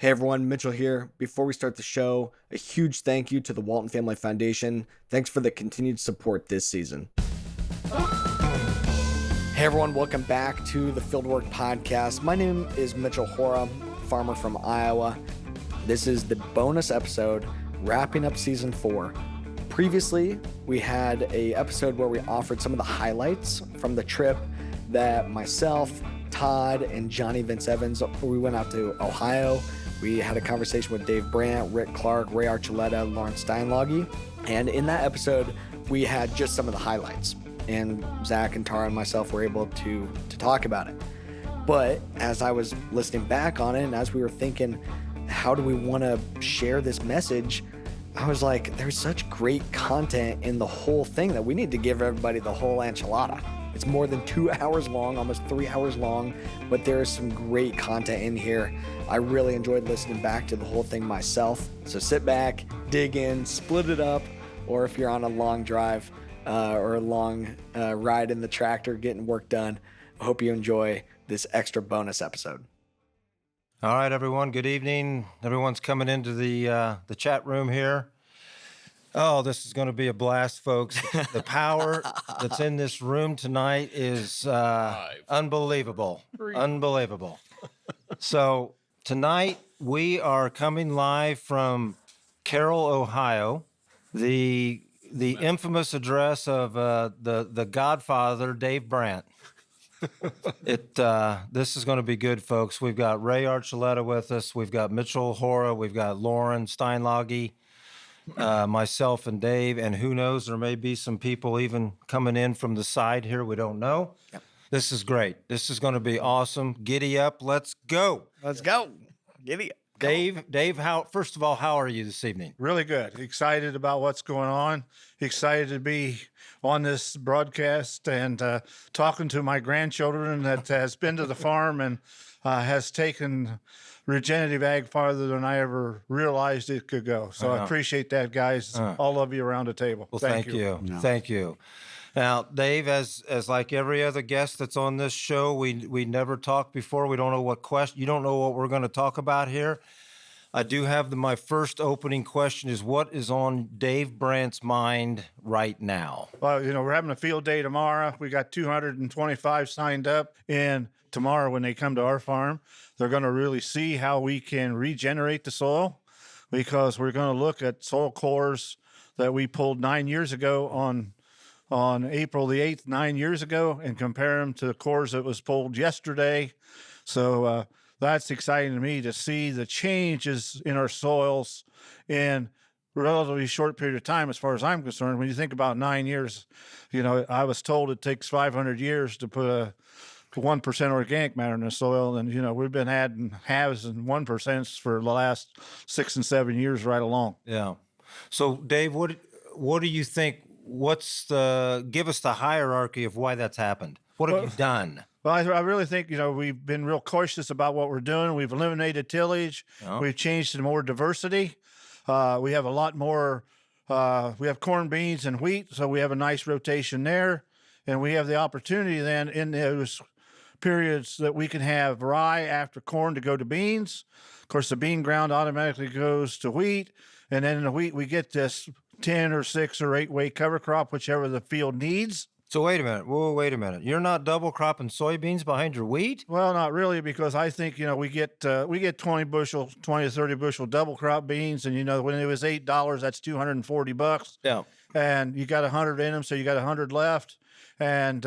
Hey everyone, Mitchell here. Before we start the show, a huge thank you to the Walton Family Foundation. Thanks for the continued support this season. Hey everyone, welcome back to the Fieldwork Podcast. My name is Mitchell Hora, farmer from Iowa. This is the bonus episode wrapping up season 4. Previously, we had a episode where we offered some of the highlights from the trip that myself, Todd, and Johnny Vince Evans, we went out to Ohio. We had a conversation with Dave Brandt, Rick Clark, Ray Archuleta, Loran Steinlage. And in that episode, we had just some of the highlights. And Zach and Tara and myself were able to talk about it. But as I was listening back on it, and as we were thinking, how do we want to share this message? I was like, there's such great content in the whole thing that we need to give everybody the whole enchilada. It's more than 2 hours long, almost 3 hours long, but there is some great content in here. I really enjoyed listening back to the whole thing myself. So sit back, dig in, split it up, or if you're on a long drive or a long ride in the tractor getting work done, I hope you enjoy this extra bonus episode. All right, everyone. Good evening. Everyone's coming into the chat room here. Oh, this is going to be a blast, folks. The power that's in this room tonight is unbelievable. Unbelievable. So tonight we are coming live from Carroll, Ohio, the infamous address of the Godfather, Dave Brandt. This is going to be good, folks. We've got Ray Archuleta with us. We've got Mitchell Hora. We've got Loran Steinlage. Myself and Dave, and who knows, there may be some people even coming in from the side here. We don't know. Yep. This is great. This is going to be awesome. Giddy up. Let's go. Let's go. Giddy up. Dave, first of all, how are you this evening? Really good. Excited about what's going on. Excited to be on this broadcast and talking to my grandchildren that has been to the farm and has taken regenerative ag farther than I ever realized it could go. So I appreciate that, guys, all of you around the table. Well, thank you. No. Thank you. Now, Dave, as like every other guest that's on this show, we never talked before. We don't know what question. You don't know what we're going to talk about here. I do have my first opening question is, what is on Dave Brandt's mind right now? Well, we're having a field day tomorrow. We got 225 signed up, and tomorrow when they come to our farm, they're going to really see how we can regenerate the soil, because we're going to look at soil cores that we pulled 9 years ago on April the 8th, 9 years ago, and compare them to the cores that was pulled yesterday. So that's exciting to me to see the changes in our soils in a relatively short period of time, as far as I'm concerned. When you think about 9 years, I was told it takes 500 years to put a 1% organic matter in the soil. And, we've been adding halves and 1% for the last 6 and 7 years right along. Yeah. So Dave, what do you think? Give us the hierarchy of why that's happened. What have you done? Well, I really think, we've been real cautious about what we're doing. We've eliminated tillage. Oh. We've changed to more diversity. We have a lot more, we have corn, beans, and wheat. So we have a nice rotation there. And we have the opportunity then in those periods that we can have rye after corn to go to beans. Of course, the bean ground automatically goes to wheat. And then in the wheat, we get this 10 or 6 or 8 way cover crop, whichever the field needs. So wait a minute. Whoa, wait a minute. You're not double cropping soybeans behind your wheat? Well, not really, because I think, we get 20 to 30 bushel double crop beans. And, when it was $8, that's $240. Yeah. And you got 100 in them, so you got 100 left. And,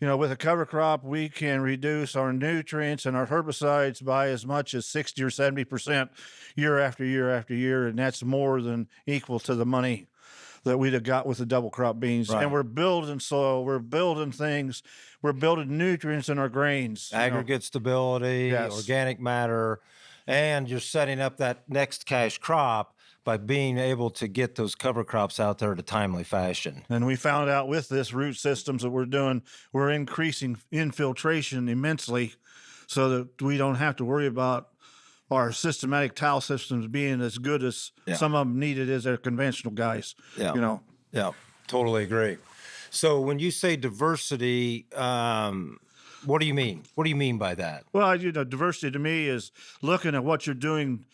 with a cover crop, we can reduce our nutrients and our herbicides by as much as 60 or 70% year after year after year. And that's more than equal to the money that we'd have got with the double crop beans. Right. And we're building soil, we're building things, we're building nutrients in our grains. Aggregate stability, yes. Organic matter, and you're setting up that next cash crop by being able to get those cover crops out there in a timely fashion. And we found out with this root systems that we're doing, we're increasing infiltration immensely so that we don't have to worry about our systematic tile systems being as good as some of them needed as their conventional guys. Yeah. Yeah, totally agree. So when you say diversity, What do you mean? What do you mean by that? Well, diversity to me is looking at what you're doing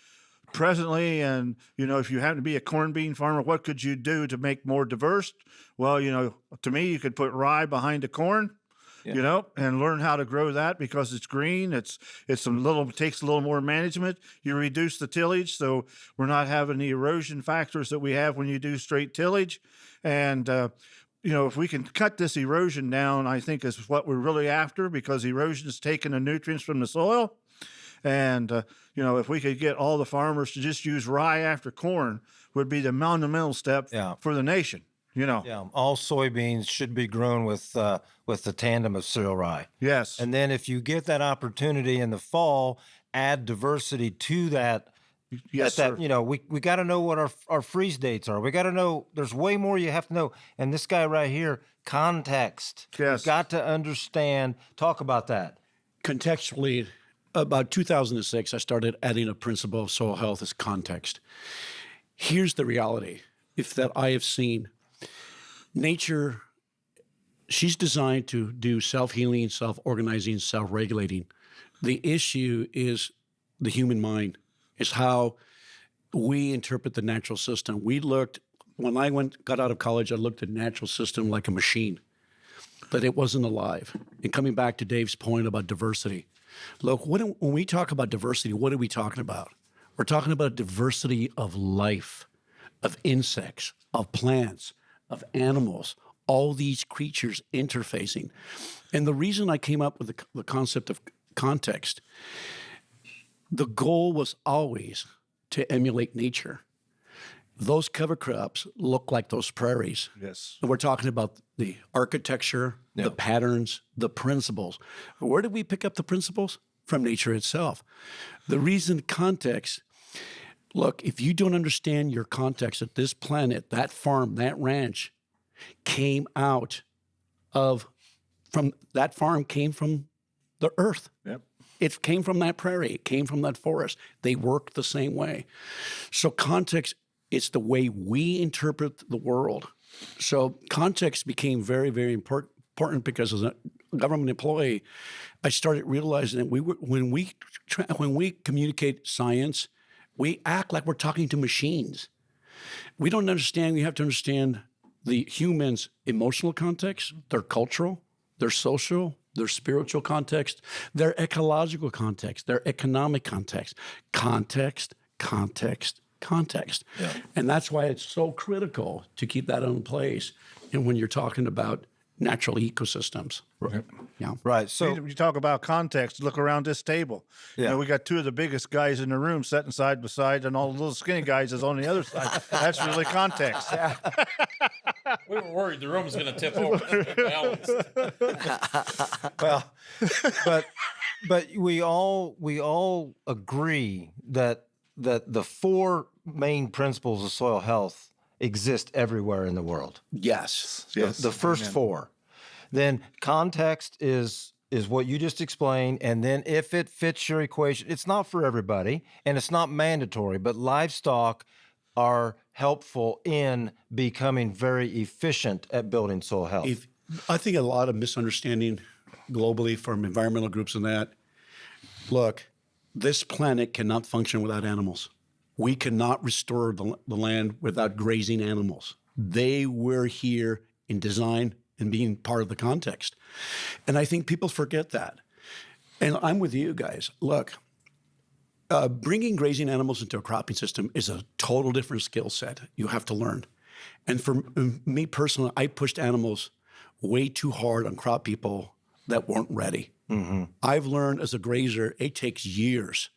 presently, and if you happen to be a corn bean farmer, what could you do to make more diverse? Well, to me, you could put rye behind the corn, and learn how to grow that because it's green. It's takes a little more management. You reduce the tillage, so we're not having the erosion factors that we have when you do straight tillage, and if we can cut this erosion down, I think is what we're really after, because erosion is taking the nutrients from the soil. And, if we could get all the farmers to just use rye after corn, would be the monumental step for the nation, Yeah, all soybeans should be grown with the tandem of cereal rye. Yes. And then if you get that opportunity in the fall, add diversity to that. Yes, sir. We got to know what our freeze dates are. We got to know, there's way more you have to know. And this guy right here, context. Yes. You've got to understand. Talk about that. Contextually, about 2006, I started adding a principle of soil health as context. Here's the reality, that I have seen. Nature, she's designed to do self-healing, self-organizing, self-regulating. The issue is the human mind, is how we interpret the natural system. When I got out of college, I looked at natural system like a machine, but it wasn't alive. And coming back to Dave's point about diversity, look, when we talk about diversity, what are we talking about? We're talking about diversity of life, of insects, of plants, of animals, all these creatures interfacing. And the reason I came up with the concept of context, the goal was always to emulate nature. Those cover crops look like those prairies. Yes. And we're talking about the architecture, the patterns, the principles. Where did we pick up the principles? From nature itself. The reason context, look, if you don't understand your context, that this planet, that farm, that ranch came from the earth. Yep. It came from that prairie. It came from that forest. They work the same way. So context, it's the way we interpret the world. So context became very, very important because as a government employee, I started realizing that when we communicate science, we act like we're talking to machines. We don't understand. We have to understand the human's emotional context, their cultural, their social, their spiritual context, their ecological context, their economic context. Context. Yeah. And that's why it's so critical to keep that in place. And when you're talking about natural ecosystems. Right. Yeah. Right. So you talk about context, look around this table. Yeah. We got two of the biggest guys in the room sitting side by side, and all the little skinny guys is on the other side. That's really context. We were worried the room was going to tip over. well, but we all agree that the four main principles of soil health exist everywhere in the world. Yes. The first four. Then context is what you just explained. And then if it fits your equation, it's not for everybody and it's not mandatory, but livestock are helpful in becoming very efficient at building soil health. I think a lot of misunderstanding globally from environmental groups and that. Look, this planet cannot function without animals. We cannot restore the land without grazing animals. They were here in design and being part of the context. And I think people forget that. And I'm with you guys. Look, bringing grazing animals into a cropping system is a total different skill set you have to learn. And for me personally, I pushed animals way too hard on crop people that weren't ready. Mm-hmm. I've learned as a grazer, it takes years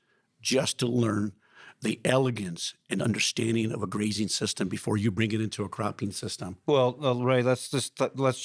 just to learn the elegance and understanding of a grazing system before you bring it into a cropping system. Well, Ray, let's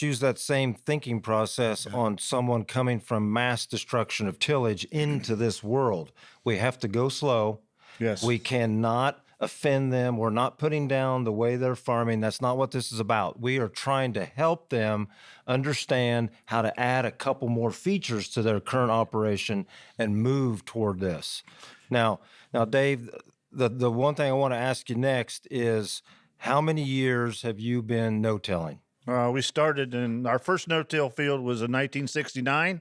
use that same thinking process on someone coming from mass destruction of tillage into this world. We have to go slow. Yes. We cannot offend them. We're not putting down the way they're farming. That's not what this is about. We are trying to help them understand how to add a couple more features to their current operation and move toward this. Now, Dave, the one thing I want to ask you next is how many years have you been no-tilling? We started in our first no-till field was in 1969,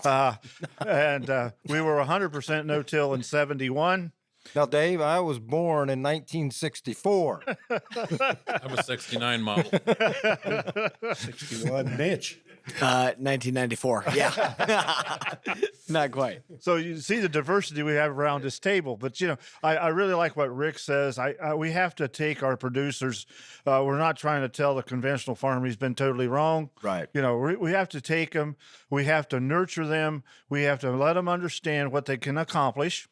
and we were 100% no-till in 71. Now, Dave, I was born in 1964. I'm a 69 model. 61. Mitch. 1994. Yeah. Not quite. So you see the diversity we have around this table. But, I really like what Rick says. We have to take our producers. We're not trying to tell the conventional farmer he's been totally wrong. Right. We have to take them. We have to nurture them. We have to let them understand what they can accomplish,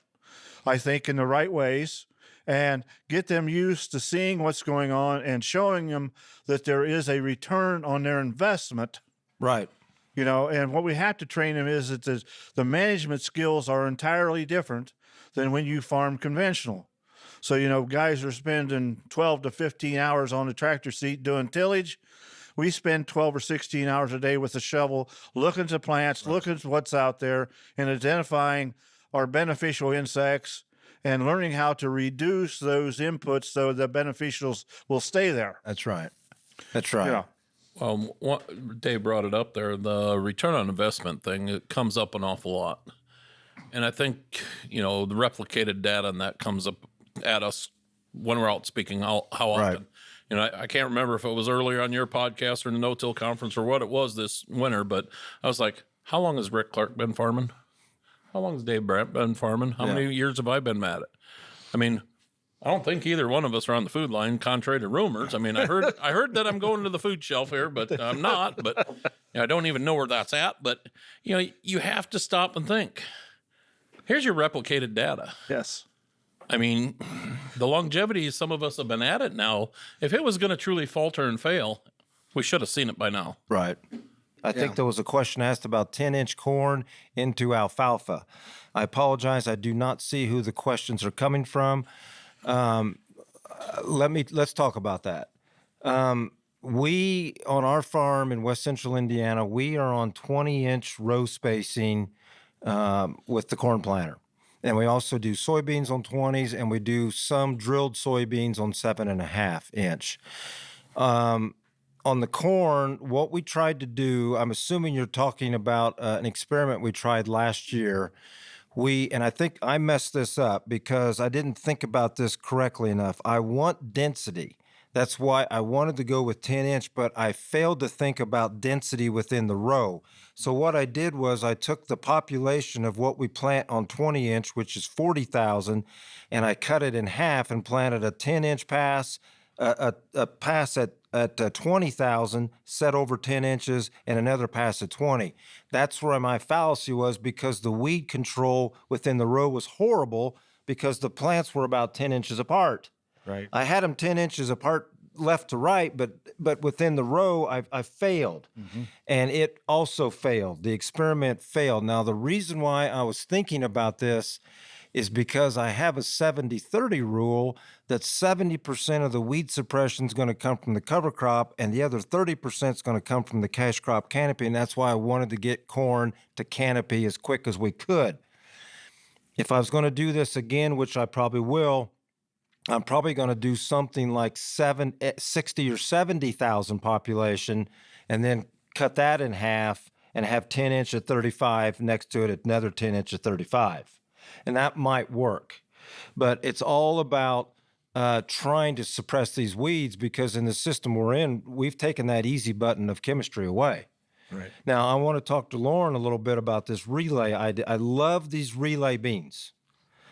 I think, in the right ways, and get them used to seeing what's going on and showing them that there is a return on their investment. Right. And what we have to train them is that the management skills are entirely different than when you farm conventional. So, guys are spending 12 to 15 hours on the tractor seat doing tillage. We spend 12 or 16 hours a day with a shovel, looking to plants, looking at what's out there, and identifying our beneficial insects and learning how to reduce those inputs so the beneficials will stay there. That's right. That's right. Yeah. Dave brought it up there. The return on investment thing, it comes up an awful lot. And I think, the replicated data and that comes up at us when we're out speaking, how often. Right. I can't remember if it was earlier on your podcast or the no-till conference or what it was this winter, but I was like, how long has Rick Clark been farming? How long has Dave Brandt been farming? How many years have I been at it? I mean, I don't think either one of us are on the food line, contrary to rumors. I mean, I heard that I'm going to the food shelf here, but I'm not. But I don't even know where that's at. But you have to stop and think. Here's your replicated data. Yes. I mean, the longevity some of us have been at it now. If it was going to truly falter and fail, we should have seen it by now. Right. I think there was a question asked about 10-inch corn into alfalfa. I apologize. I do not see who the questions are coming from. Let's talk about that. We, on our farm in West Central Indiana, we are on 20-inch row spacing with the corn planter. And we also do soybeans on 20s, and we do some drilled soybeans on 7.5 inch. On the corn, what we tried to do, I'm assuming you're talking about an experiment we tried last year. And I think I messed this up because I didn't think about this correctly enough. I want density. That's why I wanted to go with 10-inch, but I failed to think about density within the row. So what I did was I took the population of what we plant on 20-inch, which is 40,000, and I cut it in half and planted a 10-inch pass, a pass at 20,000 set over 10 inches and another pass at 20. That's where my fallacy was, because the weed control within the row was horrible because the plants were about 10 inches apart. Right. I had them 10 inches apart left to right, but within the row, I failed. Mm-hmm. And it also failed. The experiment failed. Now, the reason why I was thinking about this is because I have a 70-30 rule that 70% of the weed suppression is going to come from the cover crop and the other 30% is going to come from the cash crop canopy. And that's why I wanted to get corn to canopy as quick as we could. If I was going to do this again, which I probably will, I'm probably going to do something like 60 or 70,000 population and then cut that in half and have 10 inch at 35 next to it, another 10 inch at 35. And that might work. But it's all about trying to suppress these weeds, because in the system we're in, we've taken that easy button of chemistry away. Right. Now, I want to talk to Loran a little bit about this relay. I love these relay beans,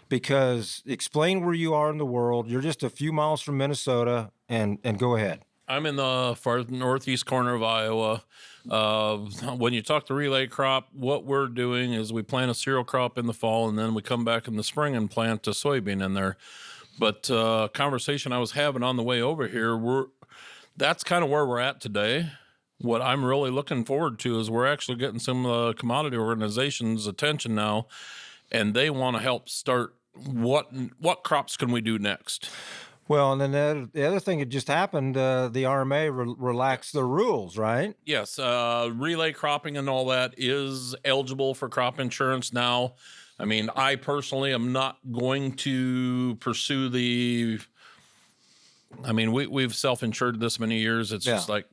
because explain where you are in the world. You're just a few miles from Minnesota, and go ahead. I'm in the far northeast corner of Iowa. When you talk to relay crop, what we're doing is we plant a cereal crop in the fall, and then we come back in the spring and plant a soybean in there. But conversation I was having on the way over here, that's kind of where we're at today. What I'm really looking forward to is we're actually getting some of the commodity organizations' attention now, and they want to help start what crops can we do next. Well, and then the other thing that just happened, the RMA relaxed the rules, right? Yes, relay cropping and all that is eligible for crop insurance now. I mean, I personally am not going to pursue the I mean, we've self-insured this many years. It's just like,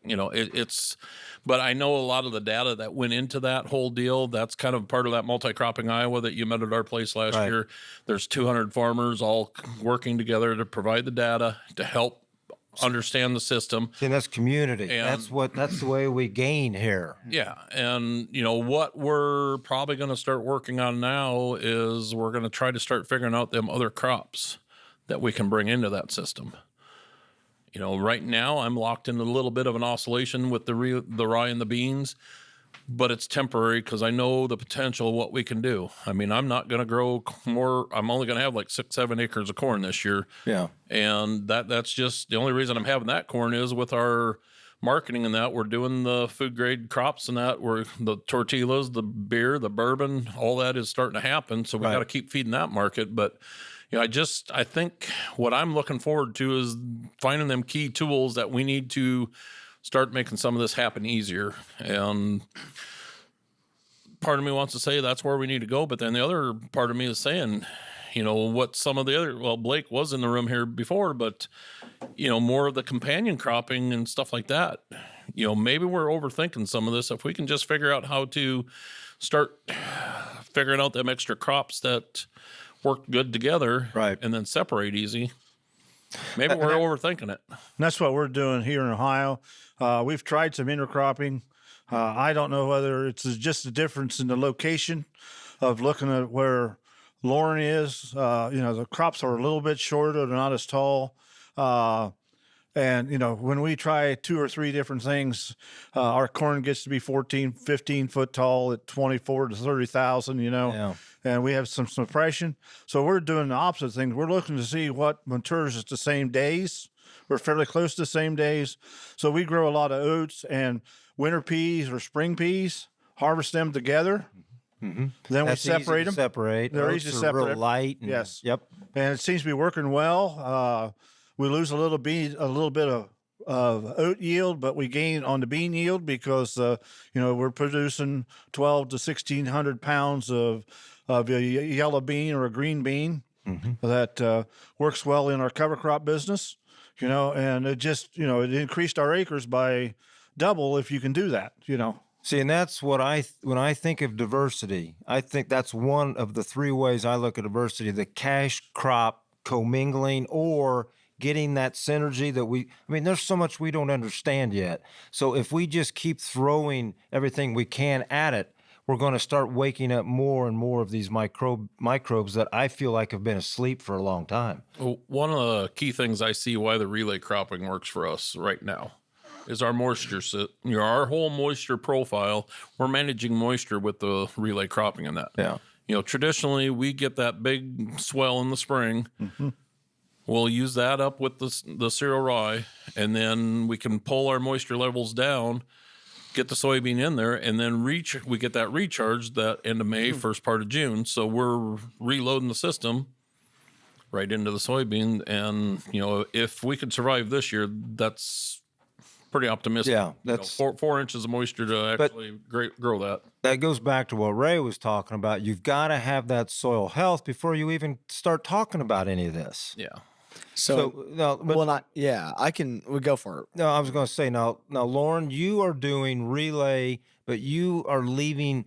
but I know a lot of the data that went into that whole deal. That's kind of part of that multi-cropping Iowa that you met at our place last year. There's 200 farmers all working together to provide the data to help understand the system. And that's community. And That's the way we gain here. Yeah. And, what we're probably going to start working on now is we're going to try to start figuring out them other crops that we can bring into that system. Right now I'm locked into a little bit of an oscillation with the rye and the beans, but it's temporary because I know the potential of what we can do. I mean, I'm not going to grow more. I'm only going to have like 6-7 acres of corn this year. Yeah. And that's just the only reason I'm having that corn is with our marketing and that we're doing the food grade crops and that we're the tortillas, the beer, the bourbon, all that is starting to happen. So we got to keep feeding that market. But I think what I'm looking forward to is finding them key tools that we need to start making some of this happen easier. And part of me wants to say that's where we need to go. But then the other part of me is saying, what some of the other, Blake was in the room here before, but, more of the companion cropping and stuff like that. Maybe we're overthinking some of this. If we can just figure out how to start figuring out them extra crops that work good together and then separate easy. Maybe we're overthinking it. And that's what we're doing here in Ohio. We've tried some intercropping. I don't know whether it's just a difference in the location of looking at where Loran is. The crops are a little bit shorter. They're not as tall. And, when we try 2 or 3 different things, our corn gets to be 14, 15 foot tall at 24 to 30,000, and we have some suppression. So we're doing the opposite thing. We're looking to see what matures at the same days. We're fairly close to the same days. So we grow a lot of oats and winter peas or spring peas, harvest them together. Mm-hmm. Then we separate them. They're easy to separate. Real light. Yes. Yep. And it seems to be working well. We lose a little bit of oat yield, but we gain on the bean yield because we're producing 12 to 1,600 pounds of a yellow bean or a green bean that works well in our cover crop business. And it just it increased our acres by double if you can do that. See, and that's what when I think of diversity, I think that's one of the 3 ways I look at diversity: the cash crop commingling or getting that synergy that there's so much we don't understand yet. So if we just keep throwing everything we can at it, we're going to start waking up more and more of these microbes that I feel like have been asleep for a long time. Well, one of the key things I see why the relay cropping works for us right now is our moisture. Our whole moisture profile, we're managing moisture with the relay cropping in that. Yeah. Traditionally, we get that big swell in the spring. Mm-hmm. We'll use that up with the cereal rye, and then we can pull our moisture levels down, get the soybean in there, and then we get that recharge that end of May, first part of June. So we're reloading the system right into the soybean. And, if we could survive this year, that's pretty optimistic. Yeah, that's 4 inches of moisture to actually grow that. That goes back to what Ray was talking about. You've got to have that soil health before you even start talking about any of this. Yeah. So no, but, we go for it. No, I was going to say now, Loran, you are doing relay, but you are leaving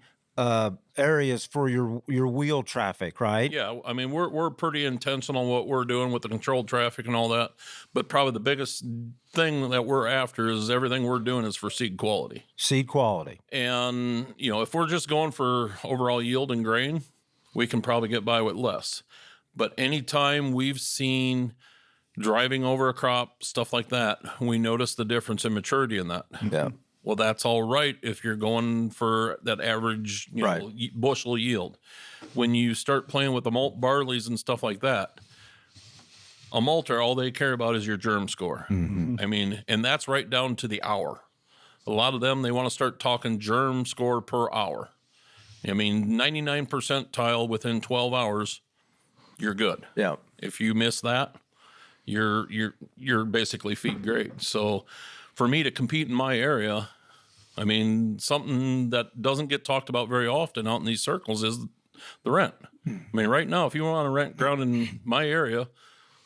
areas for your wheel traffic, right? Yeah, we're pretty intentional on what we're doing with the controlled traffic and all that. But probably the biggest thing that we're after is everything we're doing is for seed quality. Seed quality. And if we're just going for overall yield and grain, we can probably get by with less. But anytime we've seen driving over a crop, stuff like that, we notice the difference in maturity in that. Yeah. Well, that's all right if you're going for that average bushel yield. When you start playing with the malt barleys and stuff like that, a malter, all they care about is your germ score. Mm-hmm. And that's right down to the hour. A lot of them, they want to start talking germ score per hour. 99 percentile within 12 hours, you're good. Yeah. If you miss that, you're basically feed grade. So for me to compete in my area, something that doesn't get talked about very often out in these circles is the rent. Right now, if you want to rent ground in my area,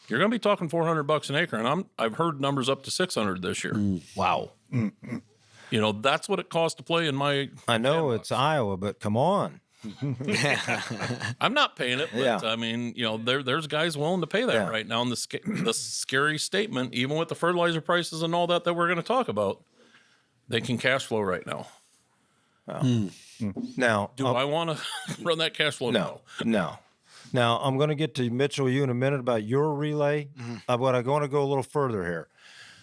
you're going to be talking $400 an acre, and I've heard numbers up to 600 this year. Wow. You know, that's what it costs to play in my. I know it's Iowa, but come on. I'm not paying it, but Yeah. I mean, you know, there's guys willing to pay that Yeah. right now. And the scary statement, even with the fertilizer prices and all that we're going to talk about, they can cash flow right now. Now, Do I want to run that cash flow? no. Now, I'm going to get to Mitchell, you in a minute about your relay, but I want to go a little further here.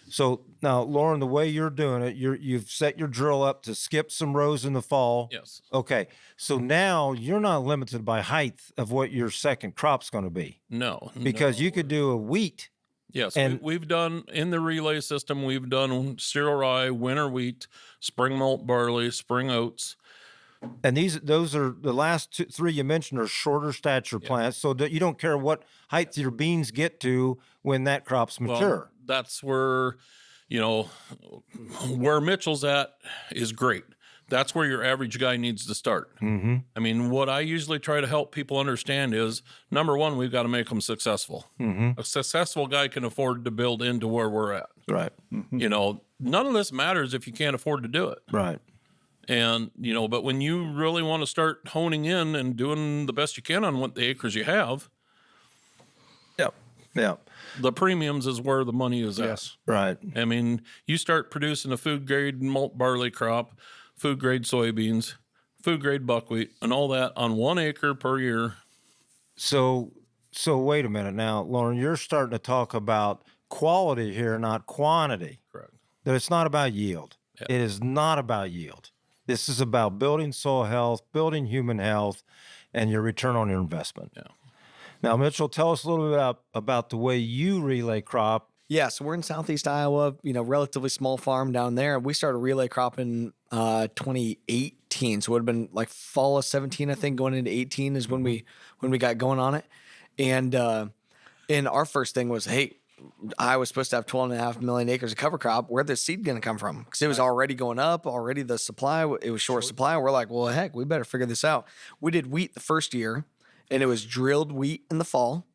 So now, Loran, the way you're doing it, you've set your drill up to skip some rows in the fall. Yes. Okay. So now you're not limited by height of what your second crop's going to be, No. because you could do a wheat. Yes, And- we've done in the relay system. We've done cereal rye, winter wheat, spring malt barley, spring oats. And those are the last three you mentioned are shorter stature plants, so that you don't care what height your beans get to when that crop's mature. Well, that's where, you know, where Mitchell's at is great. That's where your average guy needs to start. Mm-hmm. I mean, what I usually try to help people understand is, number one, we've got to make them successful. Mm-hmm. A successful guy can afford to build into where we're at. Right. You know, none of this matters if you can't afford to do it. Right. And, you know, but when you really want to start honing in and doing the best you can on what the acres you have, Yep. Yep. the premiums is where the money is Yes. Right. at. I mean, you start producing a food grade malt barley crop, food grade soybeans, food grade buckwheat, and all that on 1 acre per year. So wait a minute now, Loran, you're starting to talk about quality here, not quantity. Correct. That it's not about yield. Yeah. It is not about yield. This is about building soil health, building human health, and your return on your investment. Yeah. Now, Mitchell, tell us a little bit about the way you relay crop. Yeah, so we're in Southeast Iowa, relatively small farm down there. We started relay crop in 2018, so it would have been like fall of 17, I think, going into 18 is when we got going on it. And our first thing was, hey, I was supposed to have 12.5 million acres of cover crop. Where's the seed going to come from? Because it was already going up, already the supply, it was short supply. We're like, well, heck, we better figure this out. We did wheat the first year, and it was drilled wheat in the fall,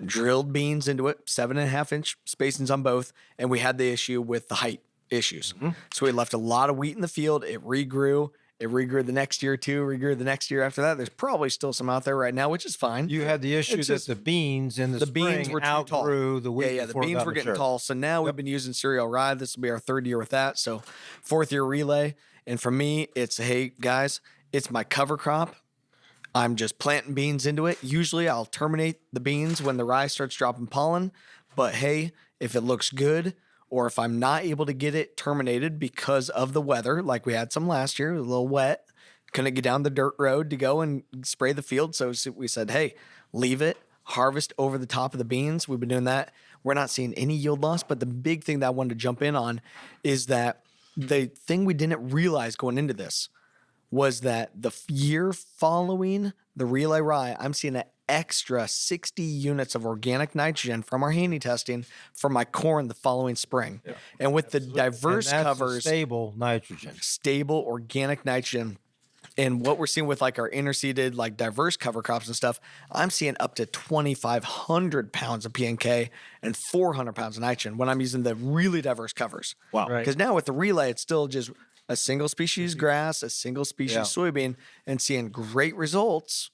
drilled beans into it, 7.5-inch spacings on both, and we had the issue with the height issues. So we left a lot of wheat in the field. It regrew. It regrew the next year too, regrew the next year after that. There's probably still some out there right now, which is fine. You had the issue It's that just- the beans in the beans spring were too tall. outgrew the wheat. Yeah, the before it beans got were getting mature. tall. So now we've been using cereal rye. This will be our 3rd year with that. So 4th year relay. And for me, it's, hey, guys, it's my cover crop. I'm just planting beans into it. Usually I'll terminate the beans when the rye starts dropping pollen. But hey, if it looks good, or if I'm not able to get it terminated because of the weather, like we had some last year, it was a little wet, couldn't get down the dirt road to go and spray the field. So we said, hey, leave it, harvest over the top of the beans. We've been doing that. We're not seeing any yield loss. But the big thing that I wanted to jump in on is that the thing we didn't realize going into this was that the year following the relay rye, I'm seeing an extra 60 units of organic nitrogen from our handy testing for my corn the following spring. And with the diverse And that's covers, stable nitrogen. stable organic nitrogen, and what we're seeing with like our interseeded, like diverse cover crops and stuff, I'm seeing up to 2,500 pounds of PNK and 400 pounds of nitrogen when I'm using the really diverse covers. Wow. Right. Because now with the relay, it's still just a single species grass, a single species Yeah. soybean, and seeing great results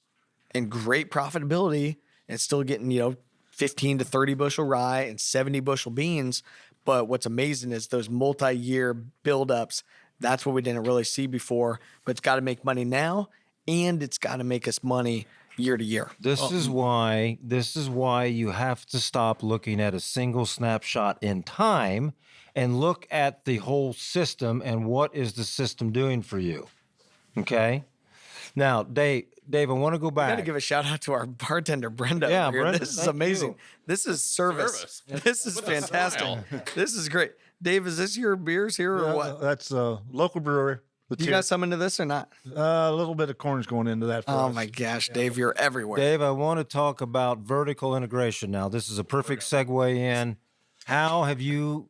and great profitability, and still getting 15 to 30 bushel rye and 70 bushel beans. But what's amazing is those multi-year buildups. That's what we didn't really see before. But it's got to make money now, and it's got to make us money year to year. This is why you have to stop looking at a single snapshot in time and look at the whole system and what is the system doing for you. Okay? Now, Dave, I want to go I got to back. give a shout out to our bartender, Brenda. Yeah, over here. Brenda, This is thank amazing. you. This is service. This is With a fantastic. smile. This is great. Dave, is this your beers here or what? That's a local brewery. You got some into this or not? A little bit of corn's going into that. For Oh us. my gosh, Dave, you're everywhere. Dave, I want to talk about vertical integration now. This is a perfect segue in. How have you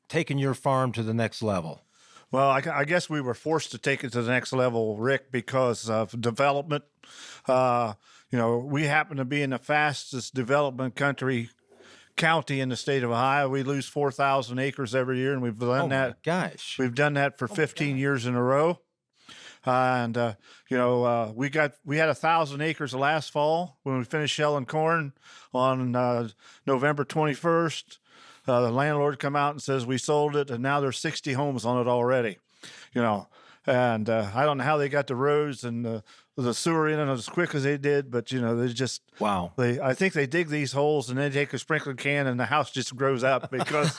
taken your farm to the next level? Well, I guess we were forced to take it to the next level, Rick, because of development. we happen to be in the fastest development county in the state of Ohio. We lose 4,000 acres every year, and we've done that. Gosh. We've done that for 15 years in a row. We had 1,000 acres last fall when we finished shelling corn on November 21st. The landlord come out and says we sold it, and now there's 60 homes on it already. And I don't know how they got the roads and the sewer in as quick as they did, but they just Wow. I think they dig these holes and then take a sprinkler can and the house just grows up because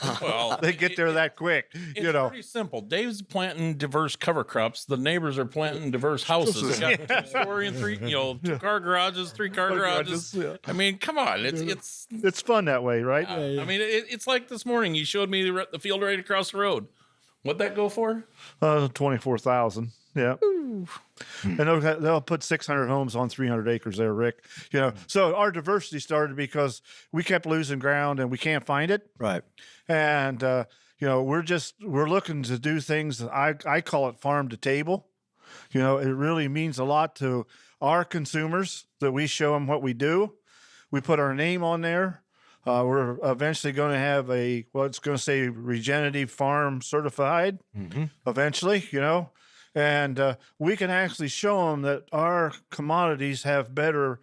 they get there that quick. It's pretty simple. Dave's planting diverse cover crops. The neighbors are planting diverse houses. They got 2-story and 2-car garages, 3-car garages. Yeah. I mean, come on, it's fun that way, right? I mean, it's like this morning. You showed me the field right across the road. What'd that go for? 24,000. Yeah. And they'll put 600 homes on 300 acres there, Rick. So our diversity started because we kept losing ground and we can't find it. Right. And we're looking to do things that I call it farm to table. It really means a lot to our consumers that we show them what we do. We put our name on there. We're eventually going to have it's going to say regenerative farm certified eventually, and we can actually show them that our commodities have better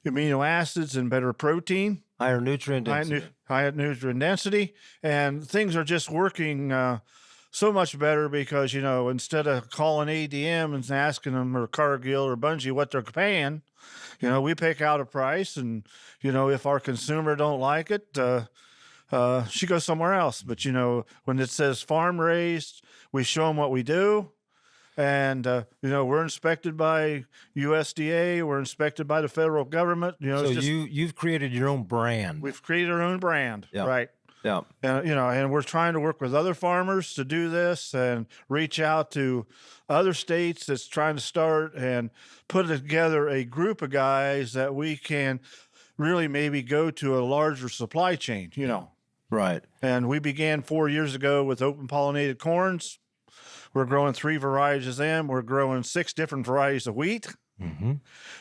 amino acids and better protein, Higher nutrient density. higher nutrient density, and things are just working so much better because, instead of calling ADM and asking them or Cargill or Bungie what they're paying, we pick out a price, and, if our consumer don't like it, she goes somewhere else. But, when it says farm raised, we show them what we do. And, we're inspected by USDA. We're inspected by the federal government. So you've created your own brand. We've created our own brand. Yeah. Right. Yeah. And, and we're trying to work with other farmers to do this and reach out to other states that's trying to start and put together a group of guys that we can really maybe go to a larger supply chain, Right. And we began 4 years ago with open pollinated corns. We're growing 3 varieties of them. We're growing 6 different varieties of wheat.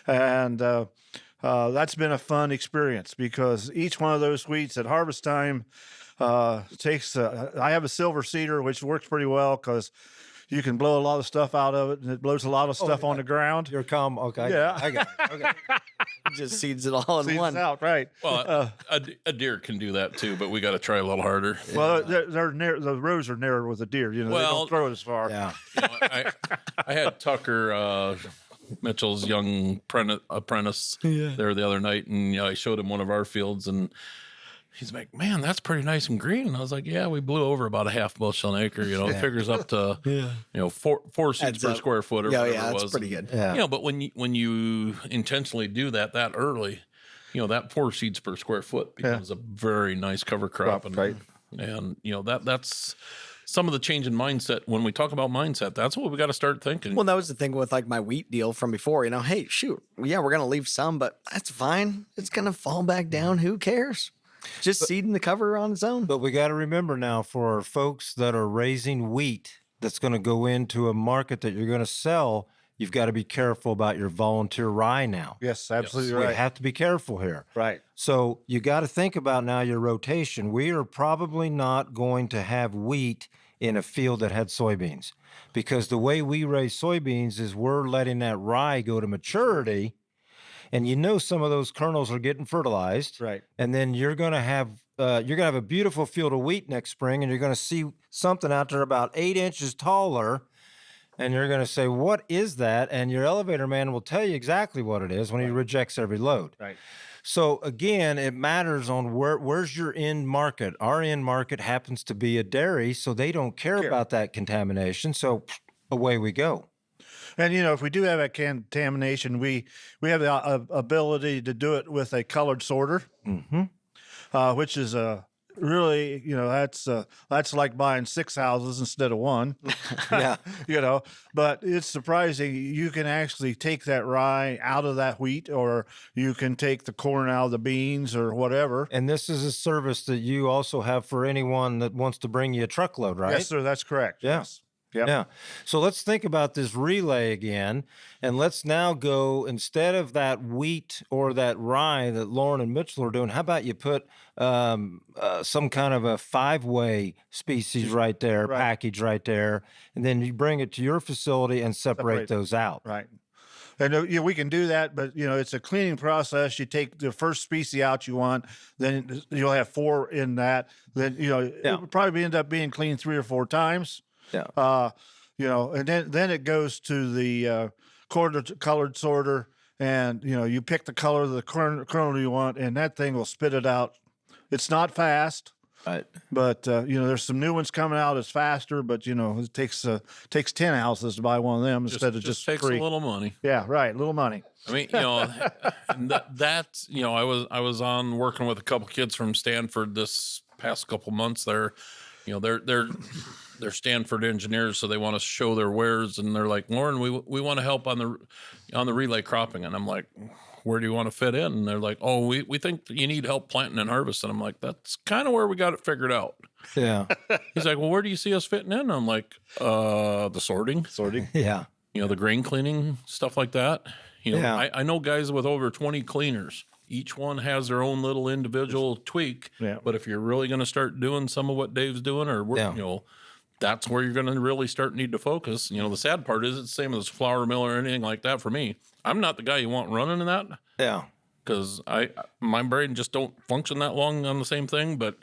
And that's been a fun experience because each one of those wheats at harvest time takes I have a silver seeder, which works pretty well because you can blow a lot of stuff out of it, and it blows a lot of stuff on the ground. You're calm. Okay. Yeah. I got it. Okay. Just seeds it all in Seeds one. out, right. Well, a deer can do that too, but we got to try a little harder. Well, the rows are narrow with a deer. They don't throw it as far. Yeah. I had Tucker Mitchell's young apprentice there the other night, and I showed him one of our fields, and he's like, "Man, that's pretty nice and green." And I was like, "Yeah, we blew over about a half bushel an acre. It figures up to 4 seeds per square foot or whatever it was. That's pretty good. Yeah. But when you intentionally do that early, that 4 seeds per square foot becomes a very nice cover crop, Right. And that's some of the change in mindset. When we talk about mindset, that's what we got to start thinking. Well, that was the thing with like my wheat deal from before. Hey, shoot, yeah, we're gonna leave some, but that's fine. It's gonna fall back down. Who cares? Just seeding the cover on its own. But we got to remember now, for folks that are raising wheat that's going to go into a market that you're going to sell, you've got to be careful about your volunteer rye now. Yes, absolutely We right. have to be careful here. Right. So you got to think about now your rotation. We are probably not going to have wheat in a field that had soybeans, because the way we raise soybeans is we're letting that rye go to maturity. And some of those kernels are getting fertilized. Right. And then you're going to have a beautiful field of wheat next spring, and you're going to see something out there about 8 inches taller, and you're going to say, "What is that?" And your elevator man will tell you exactly what it is when he rejects every load. Right. So again, it matters on where's your end market. Our end market happens to be a dairy, so they don't care about that contamination. So away we go. And, if we do have that contamination, we have the ability to do it with a colored sorter, which is really, that's like buying 6 houses instead of 1. Yeah. But it's surprising. You can actually take that rye out of that wheat, or you can take the corn out of the beans or whatever. And this is a service that you also have for anyone that wants to bring you a truckload, right? Yes, sir. That's correct. Yeah. Yes. Yep. Yeah. So let's think about this relay again. And let's now go, instead of that wheat or that rye that Loran and Mitchell are doing, how about you put some kind of a 5-way species right there, Right. package right there, and then you bring it to your facility and separate those out. Right. And we can do that, but it's a cleaning process. You take the first species out you want, then you'll have 4 in that. Then it would probably end up being cleaned 3 or 4 times. Yeah. And then it goes to the colored sorter, and you pick the color of the kernel you want, and that thing will spit it out. It's not fast. Right. But there's some new ones coming out that's faster, but it takes 10 houses to buy one of them instead of just takes 3. a little money. Yeah, right, little money. I mean, that's I was on working with a couple kids from Stanford this past couple months there. They're Stanford engineers, so they want to show their wares, and they're like, Loran, we want to help on the relay cropping, and I'm like, where do you want to fit in? And they're like, oh, we think you need help planting and harvesting. I'm like, that's kind of where we got it figured out. Yeah. He's like, well, where do you see us fitting in? I'm like, the sorting, Yeah. the grain cleaning, stuff like that. Yeah. I know guys with over 20 cleaners. Each one has their own little individual tweak. Yeah. But if you're really going to start doing some of what Dave's doing, or that's where you're going to really need to focus. The sad part is it's the same as flour mill or anything like that for me. I'm not the guy you want running in that. Yeah. Because my brain just don't function that long on the same thing. But,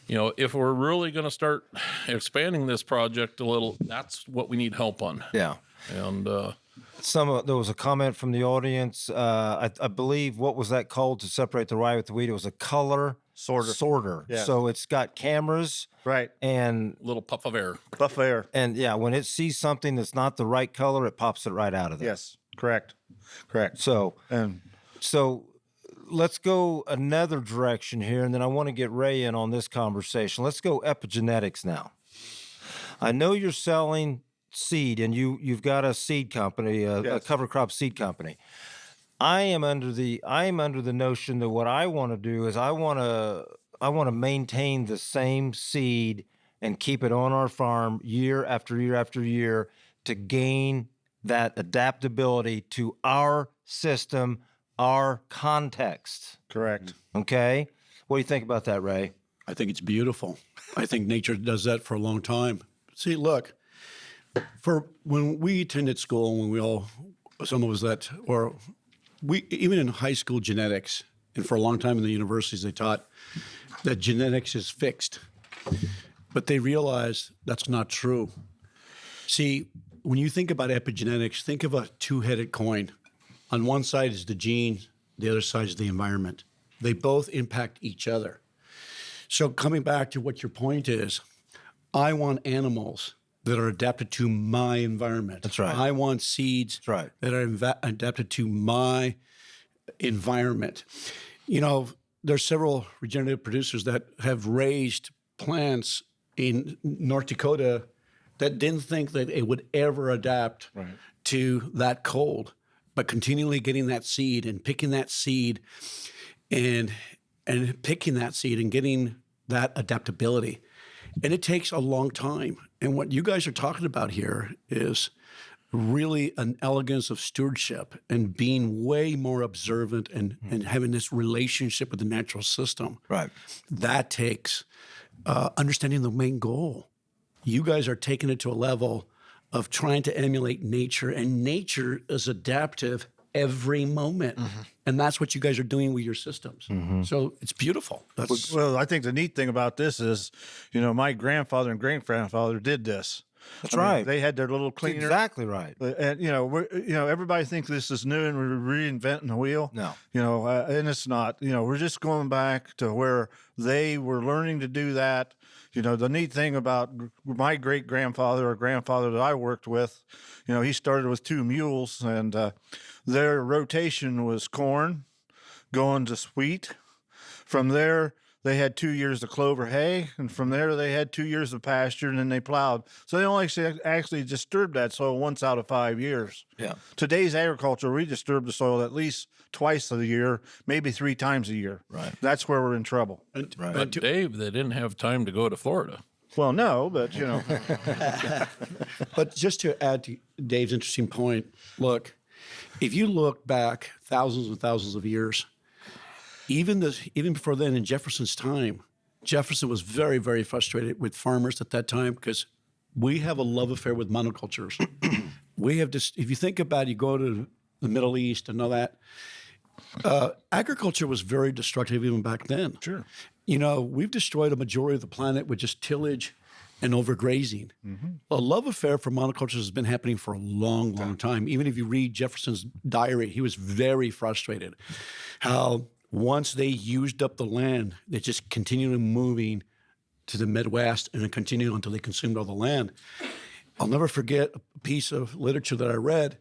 if we're really going to start expanding this project a little, that's what we need help on. Yeah. And there was a comment from the audience. I believe, what was that called to separate the rye with the wheat? It was a color sorter. Yeah. So it's got cameras. Right. And little puff of air. Buff air. And when it sees something that's not the right color, it pops it right out of there. Yes. Correct. So And let's go another direction here, and then I want to get Ray in on this conversation. Let's go epigenetics now. I know you're selling seed, and you've got a seed company, a cover crop seed company. I am under the notion that what I want to do is I want to maintain the same seed and keep it on our farm year after year after year to gain that adaptability to our system, our context. correct. Okay? What do you think about that, Ray? I think it's beautiful. I think nature does that for a long time. See, look, for when we attended school, some of us that, or we, even in high school genetics, and for a long time in the universities, they taught that genetics is fixed. But they realized that's not true. See, when you think about epigenetics, think of a two-headed coin. On one side is the gene, the other side is the environment. They both impact each other. So coming back to what your point is, I want animals that are adapted to my environment. That's right. I want seeds That's right. that are adapted to my environment. There's several regenerative producers that have raised plants in North Dakota that didn't think that it would ever adapt to that cold, but continually getting that seed and picking that seed and picking that seed and getting that adaptability. And it takes a long time. And what you guys are talking about here is really an elegance of stewardship and being way more observant and having this relationship with the natural system. Right. That takes understanding the main goal. You guys are taking it to a level of trying to emulate nature, and nature is adaptive every moment. And that's what you guys are doing with your systems. So it's beautiful. Well, I think the neat thing about this is, my grandfather and great-grandfather did this. That's right. They had their little cleaner. Exactly right. And everybody thinks this is new and we're reinventing the wheel. No. And it's not. We're just going back to where they were learning to do that. The neat thing about my great grandfather or grandfather that I worked with, he started with 2 mules, and their rotation was corn going to wheat. From there, they had 2 years of clover hay, and from there they had 2 years of pasture, and then they plowed. So they only actually disturbed that soil once out of 5 years. Yeah. Today's agriculture, we disturb the soil at least twice a year, maybe 3 times a year. Right. That's where we're in trouble. But Dave, they didn't have time to go to Florida. Well, no, but But just to add to Dave's interesting point, look, if you look back thousands and thousands of years, even before then in Jefferson's time, Jefferson was very, very frustrated with farmers at that time because we have a love affair with monocultures. We have just, if you think about it, you go to the Middle East and all that, agriculture was very destructive even back then. Sure. We've destroyed a majority of the planet with just tillage and overgrazing. A love affair for monocultures has been happening for a long, long time. Even if you read Jefferson's diary, he was very frustrated how once they used up the land, they just continued moving to the Midwest and then continued until they consumed all the land. I'll never forget a piece of literature that I read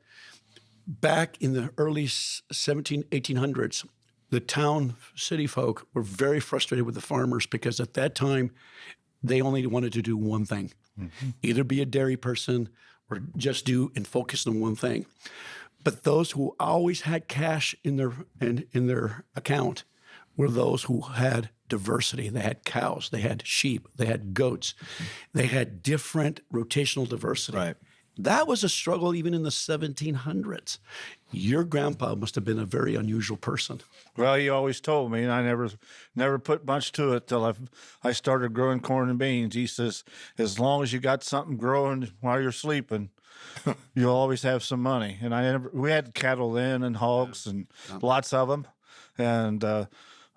back in the early 1800s. The city folk were very frustrated with the farmers because at that time, they only wanted to do one thing, either be a dairy person or just do and focus on one thing. But those who always had cash in their account were those who had diversity. They had cows, they had sheep, they had goats, they had different rotational diversity. Right. That was a struggle even in the 1700s. Your grandpa must have been a very unusual person. Well, he always told me, and I never put much to it till I started growing corn and beans. He says, as long as you got something growing while you're sleeping, you'll always have some money. And we had cattle then and hogs and lots of them. And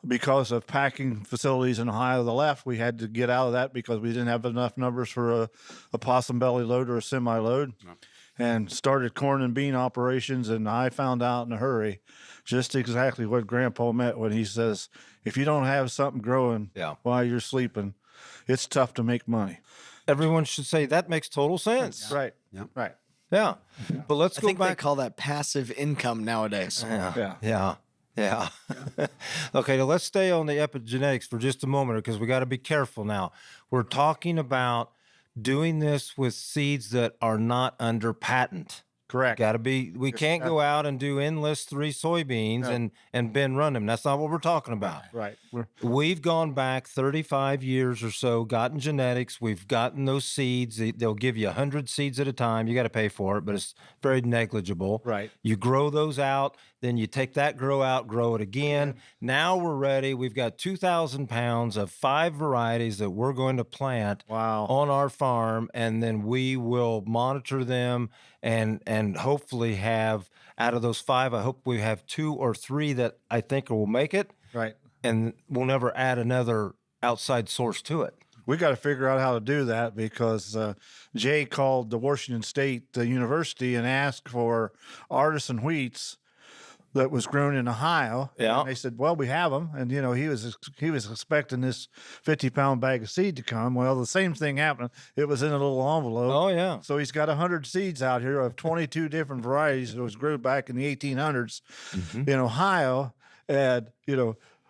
because of packing facilities in Ohio to the left, we had to get out of that because we didn't have enough numbers for a possum belly load or a semi load. No. And started corn and bean operations. And I found out in a hurry just exactly what Grandpa meant when he says, if you don't have something growing while you're sleeping, it's tough to make money. Everyone should say that makes total sense. Right. Yeah. Right. Yeah. But let's I go think back. they call that passive income nowadays. Yeah. Okay, now let's stay on the epigenetics for just a moment because we got to be careful now. We're talking about doing this with seeds that are not under patent. Correct. We can't go out and do Enlist 3 soybeans and Ben run them. That's not what we're talking about. Right. We've gone back 35 years or so, gotten genetics. We've gotten those seeds. They'll give you 100 seeds at a time. You got to pay for it, but it's very negligible. Right. You grow those out. Then you take that grow out, grow it again. Now we're ready. We've got 2,000 pounds of 5 varieties that we're going to plant on our farm, and then we will monitor them and hopefully have, out of those 5, I hope we have 2 or 3 that I think will make it. Right. And we'll never add another outside source to it. We got to figure out how to do that because Jay called the Washington State University and asked for artisan wheats that was grown in Ohio. Yeah. And they said, well, we have them. And, he was expecting this 50-pound bag of seed to come. Well, the same thing happened. It was in a little envelope. Oh, yeah. So he's got 100 seeds out here of 22 different varieties that was grown back in the 1800s in Ohio. And,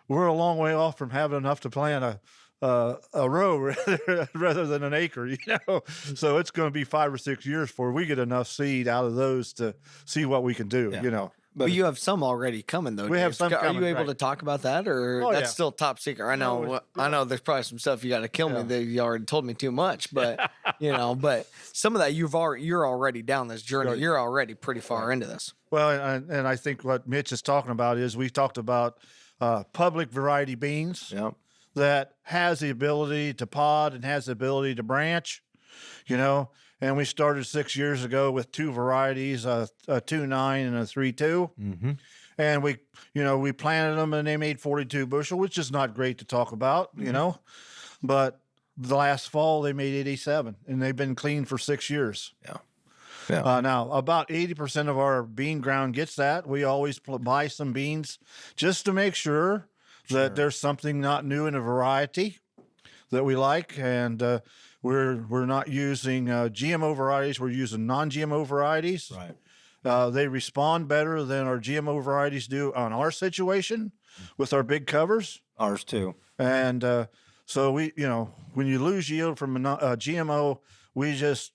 we're a long way off from having enough to plant a row rather than an acre, So it's going to be 5 or 6 years before we get enough seed out of those to see what we can do, But you have some already coming, though. We have some Are coming, you able right. to talk about that, or that's still top secret? I know. I know. There's probably some stuff you got to kill me that you already told me too much, but but some of that you're already down this journey. You're already pretty far into this. Well, and I think what Mitch is talking about is we talked about public variety beans that has the ability to pod and has the ability to branch, And we started 6 years ago with 2 varieties, a 2.9 and a 3.2. And we planted them and they made 42 bushel, which is not great to talk about, But the last fall they made 87 and they've been clean for 6 years. Now, about 80% of our bean ground gets that. We always buy some beans just to make sure that there's something not new in a variety that we like. And we're not using GMO varieties. We're using non-GMO varieties. Right. They respond better than our GMO varieties do on our situation with our big covers. Ours too. And so we, when you lose yield from a GMO, we just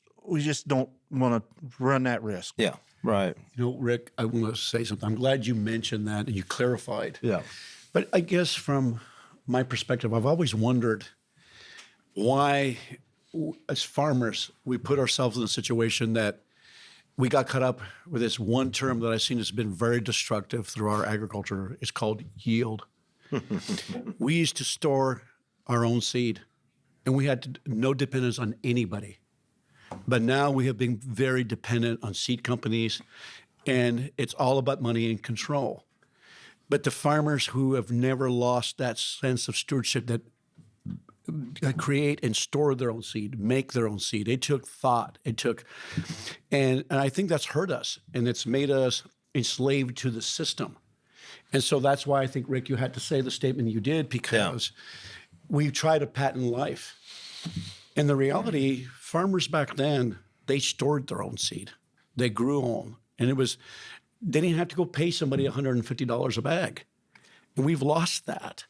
don't want to run that risk. Yeah. Right. Rick, I want to say something. I'm glad you mentioned that and you clarified. Yeah. But I guess from my perspective, I've always wondered why as farmers, we put ourselves in a situation that we got caught up with this one term that I've seen has been very destructive through our agriculture. It's called yield. We used to store our own seed, and we had no dependence on anybody. But now we have been very dependent on seed companies, and it's all about money and control. But the farmers who have never lost that sense of stewardship that create and store their own seed, make their own seed. It took thought. And I think that's hurt us, and it's made us enslaved to the system. And so that's why I think, Rick, you had to say the statement you did, because we try to patent life. And the reality, farmers back then, they stored their own seed. They grew on, and they didn't have to go pay somebody $150 a bag. And we've lost that.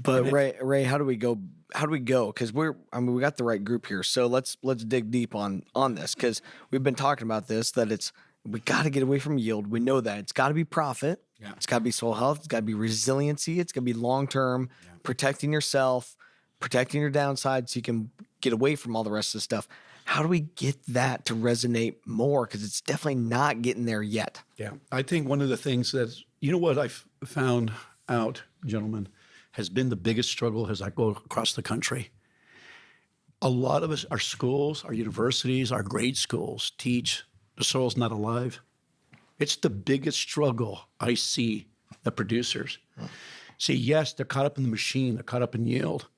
But Ray, how do we go? Because we got the right group here. So let's dig deep on this, because we've been talking about this, that we got to get away from yield. We know that it's got to be profit. Yeah. It's got to be soil health. It's got to be resiliency. It's got to be long-term, protecting yourself, protecting your downside so you can get away from all the rest of the stuff. How do we get that to resonate more? Because it's definitely not getting there yet. Yeah. I think one of the things what I've found out, gentlemen, has been the biggest struggle as I go across the country. A lot of us, our schools, our universities, our grade schools teach the soil's not alive. It's the biggest struggle I see the producers. See, yes, they're caught up in the machine, they're caught up in yield.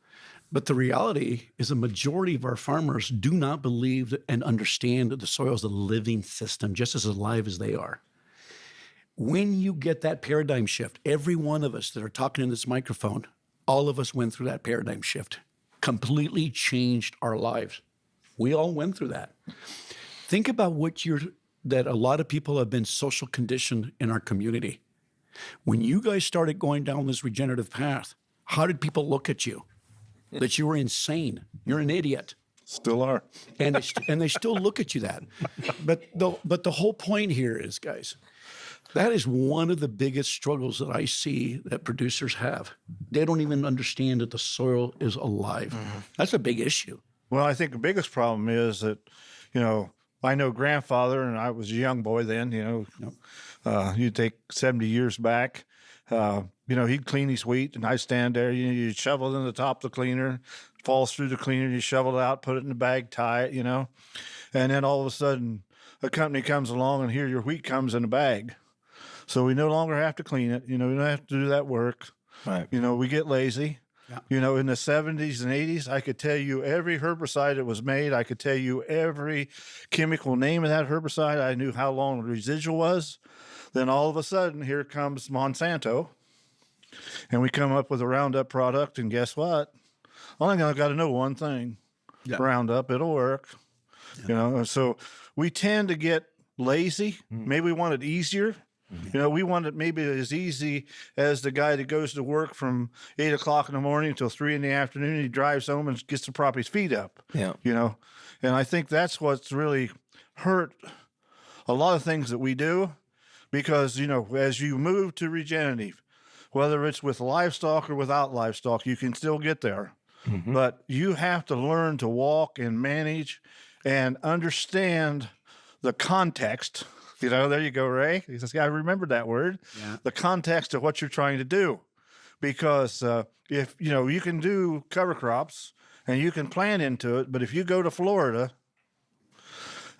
But the reality is a majority of our farmers do not believe and understand that the soil is a living system, just as alive as they are. When you get that paradigm shift, every one of us that are talking in this microphone, all of us went through that paradigm shift, completely changed our lives. We all went through that. Think about that a lot of people have been social conditioned in our community. When you guys started going down this regenerative path, how did people look at you? That you were insane. You're an idiot. Still are. And they still look at you that. But the whole point here is, guys, that is one of the biggest struggles that I see that producers have. They don't even understand that the soil is alive. Mm-hmm. That's a big issue. Well, I think the biggest problem is that, I know grandfather, and I was a young boy then, you take 70 years back, he'd clean his wheat, and I'd stand there, you'd shovel it in the top of the cleaner, falls through the cleaner, you shovel it out, put it in the bag, tie it, and then all of a sudden a company comes along and here your wheat comes in a bag. So we no longer have to clean it. We don't have to do that work. Right. We get lazy. Yeah. In the 70s and 80s, I could tell you every herbicide that was made. I could tell you every chemical name of that herbicide. I knew how long the residual was. Then all of a sudden, here comes Monsanto, and we come up with a Roundup product, and guess what? Only got to know one thing. Yeah. Roundup, it'll work. Yeah. So we tend to get lazy. Maybe we want it easier. Mm-hmm. We want it maybe as easy as the guy that goes to work from 8 o'clock in the morning until 3 in the afternoon. He drives home and gets to prop his feet up. Yeah. And I think that's what's really hurt a lot of things that we do, because, as you move to regenerative, whether it's with livestock or without livestock, you can still get there. Mm-hmm. But you have to learn to walk and manage and understand the context. There you go, Ray. He says, I remembered that word. Yeah. The context of what you're trying to do. Because if, you can do cover crops and you can plan into it, but if you go to Florida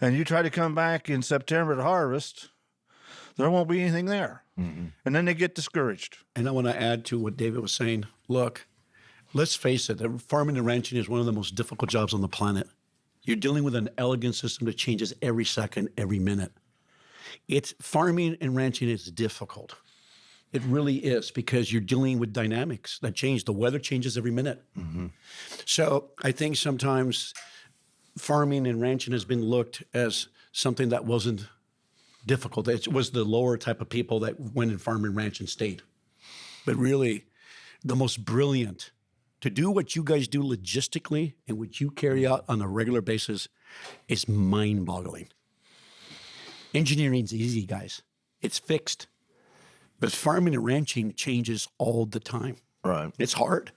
and you try to come back in September to harvest, there won't be anything there. Mm-hmm. And then they get discouraged. And I want to add to what David was saying. Look, let's face it, farming and ranching is one of the most difficult jobs on the planet. You're dealing with an elegant system that changes every second, every minute. Farming and ranching is difficult. It really is, because you're dealing with dynamics that change. The weather changes every minute. Mm-hmm. So I think sometimes farming and ranching has been looked as something that wasn't difficult. It was the lower type of people that went and farmed and ranched and stayed. But really, the most brilliant, to do what you guys do logistically and what you carry out on a regular basis, is mind-boggling. Engineering's easy, guys. It's fixed. But farming and ranching changes all the time. Right. It's hard.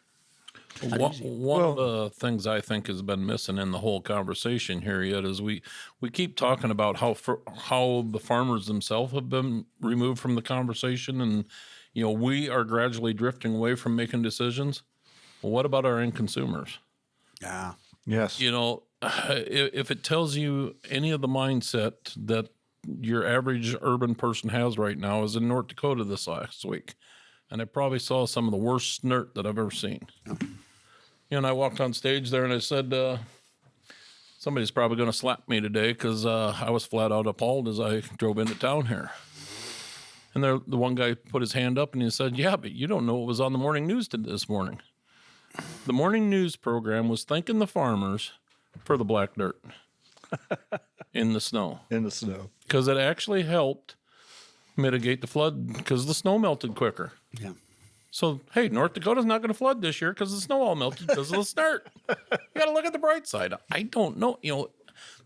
One of the things I think has been missing in the whole conversation here yet is we keep talking about how the farmers themselves have been removed from the conversation, and we are gradually drifting away from making decisions. Well, what about our end consumers? Yeah. Yes. If it tells you any of the mindset that your average urban person has right now, I was in North Dakota this last week, and I probably saw some of the worst snert that I've ever seen. And I walked on stage there and I said, somebody's probably going to slap me today because I was flat out appalled as I drove into town here. And the one guy put his hand up and he said, yeah, but you don't know what was on the morning news this morning. The morning news program was thanking the farmers for the black dirt in the snow. In the snow. Because it actually helped mitigate the flood because the snow melted quicker. Yeah. So, hey, North Dakota's not going to flood this year because the snow all melted because of the start. You got to look at the bright side. I don't know.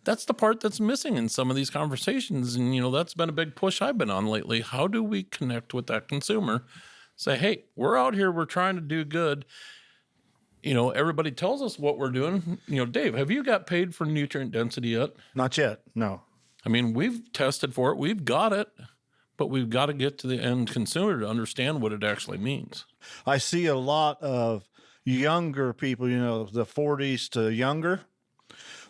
That's the part that's missing in some of these conversations. And, that's been a big push I've been on lately. How do we connect with that consumer? Say, hey, we're out here. We're trying to do good. Everybody tells us what we're doing. Dave, have you got paid for nutrient density yet? Not yet. No. I mean, we've tested for it. We've got it. But we've got to get to the end consumer to understand what it actually means. I see a lot of younger people, the 40s to younger,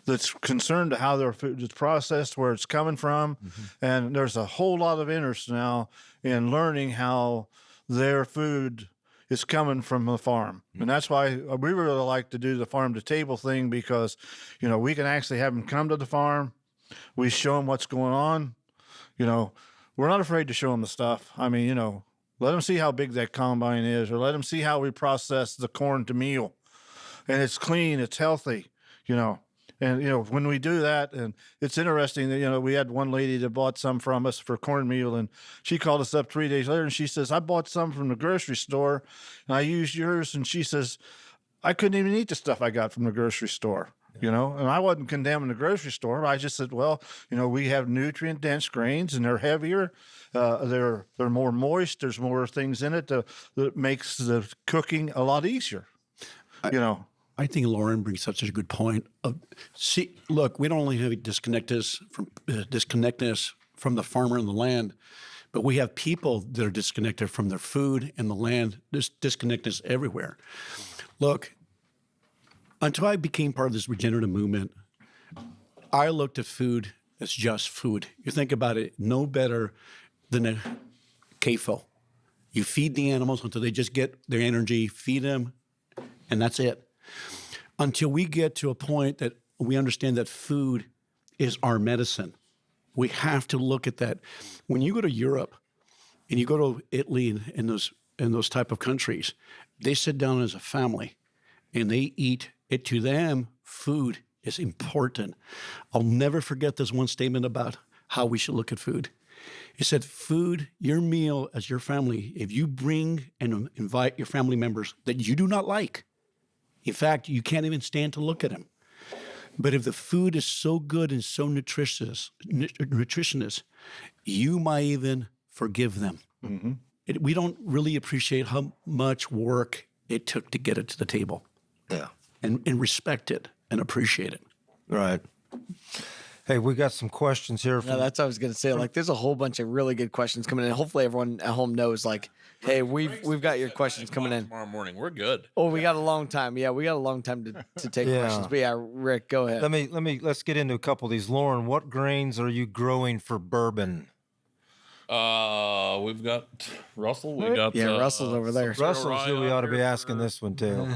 that's concerned to how their food is processed, where it's coming from. Mm-hmm. And there's a whole lot of interest now in learning how their food is coming from the farm. Mm-hmm. And that's why we really like to do the farm to table thing, because, we can actually have them come to the farm. We show them what's going on, We're not afraid to show them the stuff. I mean, let them see how big that combine is, or let them see how we process the corn to meal. And it's clean, it's healthy, And, when we do that, and it's interesting that, we had one lady that bought some from us for cornmeal, and she called us up 3 days later, and she says, I bought some from the grocery store, and I used yours. And she says, I couldn't even eat the stuff I got from the grocery store. And I wasn't condemning the grocery store. I just said, well, we have nutrient dense grains and they're heavier. They're more moist. There's more things in it that makes the cooking a lot easier. I think Loran brings such a good point. Look, we don't only have disconnectedness from the farmer and the land, but we have people that are disconnected from their food and the land. There's disconnectedness everywhere. Look, until I became part of this regenerative movement, I looked at food as just food. You think about it, no better than a CAFO. You feed the animals until they just get their energy, feed them, and that's it. Until we get to a point that we understand that food is our medicine. We have to look at that. When you go to Europe and you go to Italy and those type of countries, they sit down as a family and they eat. To them, food is important. I'll never forget this one statement about how we should look at food. He said, food, your meal as your family, if you bring and invite your family members that you do not like, in fact, you can't even stand to look at them. But if the food is so good and so nutritious, you might even forgive them. Mm-hmm. We don't really appreciate how much work it took to get it to the table. Yeah. And respect it and appreciate it. Right. Hey, we got some questions here. Yeah, that's what I was going to say. Like, there's a whole bunch of really good questions coming in. Hopefully everyone at home knows, like, hey, we've got your questions coming in. Tomorrow morning, we're good. Oh, we got a long time. Yeah, we got a long time to take questions. But yeah, Rick, go ahead. Let's get into a couple of these. Lauren, what grains are you growing for bourbon? We've got Russell. Russell's over there. Russell's who we ought to be asking this one too.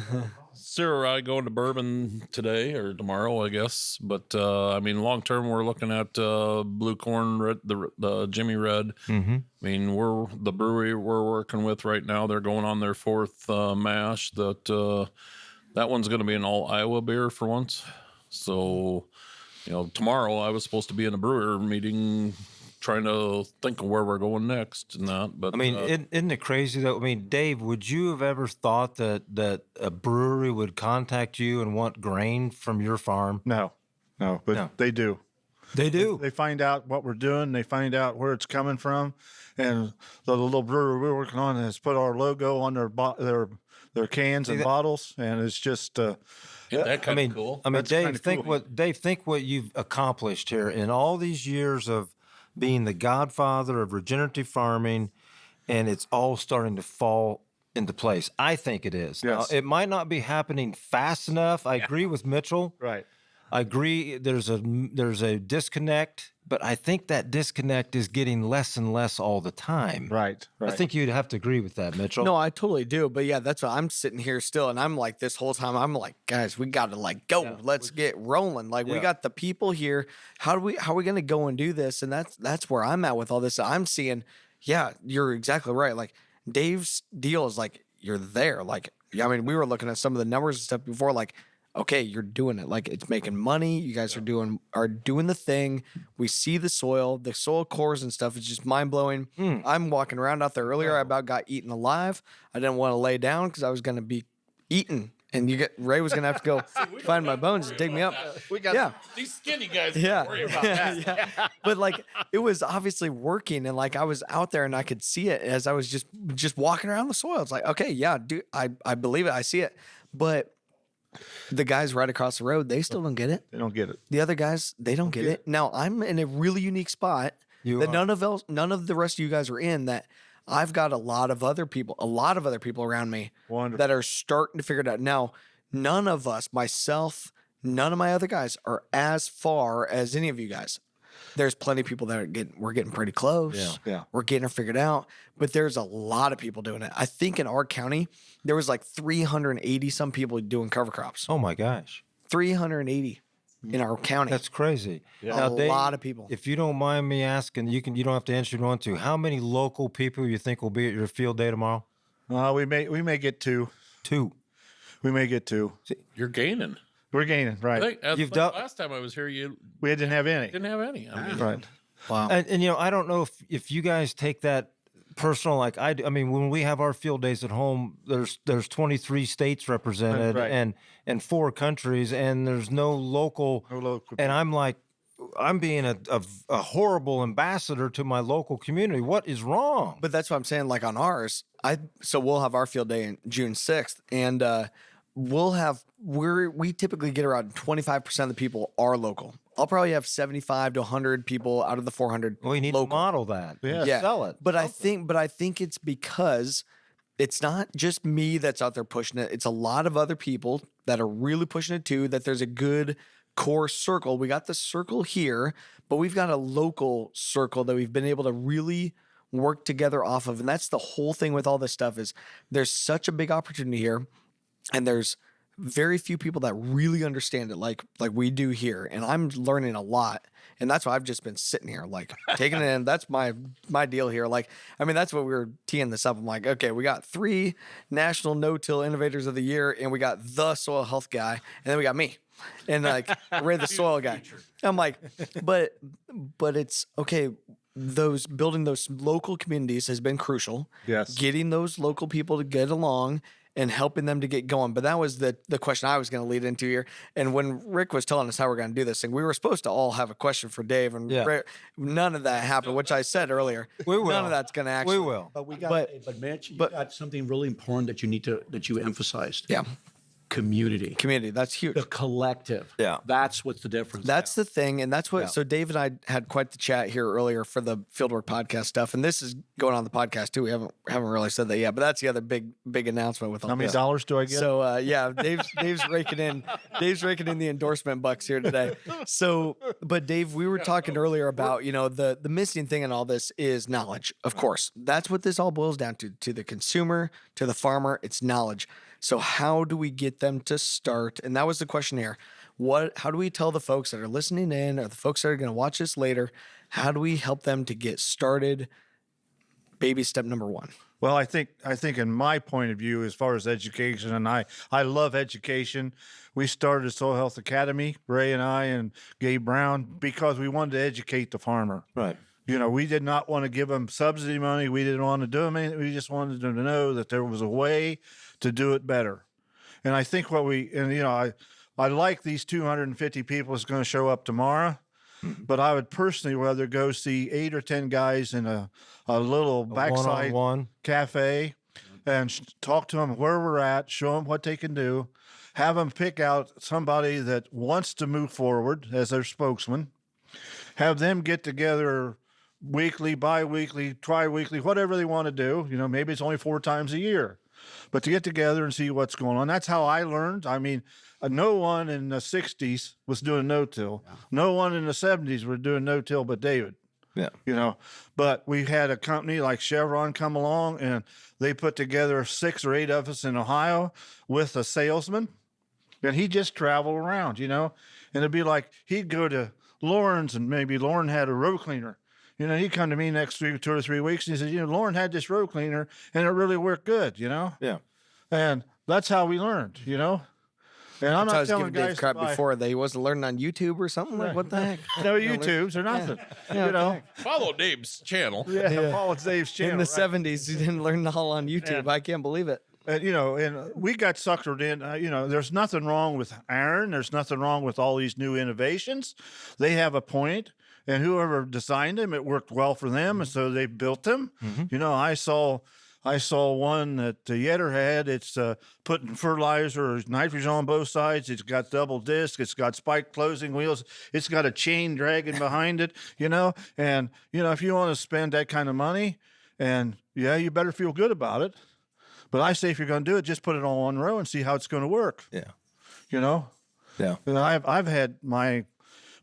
Syrah rye going to bourbon today or tomorrow, I guess. But long term, we're looking at blue corn, the Jimmy Red. Mm-hmm. I mean, the brewery we're working with right now. They're going on their fourth mash. That one's going to be an all Iowa beer for once. So, tomorrow I was supposed to be in a brewer meeting, trying to think of where we're going next and that. But isn't it crazy though? I mean, Dave, would you have ever thought that a brewery would contact you and want grain from your farm? No, but no. They do. They do. They find out what we're doing. They find out where it's coming from. And the little brewery we're working on has put our logo on their cans and bottles, and it's just Isn't that kind of cool? I mean, That's Dave, kinda think cool. think what you've accomplished here in all these years of being the godfather of regenerative farming, and it's all starting to fall into place. I think it is. Yes. Now, it might not be happening fast enough. I agree with Mitchell. right. I agree. There's a disconnect, but I think that disconnect is getting less and less all the time. Right. I think you'd have to agree with that, Mitchell. No, I totally do. But yeah, that's why I'm sitting here still. And I'm like, this whole time, I'm like, guys, we got to like go. Let's get rolling. Like, we got the people here. How are we going to go and do this? And that's where I'm at with all this. I'm seeing, yeah, you're exactly right. Like, Dave's deal is like, you're there. Like, I mean, we were looking at some of the numbers and stuff before, like, okay, you're doing it. Like, it's making money. You guys are doing the thing. We see the soil cores and stuff. It's just mind blowing. I'm walking around out there earlier. I about got eaten alive. I didn't want to lay down because I was going to be eaten, and Ray was going to have to go find my bones and dig me up. We got These skinny guys Yeah. don't worry about that. Yeah. But like, it was obviously working, and like I was out there and I could see it as I was just walking around the soil. It's like, okay, yeah, dude, I believe it. I see it. But the guys right across the road, they still don't get it. They don't get it. The other guys, they don't get it. Now I'm in a really unique spot that none of the rest of you guys are in. That I've got a lot of other people around me Wonderful. that are starting to figure it out. Now, none of us, myself, none of my other guys are as far as any of you guys. There's plenty of people that we're getting pretty close. Yeah. We're getting it figured out, but there's a lot of people doing it. I think in our county, there was like 380 some people doing cover crops. Oh my gosh, 380 in our county. that's crazy. a lot of people. If you don't mind me asking, you don't have to answer if you want to. How many local people you think will be at your field day tomorrow? We may get 2. 2. We may get 2. You're gaining. We're gaining, right? I think You've done- last time I was here, you We didn't have any. didn't have any. I mean, Right. Wow. And I don't know if you guys take that personal, like I do. I mean, when we have our field days at home, there's 23 states represented Right. and 4 countries, and there's no local. And I'm like, I'm being a horrible ambassador to my local community. What is wrong? But that's what I'm saying. Like on ours, so we'll have our field day in June 6th, and we typically get around 25% of the people are local. I'll probably have 75 to 100 people out of the 400. We need local. to model that. Yeah. Sell it. But I think it's because it's not just me that's out there pushing it. It's a lot of other people that are really pushing it too, that there's a good core circle. We got the circle here, but we've got a local circle that we've been able to really work together off of. And that's the whole thing with all this stuff is there's such a big opportunity here, and there's very few people that really understand it like we do here. And I'm learning a lot. And that's why I've just been sitting here, like taking it in. That's my deal here. Like, I mean, that's what we were teeing this up. I'm like, okay, we got 3 National No-Till Innovators of the Year, and we got the soil health guy, and then we got me. And like Ray the soil guy. I'm like, but it's okay. Building those local communities has been crucial. Yes. Getting those local people to get along and helping them to get going. But that was the question I was going to lead into here. And when Rick was telling us how we're going to do this thing, we were supposed to all have a question for Dave, and Rick, none of that happened, which I said earlier. We will. None of that's going to actually. We will. But but Mitch, you but- got something really important that you emphasized. Yeah. Community. Community. That's huge. The collective. Yeah. That's what's the difference. That's the thing. And that's what, so Dave and I had quite the chat here earlier for the Fieldwork podcast stuff. And this is going on the podcast too. We haven't really said that yet, but that's the other big announcement with all How many this. dollars do I get? So Dave's raking in the endorsement bucks here today. So, but Dave, we were talking earlier about, the missing thing in all this is knowledge. Of course, that's what this all boils down to the consumer, to the farmer, it's knowledge. So how do we get them to start? And that was the question here. How do we tell the folks that are listening in, or the folks that are going to watch this later, how do we help them to get started? Baby step number 1. Well, I think in my point of view, as far as education, and I love education. We started Soil Health Academy, Ray and I and Gabe Brown, because we wanted to educate the farmer. Right. We did not want to give them subsidy money. We didn't want to do them anything. We just wanted them to know that there was a way to do it better. And I think I like these 250 people that's going to show up tomorrow, but I would personally rather go see 8 or 10 guys in a little backside one-on-one cafe and talk to them where we're at, show them what they can do, have them pick out somebody that wants to move forward as their spokesman, have them get together weekly, bi-weekly, tri-weekly, whatever they want to do. You know, maybe it's only 4 times a year, but to get together and see what's going on. That's how I learned. I mean, no one in the 60s was doing no-till. Yeah. No one in the 70s was doing no-till but David. Yeah. You know, but we had a company like Chevron come along, and they put together 6 or 8 of us in Ohio with a salesman, and he just traveled around, you know, and it'd be like he'd go to Loran's, and maybe Loran had a row cleaner. You know, he'd come to me next week, 2 or 3 weeks, and he said, you know, Loran had this row cleaner, and it really worked good, you know? Yeah. And that's how we learned, you know? And I'm not telling Dave guys crap to buy, before that he wasn't learning on YouTube or something. Like, what the heck? no YouTubes or nothing, you know? Follow Dave's channel. Yeah, follow Dave's channel. In the right? 70s, he didn't learn it all on YouTube. Yeah. I can't believe it. You know, and we got suckered in. You know, there's nothing wrong with iron. There's nothing wrong with all these new innovations. They have a point, and whoever designed them, it worked well for them, and so they built them. Mm-hmm. You know, I saw one that Yetter had. It's putting fertilizer or nitrogen on both sides. It's got double disc. It's got spike closing wheels. It's got a chain dragging behind it, you know. And, you know, if you want to spend that kind of money, and yeah, you better feel good about it. But I say if you're going to do it, just put it on one row and see how it's going to work. Yeah. You know? Yeah. And I've had my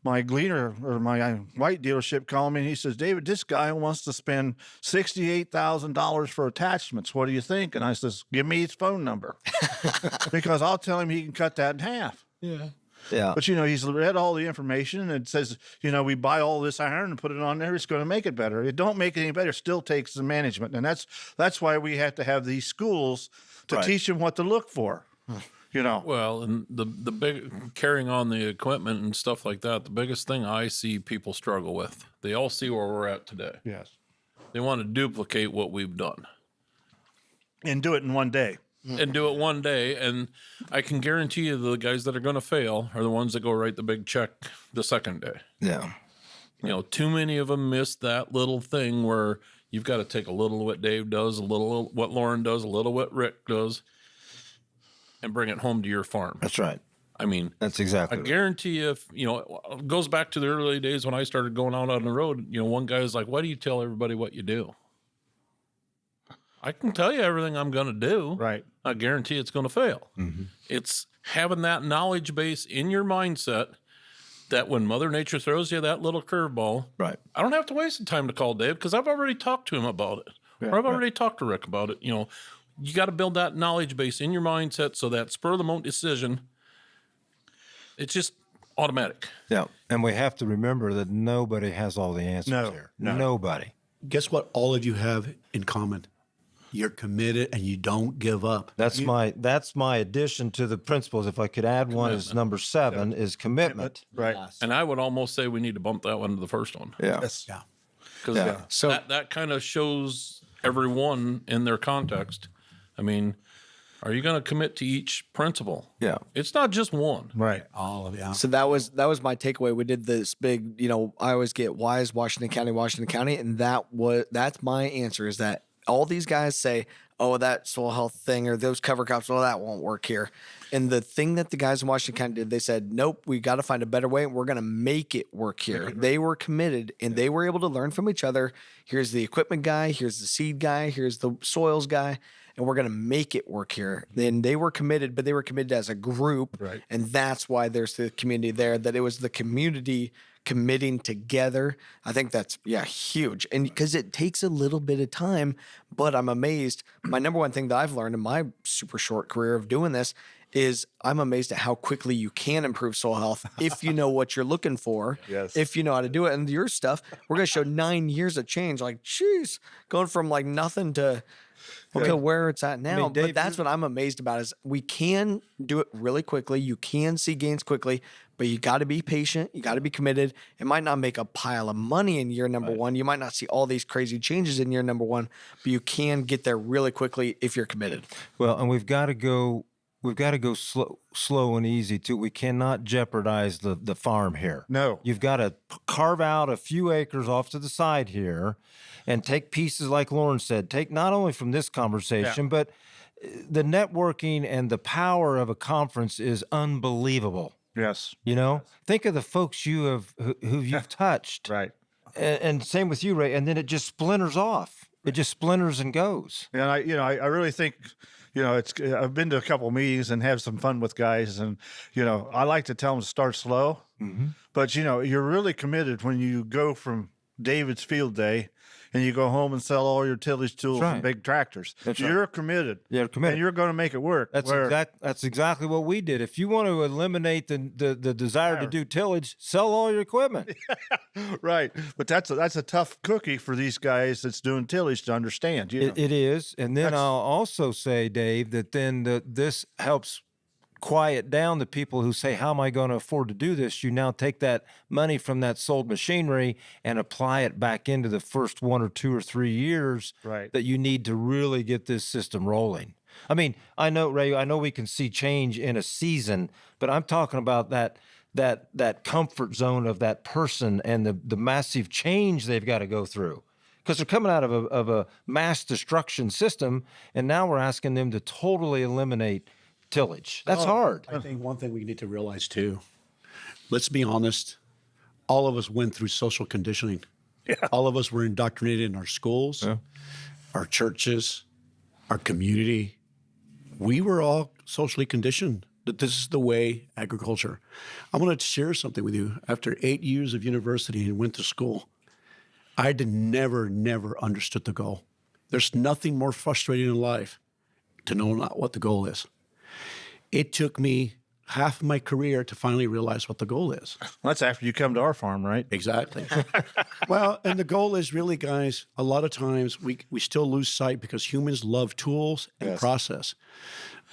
gleaner or my white dealership call me, and he says, David, this guy wants to spend $68,000 for attachments. What do you think? And I says, give me his phone number because I'll tell him he can cut that in half. Yeah. Yeah. But, you know, he's read all the information, and it says, you know, we buy all this iron and put it on there. It's going to make it better. It don't make it any better. It still takes the management. And that's why we have to have these schools to teach them what to look for, you know. Well, and the big carrying on the equipment and stuff like that, the biggest thing I see people struggle with, they all see where we're at today. Yes. They want to duplicate what we've done. And do it in one day. And do it one day, and I can guarantee you the guys that are going to fail are the ones that go write the big check the second day. Yeah. You know, too many of them miss that little thing where you've got to take a little what Dave does, a little what Loran does, a little what Rick does, and bring it home to your farm. That's right. I mean, That's exactly I right. guarantee you, if, you know, it goes back to the early days when I started going out on the road, you know, one guy's like, why do you tell everybody what you do? I can tell you everything I'm going to do. Right. I guarantee it's going to fail. Mm-hmm. It's having that knowledge base in your mindset that when Mother Nature throws you that little curveball, Right. I don't have to waste the time to call Dave because I've already talked to him about it. Yeah, or I've already talked to Rick about it. You know, you got to build that knowledge base in your mindset so that spur of the moment decision, it's just automatic. Yeah. And we have to remember that nobody has all the answers here. No. Nobody. Guess what all of you have in common? You're committed and you don't give up. That's my addition to the principles. If I could add one is number 7 is commitment. Right. And I would almost say we need to bump that one to the first one. Yeah. Yeah. Because So- that kind of shows everyone in their context. I mean, are you going to commit to each principle? Yeah. It's not just one. Right. All of you. So that was my takeaway. We did this big, you know, I always get why is Washington County, and that's my answer is that all these guys say, oh, that soil health thing or those cover crops, well, that won't work here. And the thing that the guys in Washington County did, they said, nope, we got to find a better way. And we're going to make it work here. They were committed and they were able to learn from each other. Here's the equipment guy. Here's the seed guy. Here's the soils guy. And we're going to make it work here. Then they were committed, but they were committed as a group. Right. And that's why there's the community there, that it was the community committing together. I think that's, huge. And because it takes a little bit of time, but I'm amazed. My number one thing that I've learned in my super short career of doing this is I'm amazed at how quickly you can improve soil health if you know what you're looking for, Yes. if you know how to do it. And your stuff, we're going to show 9 years of change. Like, geez, going from like nothing to where it's at now. Dave, but that's what I'm amazed about is we can do it really quickly. You can see gains quickly, but you got to be patient. You got to be committed. It might not make a pile of money in year number one. You might not see all these crazy changes in year number one, but you can get there really quickly if you're committed. Well, and we've got to we've got to go slow and easy too. We cannot jeopardize the farm here. No. You've got to carve out a few acres off to the side here and take pieces like Loran said, take not only from this conversation, but the networking and the power of a conference is unbelievable. Yes. You know, think of the folks who you've touched. Right. And same with you, Ray. And then it just splinters off. It just splinters and goes. And I really think, I've been to a couple of meetings and have some fun with guys, and I like to tell them to start slow, but you're really committed when you go from David's field day and you go home and sell all your tillage tools and big tractors. You're committed. You're committed. And you're going to make it work. That's exactly what we did. If you want to eliminate the desire to do tillage, sell all your equipment. Right. But that's a tough cookie for these guys that's doing tillage to understand. It is. And then I'll also say, Dave, that then this helps quiet down the people who say, how am I going to afford to do this? You now take that money from that sold machinery and apply it back into the first 1 or 2 or 3 years that you need to really get this system rolling. I mean, I know, Ray, we can see change in a season, but I'm talking about that comfort zone of that person and the massive change they've got to go through. Because they're coming out of a mass destruction system, and now we're asking them to totally eliminate tillage. That's hard. I think one thing we need to realize too, let's be honest, all of us went through social conditioning. Yeah. All of us were indoctrinated in our schools, our churches, our community. We were all socially conditioned that this is the way agriculture. I want to share something with you. After 8 years of university and went to school, I had never understood the goal. There's nothing more frustrating in life to know not what the goal is. It took me half my career to finally realize what the goal is. Well, that's after you come to our farm, right? Exactly. Well, and the goal is really, guys, a lot of times we still lose sight because humans love tools and process.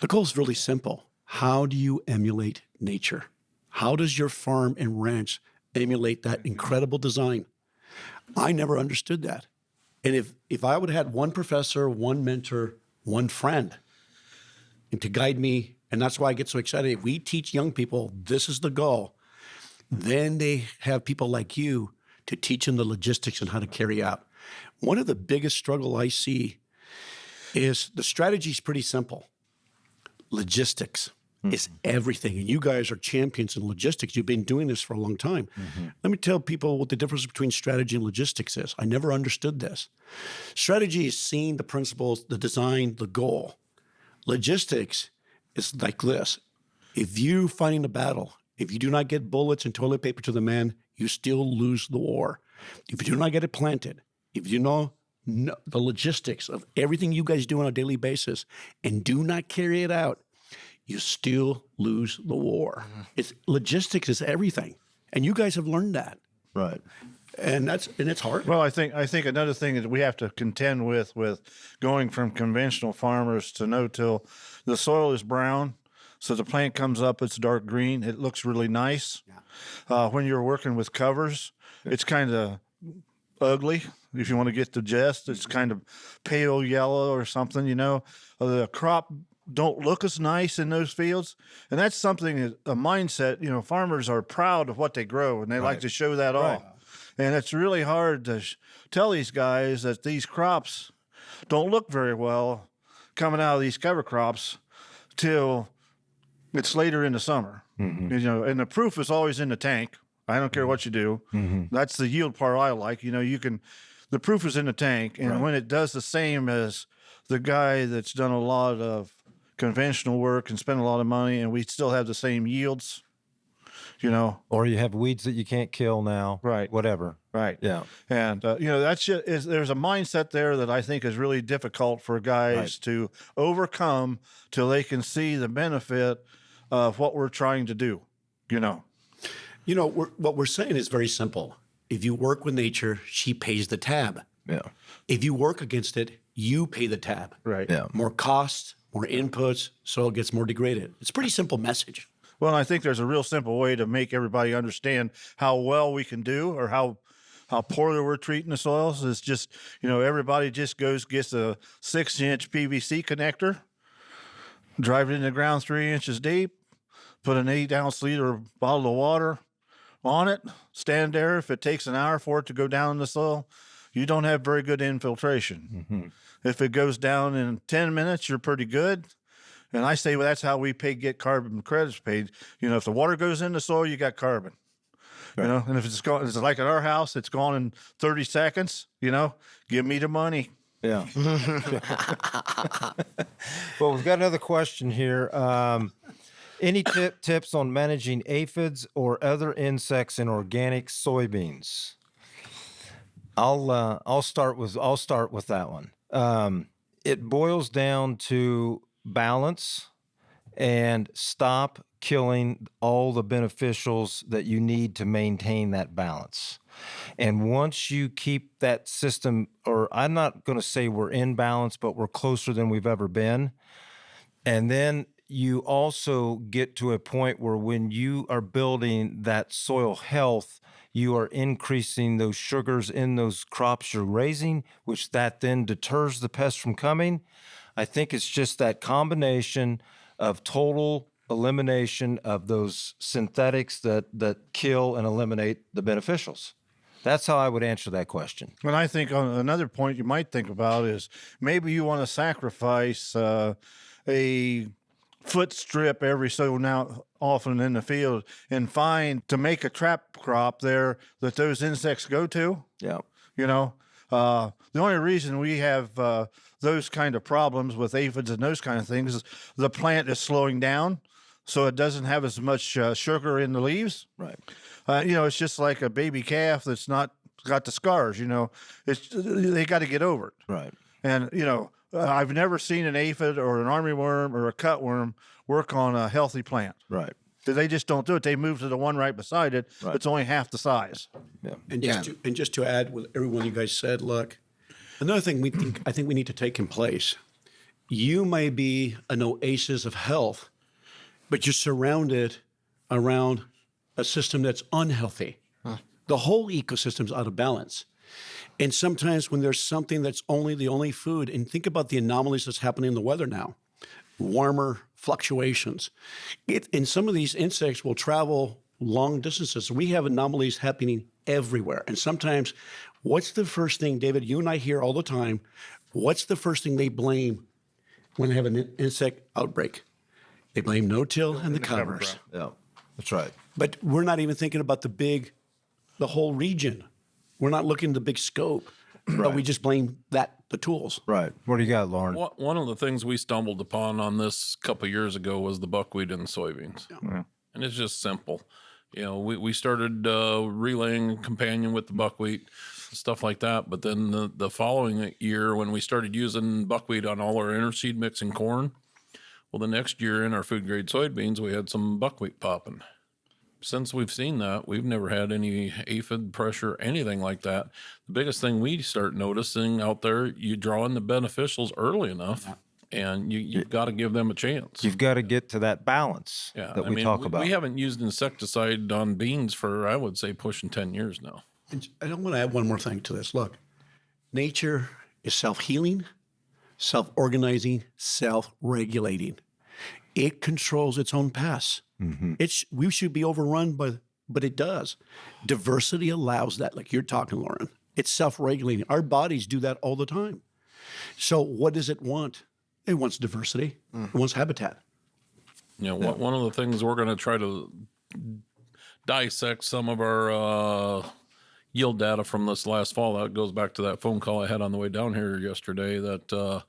The goal is really simple. How do you emulate nature? How does your farm and ranch emulate that incredible design? I never understood that. And if I would have had one professor, one mentor, one friend, and to guide me, and that's why I get so excited. If we teach young people this is the goal, then they have people like you to teach them the logistics and how to carry out. One of the biggest struggle I see is the strategy is pretty simple. Logistics is everything. And you guys are champions in logistics. You've been doing this for a long time. Let me tell people what the difference between strategy and logistics is. I never understood this. Strategy is seeing the principles, the design, the goal. Logistics is like this. If you fighting a battle, if you do not get bullets and toilet paper to the man, you still lose the war. If you do not get it planted, if you know the logistics of everything you guys do on a daily basis and do not carry it out, you still lose the war. Logistics is everything. And you guys have learned that. Right. And it's hard. Well, I think another thing that we have to contend with going from conventional farmers to no-till, the soil is brown, so the plant comes up, it's dark green, it looks really nice. Yeah. When you're working with covers, it's kind of ugly. If you want to get the gist, it's kind of pale yellow or something. The crop don't look as nice in those fields, and that's something, a mindset. Farmers are proud of what they grow, and they like to show that off. And it's really hard to tell these guys that these crops don't look very well coming out of these cover crops till it's later in the summer. And the proof is always in the tank. I don't care what you do. That's the yield part I like. The proof is in the tank. And when it does the same as the guy that's done a lot of conventional work and spent a lot of money, and we still have the same yields, or you have weeds that you can't kill now, whatever, yeah. And that's just there's a mindset there that I think is really difficult for guys to overcome till they can see the benefit of what we're trying to do. What we're saying is very simple. If you work with nature, she pays the tab. Yeah. If you work against it, you pay the tab. Right. Yeah. More costs, more inputs, soil gets more degraded. It's a pretty simple message. Well, I think there's a real simple way to make everybody understand how well we can do or how poorly we're treating the soils. It's just, everybody just gets a 6-inch PVC connector, drive it in the ground 3 inches deep, put an 8-ounce liter bottle of water on it, stand there. If it takes an hour for it to go down in the soil, you don't have very good infiltration. Mm-hmm. If it goes down in 10 minutes, you're pretty good. And I say, well, that's how we get carbon credits paid. You know, if the water goes in the soil, you got carbon. Right. You know, and if it's gone, it's like at our house, it's gone in 30 seconds, you know, give me the money. Yeah. Well, we've got another question here. Any tips on managing aphids or other insects in organic soybeans? I'll start with that one. It boils down to balance and stop killing all the beneficials that you need to maintain that balance. And once you keep that system, or I'm not going to say we're in balance, but we're closer than we've ever been. And then you also get to a point where when you are building that soil health, you are increasing those sugars in those crops you're raising, which that then deters the pests from coming. I think it's just that combination of total elimination of those synthetics that kill and eliminate the beneficials. That's how I would answer that question. And I think on another point you might think about is maybe you want to sacrifice a foot strip every so now often in the field and find to make a trap crop there that those insects go to. Yeah. You know, the only reason we have those kind of problems with aphids and those kind of things is the plant is slowing down, so it doesn't have as much sugar in the leaves. Right. You know, it's just like a baby calf that's not got the scars. You know, they got to get over it. Right. And you know, I've never seen an aphid or an armyworm or a cutworm work on a healthy plant. Right. They just don't do it. They move to the one right beside it. Right. It's only half the size. Yeah. And just to add what everyone you guys said, look, another thing I think we need to take in place. You may be an oasis of health, but you're surrounded around a system that's unhealthy. The whole ecosystem's out of balance. And sometimes when there's something that's the only food, and think about the anomalies that's happening in the weather now, warmer fluctuations. And some of these insects will travel long distances. We have anomalies happening everywhere. And sometimes, what's the first thing, David, you and I hear all the time, what's the first thing they blame when they have an insect outbreak? They blame no-till and the covers. Yeah. That's right. But we're not even thinking about the whole region. We're not looking at the big scope, but we just blame the tools. Right. What do you got, Loran? One of the things we stumbled upon on this a couple of years ago was the buckwheat and the soybeans. Yeah. And it's just simple. You know, we started relaying companion with the buckwheat, stuff like that. But then the following year, when we started using buckwheat on all our interseed mix and corn, well, the next year in our food grade soybeans, we had some buckwheat popping. Since we've seen that, we've never had any aphid pressure, anything like that. The biggest thing we start noticing out there, you draw in the beneficials early enough, and you've got to give them a chance. You've got to get to that balance that we talk about. We haven't used insecticide on beans for, I would say, pushing 10 years now. And I don't want to add one more thing to this. Look, nature is self-healing, self-organizing, self-regulating. It controls its own pests. Mm-hmm. We should be overrun, but it does. Diversity allows that, like you're talking, Loran. It's self-regulating. Our bodies do that all the time. So what does it want? It wants diversity. It wants habitat. You know, one of the things we're going to try to dissect some of our yield data from this last fall. That goes back to that phone call I had on the way down here yesterday that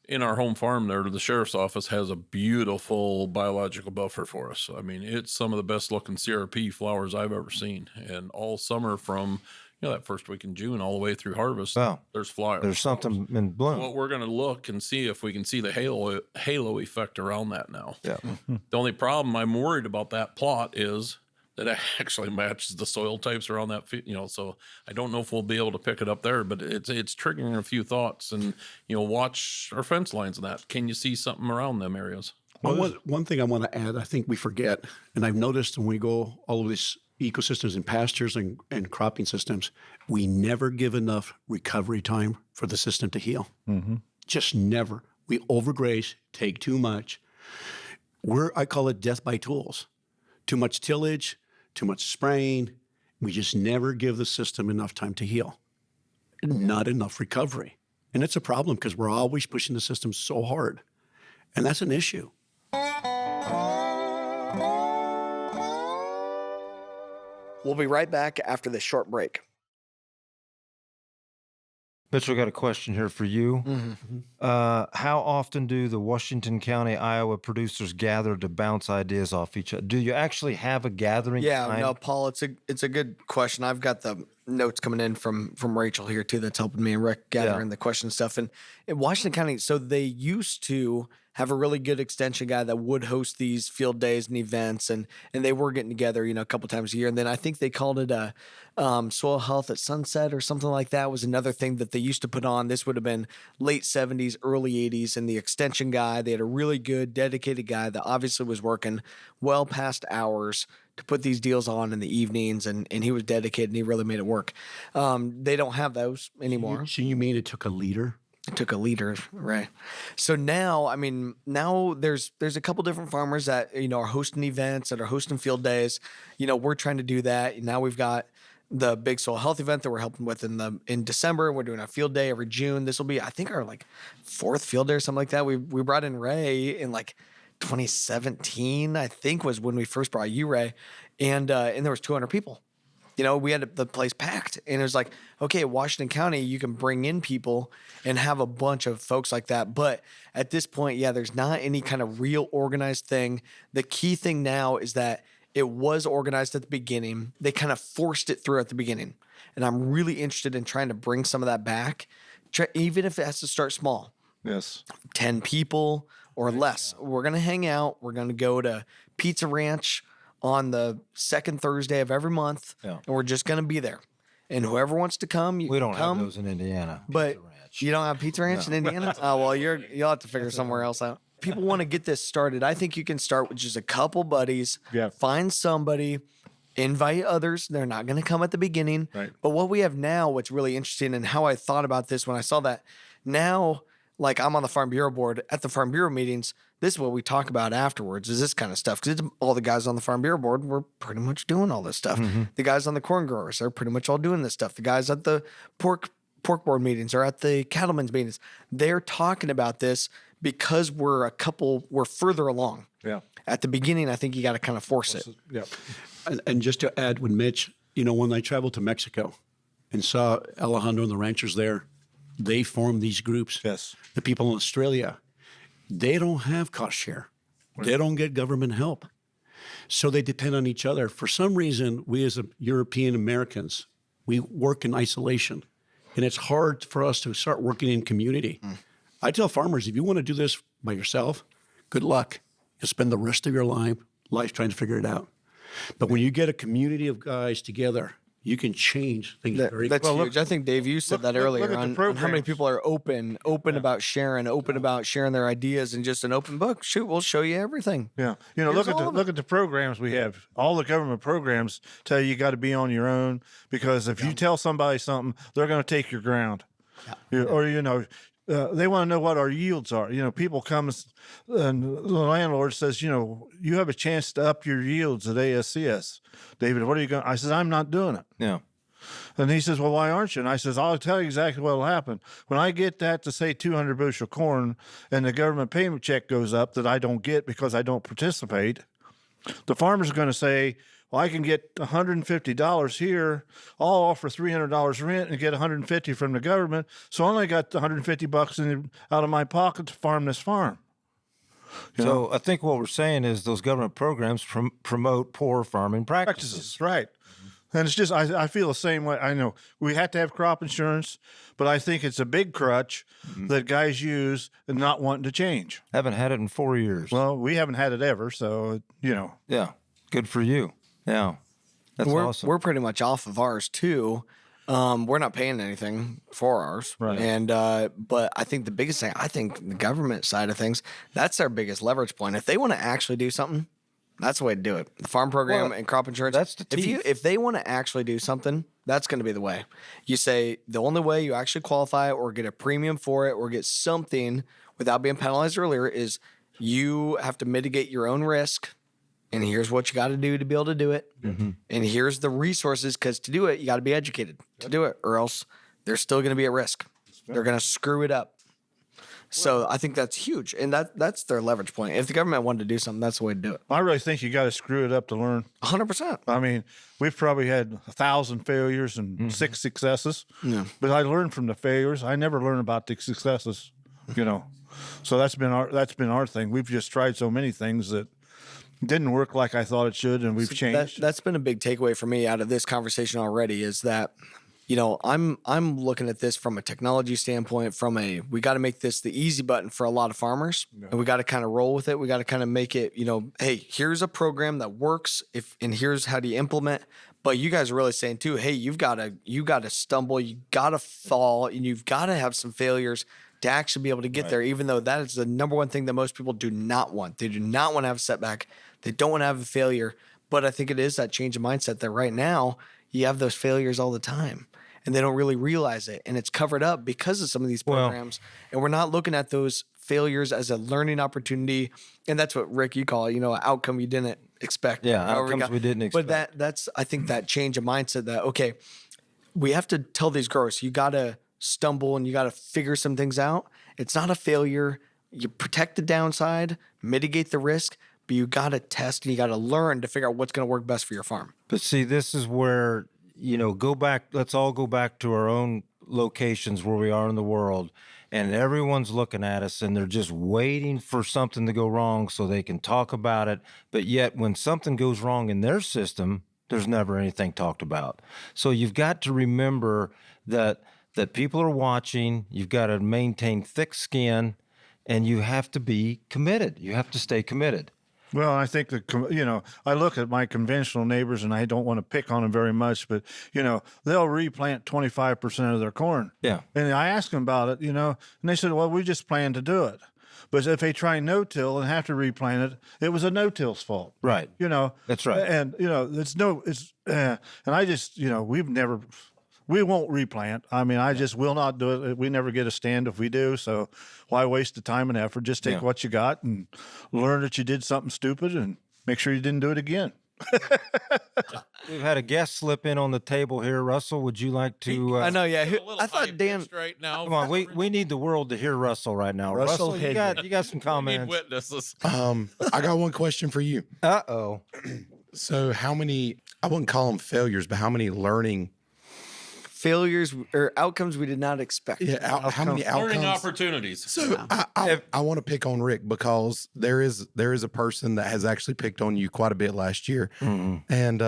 in our home farm there, the sheriff's office has a beautiful biological buffer for us. I mean, it's some of the best looking CRP flowers I've ever seen. And all summer from, that first week in June all the way through harvest, there's flowers. There's something in bloom. What we're going to look and see if we can see the halo effect around that now. Yeah. The only problem I'm worried about that plot is that it actually matches the soil types around that, so I don't know if we'll be able to pick it up there, but it's triggering a few thoughts and, watch our fence lines and that. Can you see something around them areas? Well, one thing I want to add, I think we forget, and I've noticed when we go all of these ecosystems and pastures and cropping systems, we never give enough recovery time for the system to heal. Mm-hmm. Just never. We overgraze, take too much. I call it death by tools. Too much tillage, too much spraying. We just never give the system enough time to heal. Not enough recovery. And it's a problem because we're always pushing the system so hard. And that's an issue. We'll be right back after this short break. Mitchell, got a question here for you. How often do the Washington County, Iowa producers gather to bounce ideas off each other? Do you actually have a gathering? Yeah, time? no, Paul, it's a good question. I've got the notes coming in from Rachel here too that's helping me and Rick gathering the question stuff. And in Washington County, so they used to have a really good extension guy that would host these field days and events, and they were getting together, a couple times a year. And then I think they called it a soil health at sunset or something like that was another thing that they used to put on. This would have been late 70s, early 80s, and the extension guy, they had a really good dedicated guy that obviously was working well past hours to put these deals on in the evenings, and he was dedicated and he really made it work. They don't have those anymore. So you mean it took a leader? It took a leader, right? So now, now there's a couple different farmers that, are hosting events, that are hosting field days. We're trying to do that. Now we've got the big soil health event that we're helping with in December. We're doing a field day every June. This will be, I think, our fourth field day or something like that. We brought in Ray in 2017, I think, was when we first brought you, Ray, and there was 200 people. We had the place packed, and it was like, okay, Washington County, you can bring in people and have a bunch of folks like that. But at this point, there's not any kind of real organized thing. The key thing now is that it was organized at the beginning. They kind of forced it through at the beginning. And I'm really interested in trying to bring some of that back, even if it has to start small. Yes. 10 people or less. We're going to hang out. We're going to go to Pizza Ranch on the second Thursday of every month, and we're just going to be there. And whoever wants to come, we don't have those in Indiana. But you don't have Pizza Ranch in Indiana? Oh, well, you'll have to figure somewhere else out. People want to get this started. I think you can start with just a couple buddies, find somebody, invite others. They're not going to come at the beginning. Right. But what we have now, what's really interesting, and how I thought about this when I saw that, now, I'm on the Farm Bureau board. At the Farm Bureau meetings, this is what we talk about afterwards, is this kind of stuff. Because all the guys on the Farm Bureau board, we're pretty much doing all this stuff. The guys on the corn growers, they're pretty much all doing this stuff. The guys at the pork board meetings or at the cattlemen's meetings, they're talking about this because we're further along. Yeah. At the beginning, I think you got to kind of force it. Yeah. And just to add with Mitch, when I traveled to Mexico and saw Alejandro and the ranchers there, they formed these groups. Yes. The people in Australia, they don't have cost share. They don't get government help. So they depend on each other. For some reason, we as European Americans, we work in isolation. And it's hard for us to start working in community. I tell farmers, if you want to do this by yourself, good luck. You'll spend the rest of your life trying to figure it out. But when you get a community of guys together, you can change things very That's quickly. huge. I think, Dave, you said that earlier on how many people are open about sharing, about sharing their ideas, and just an open book. Shoot, we'll show you everything. Yeah. Look at the programs we have. All the government programs tell you got to be on your own, because if you tell somebody something, they're going to take your ground. They want to know what our yields are. People come and the landlord says, you have a chance to up your yields at ASCS. David, what are you going? I says, I'm not doing it. Yeah. And he says, well, why aren't you? And I says, I'll tell you exactly what will happen. When I get that to say 200 bushel corn and the government payment check goes up that I don't get because I don't participate, the farmer's going to say, well, I can get $150 here. I'll offer $300 rent and get $150 from the government. So I only got $150 out of my pocket to farm this farm. So I think what we're saying is those government programs promote poor farming practices. Right. And it's just, I feel the same way. I know we have to have crop insurance, but I think it's a big crutch that guys use and not wanting to change. Haven't had it in 4 years. Well, we haven't had it ever, so, Yeah, good for you. Yeah, that's awesome. We're pretty much off of ours too. We're not paying anything for ours, right? And but I think the biggest thing, the government side of things, that's our biggest leverage point. If they want to actually do something, that's the way to do it. The farm program and crop insurance. That's the teeth. If they want to actually do something, that's going to be the way. You say the only way you actually qualify or get a premium for it or get something without being penalized earlier is you have to mitigate your own risk. And here's what you got to do to be able to do it. And here's the resources, because to do it, you got to be educated to do it, or else they're still going to be at risk. They're going to screw it up. So I think that's huge. And that's their leverage point. If the government wanted to do something, that's the way to do it. I really think you got to screw it up to learn. 100%. I mean, we've probably had 1,000 failures and 6 successes. Yeah. But I learned from the failures. I never learned about the successes, you know. So that's been our thing. We've just tried so many things that didn't work like I thought it should, and we've changed. That's been a big takeaway for me out of this conversation already, is that, you know, I'm looking at this from a technology standpoint, we got to make this the easy button for a lot of farmers, and we got to kind of roll with it. We got to kind of make it, you know, hey, here's a program that works, and here's how do you implement. But you guys are really saying too, hey, you got to stumble, you got to fall, and you've got to have some failures to actually be able to get there, even though that is the number one thing that most people do not want. They do not want to have a setback. They don't want to have a failure. But I think it is that change of mindset that right now you have those failures all the time and they don't really realize it. And it's covered up because of some of these programs. And we're not looking at those failures as a learning opportunity. And that's what, Rick, you call it, you know, an outcome you didn't expect. Yeah, outcomes we didn't expect. But that's, I think, that change of mindset that, okay, we have to tell these growers, you got to stumble and you got to figure some things out. It's not a failure. You protect the downside, mitigate the risk, but you got to test and you got to learn to figure out what's going to work best for your farm. But see, this is where, you know, let's all go back to our own locations where we are in the world, and everyone's looking at us and they're just waiting for something to go wrong so they can talk about it. But yet when something goes wrong in their system, there's never anything talked about. So you've got to remember that people are watching. You've got to maintain thick skin, and you have to be committed. You have to stay committed. Well, I think I look at my conventional neighbors, and I don't want to pick on them very much, but, you know, they'll replant 25% of their corn. Yeah. And I asked them about it, you know, and they said, well, we just plan to do it. But if they try no-till and have to replant it, it was a no-till's fault. Right. You know. That's right. And, you know, and I just, you know, we won't replant. I mean, I just will not do it. We never get a stand if we do. So why waste the time and effort? Just take what you got and learn that you did something stupid and make sure you didn't do it again. We've had a guest slip in on the table here. Russell, would you like to? I know, yeah. I thought Dan. Right now. Come on, we need the world to hear Russell right now. Russell, you got some comments. We need witnesses. I got one question for you. Uh-oh. So how many, I wouldn't call them failures, but how many learning Failures or outcomes we did not expect. Yeah, how many outcomes? Learning opportunities. So I want to pick on Rick because there is a person that has actually picked on you quite a bit last year, and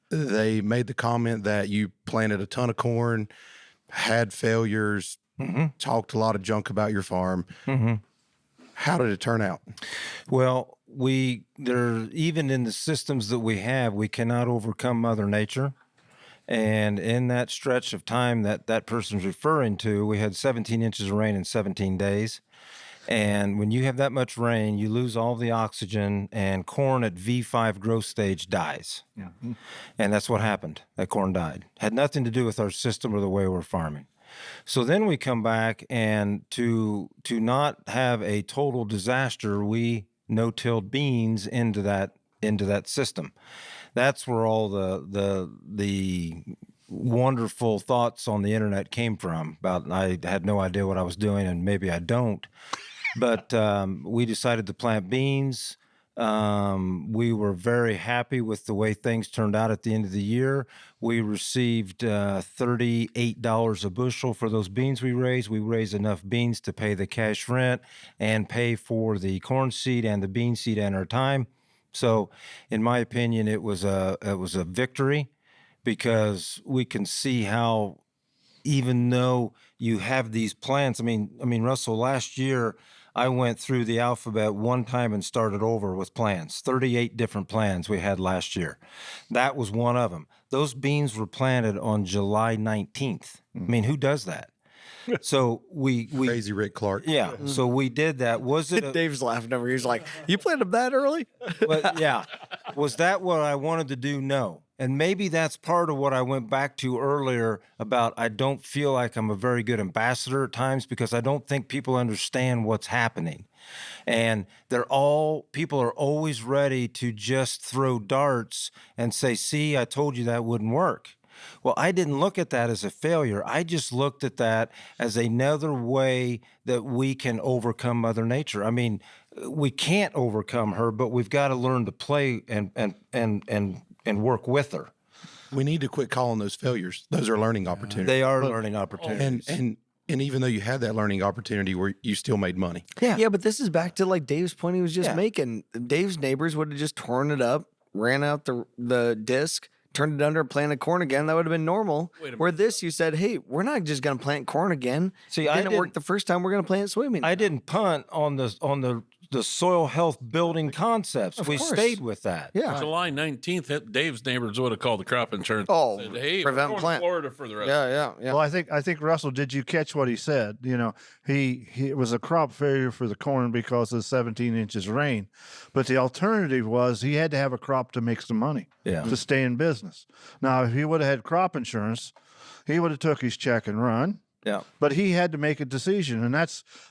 they made the comment that you planted a ton of corn, had failures, talked a lot of junk about your farm. How did it turn out? Well, even in the systems that we have, we cannot overcome Mother Nature. And in that stretch of time that person's referring to, we had 17 inches of rain in 17 days. And when you have that much rain, you lose all the oxygen, and corn at V5 growth stage dies. Yeah. And that's what happened. That corn died. Had nothing to do with our system or the way we're farming. So then we come back, and to not have a total disaster, we no-tilled beans into that system. That's where all the wonderful thoughts on the internet came from. About I had no idea what I was doing, and maybe I don't. But we decided to plant beans. We were very happy with the way things turned out at the end of the year. We received $38 a bushel for those beans we raised. We raised enough beans to pay the cash rent and pay for the corn seed and the bean seed and our time. So, in my opinion, it was a victory, because we can see how, even though you have these plants, I mean, Russell, last year I went through the alphabet one time and started over with plans. 38 different plans we had last year. That was one of them. Those beans were planted on July 19th. I mean, who does that? So we Crazy Rick Clark. Yeah. So we did that. Was it? Dave's laughing over here. He's like, "You planted them that early?" But yeah. Was that what I wanted to do? No. And maybe that's part of what I went back to earlier about I don't feel like I'm a very good ambassador at times because I don't think people understand what's happening. And people are always ready to just throw darts and say, see, I told you that wouldn't work. Well, I didn't look at that as a failure. I just looked at that as another way that we can overcome Mother Nature. I mean, we can't overcome her, but we've got to learn to play and work with her. We need to quit calling those failures. Those are learning opportunities. They are learning opportunities. And even though you had that learning opportunity where you still made money. Yeah, but this is back to like Dave's point he was just making. Dave's neighbors would have just torn it up, ran out the disc, turned it under, planted corn again. That would have been normal. Where this, you said, hey, we're not just going to plant corn again. See, it didn't work the first time. We're going to plant soybeans. I didn't punt on the soil health building concepts. We stayed with that. Yeah. July 19th, Dave's neighbors would have called the crop insurance. Oh, and said, hey, prevent we're going plant. to Florida for the rest. Yeah. Well, I think Russell, did you catch what he said? You know, it was a crop failure for the corn because of the 17 inches rain, but the alternative was he had to have a crop to make some money to stay in business. Now, if he would have had crop insurance, he would have took his check and run. Yeah. But he had to make a decision, and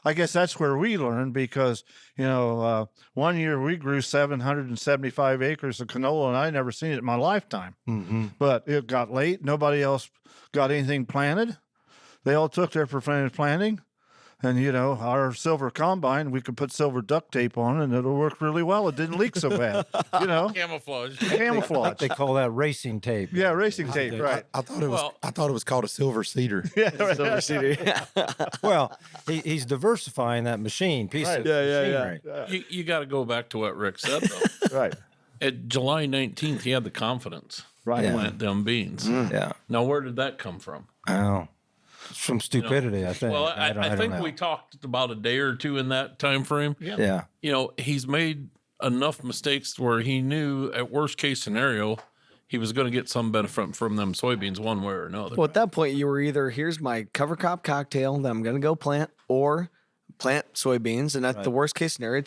I guess that's where we learned because, one year we grew 775 acres of canola, and I never seen it in my lifetime. Mm-hmm. But it got late. Nobody else got anything planted. They all took their preventive planting. And, our silver combine, we could put silver duct tape on it, and it'll work really well. It didn't leak so bad, Camouflage. Camouflage. They call that racing tape. Yeah, racing tape, right. I thought it was called a silver cedar. Silver cedar. Well, he's diversifying that machine piece of machinery. You got to go back to what Rick said, though. Right. At July 19th, he had the confidence Right. to plant them beans. Yeah. Now, where did that come from? Oh. It's from stupidity, I think. Well, I don't think know. we talked about a day or two in that time frame. Yeah. He's made enough mistakes where he knew at worst case scenario he was going to get some benefit from them soybeans one way or another. Well, at that point, you were either, here's my cover crop cocktail that I'm going to go plant, or plant soybeans. And at the worst case scenario,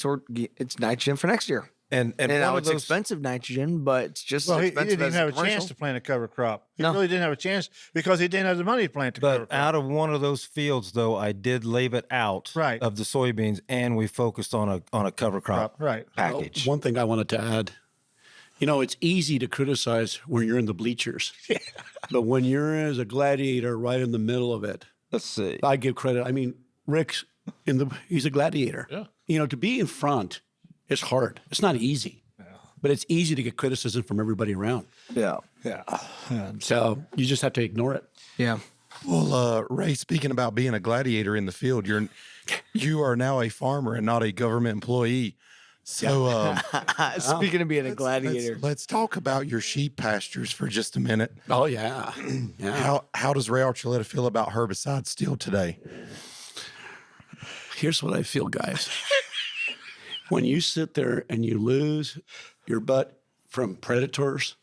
it's nitrogen for next year. And now one it's of those, expensive nitrogen, but it's just Well, he expensive didn't as even have a commercial. chance to plant a cover crop. He No. really didn't have a chance because he didn't have the money to plant the cover But crop. out of one of those fields, though, I did leave it out Right. of the soybeans, and we focused on a cover crop Right. package. One thing I wanted to add, it's easy to criticize when you're in the bleachers, but when you're as a gladiator right in the middle of it, Let's see. I give credit. I mean, Rick's he's a gladiator. Yeah. To be in front is hard. It's not easy, but it's easy to get criticism from everybody around. Yeah. So you just have to ignore it. Yeah. Well, Ray, speaking about being a gladiator in the field, you are now a farmer and not a government employee. So Speaking of being a gladiator. let's talk about your sheep pastures for just a minute. Oh yeah, yeah. How does Ray Archuleta feel about herbicides still today? Here's what I feel, guys. When you sit there and you lose your butt from predators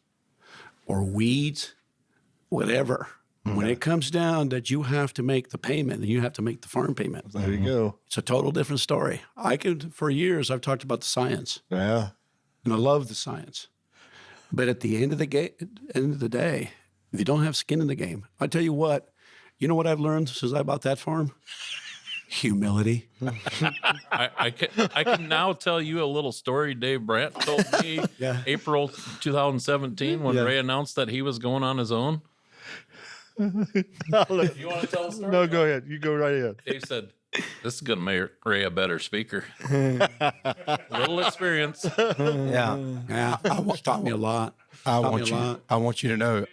or weeds, whatever, when it comes down that you have to make the payment and you have to make the farm payment, There you go. it's a total different story. For years, I've talked about the science, Yeah. and I love the science. But at the end of the day, if you don't have skin in the game, I tell you what I've learned since I bought that farm? Humility. I can now tell you a little story Dave Brandt told me April 2017 when Ray announced that he was going on his own. You want to tell a story? No, go ahead. You go right ahead. Dave said, this is going to make Ray a better speaker. Little experience. Yeah. Yeah, it's taught me a lot. I want you to know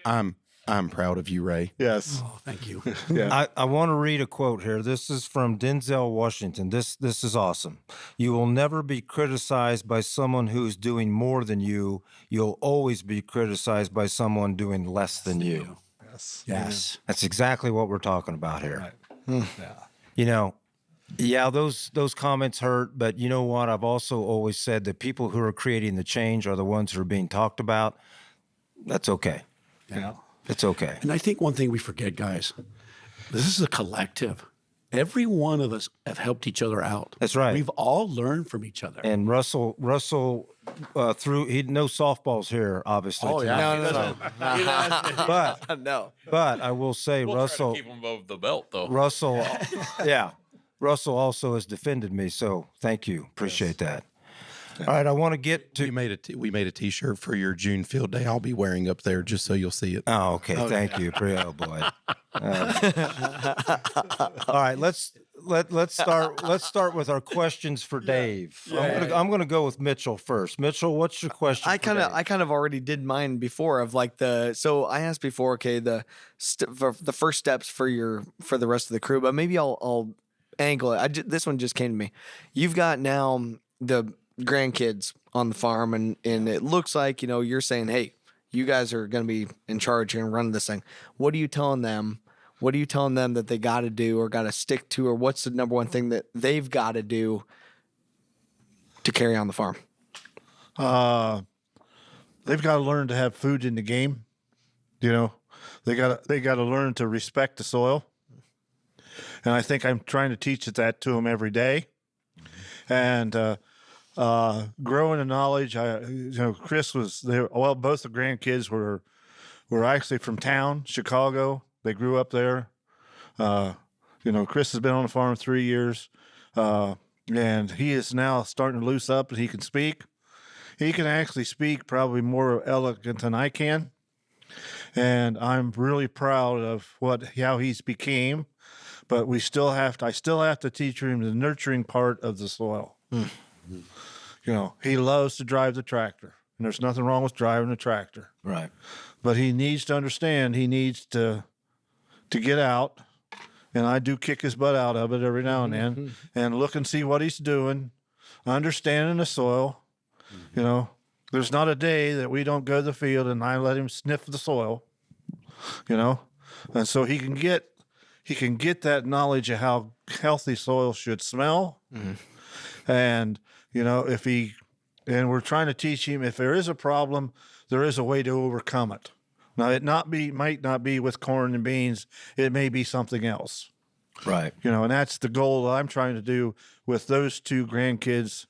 I'm proud of you, Ray. Yes. Oh, thank you. I want to read a quote here. This is from Denzel Washington. This is awesome. You will never be criticized by someone who's doing more than you. You'll always be criticized by someone doing less than you. Yes. That's exactly what we're talking about here. Those comments hurt, but you know what? I've also always said that people who are creating the change are the ones who are being talked about. That's okay. Yeah. It's okay. And I think one thing we forget, guys, this is a collective. every one of us have helped each other out. That's right. We've all learned from each other. And Russell threw no softballs here, obviously. Oh, yeah. tonight. But No. but I will say We'll try Russell to keep them above the belt, though. Russell Russell also has defended me, so thank you. Appreciate that. All right, I want to get to. We made a T-shirt for your June field day. I'll be wearing up there just so you'll see it. Oh, okay. Thank you. Oh boy. All right, let's start with our questions for Dave. I'm gonna go with Mitchell first. Mitchell, what's your question? I kind of already did mine before of like so I asked before, okay, for the first steps for the rest of the crew, but maybe I'll angle it. This one just came to me. You've got now the grandkids on the farm, and it looks like, you're saying, hey, you guys are going to be in charge here and running this thing. What are you telling them? What are you telling them that they got to do or got to stick to, or what's the number one thing that they've got to do to carry on the farm? They've got to learn to have food in the game. They got to learn to respect the soil. And I think I'm trying to teach that to them every day. And growing in knowledge, Chris was there. Well, both the grandkids were actually from town, Chicago. They grew up there. Chris has been on the farm 3 years, and he is now starting to loose up, and he can speak. He can actually speak probably more elegant than I can, and I'm really proud of how he's became. But I still have to teach him the nurturing part of the soil. He loves to drive the tractor, and there's nothing wrong with driving a tractor. Right. But he needs to understand he needs to get out, and I do kick his butt out of it every now and then, and look and see what he's doing, understanding the soil. There's not a day that we don't go to the field and I let him sniff the soil, and so he can get that knowledge of how healthy soil should smell. And, and we're trying to teach him, if there is a problem, there is a way to overcome it. Now, might not be with corn and beans. It may be something else. Right. And that's the goal that I'm trying to do with those two grandkids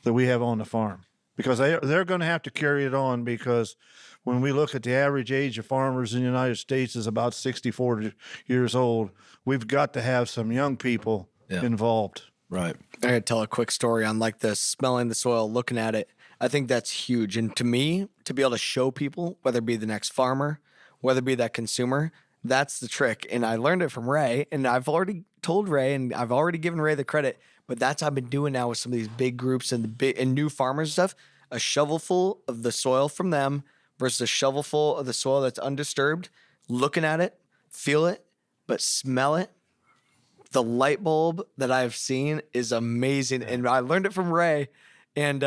that we have on the farm, because they're going to have to carry it on, because when we look at the average age of farmers in the United States is about 64 years old, we've got to have some young people involved. Right. I gotta tell a quick story on like the smelling the soil, looking at it. I think that's huge. And to me, to be able to show people, whether it be the next farmer, whether it be that consumer, that's the trick. And I learned it from Ray, and I've already told Ray, and I've already given Ray the credit, but that's what I've been doing now with some of these big groups and new farmers and stuff. A shovelful of the soil from them versus a shovelful of the soil that's undisturbed, looking at it, feel it, but smell it. The light bulb that I've seen is amazing. And I learned it from Ray, and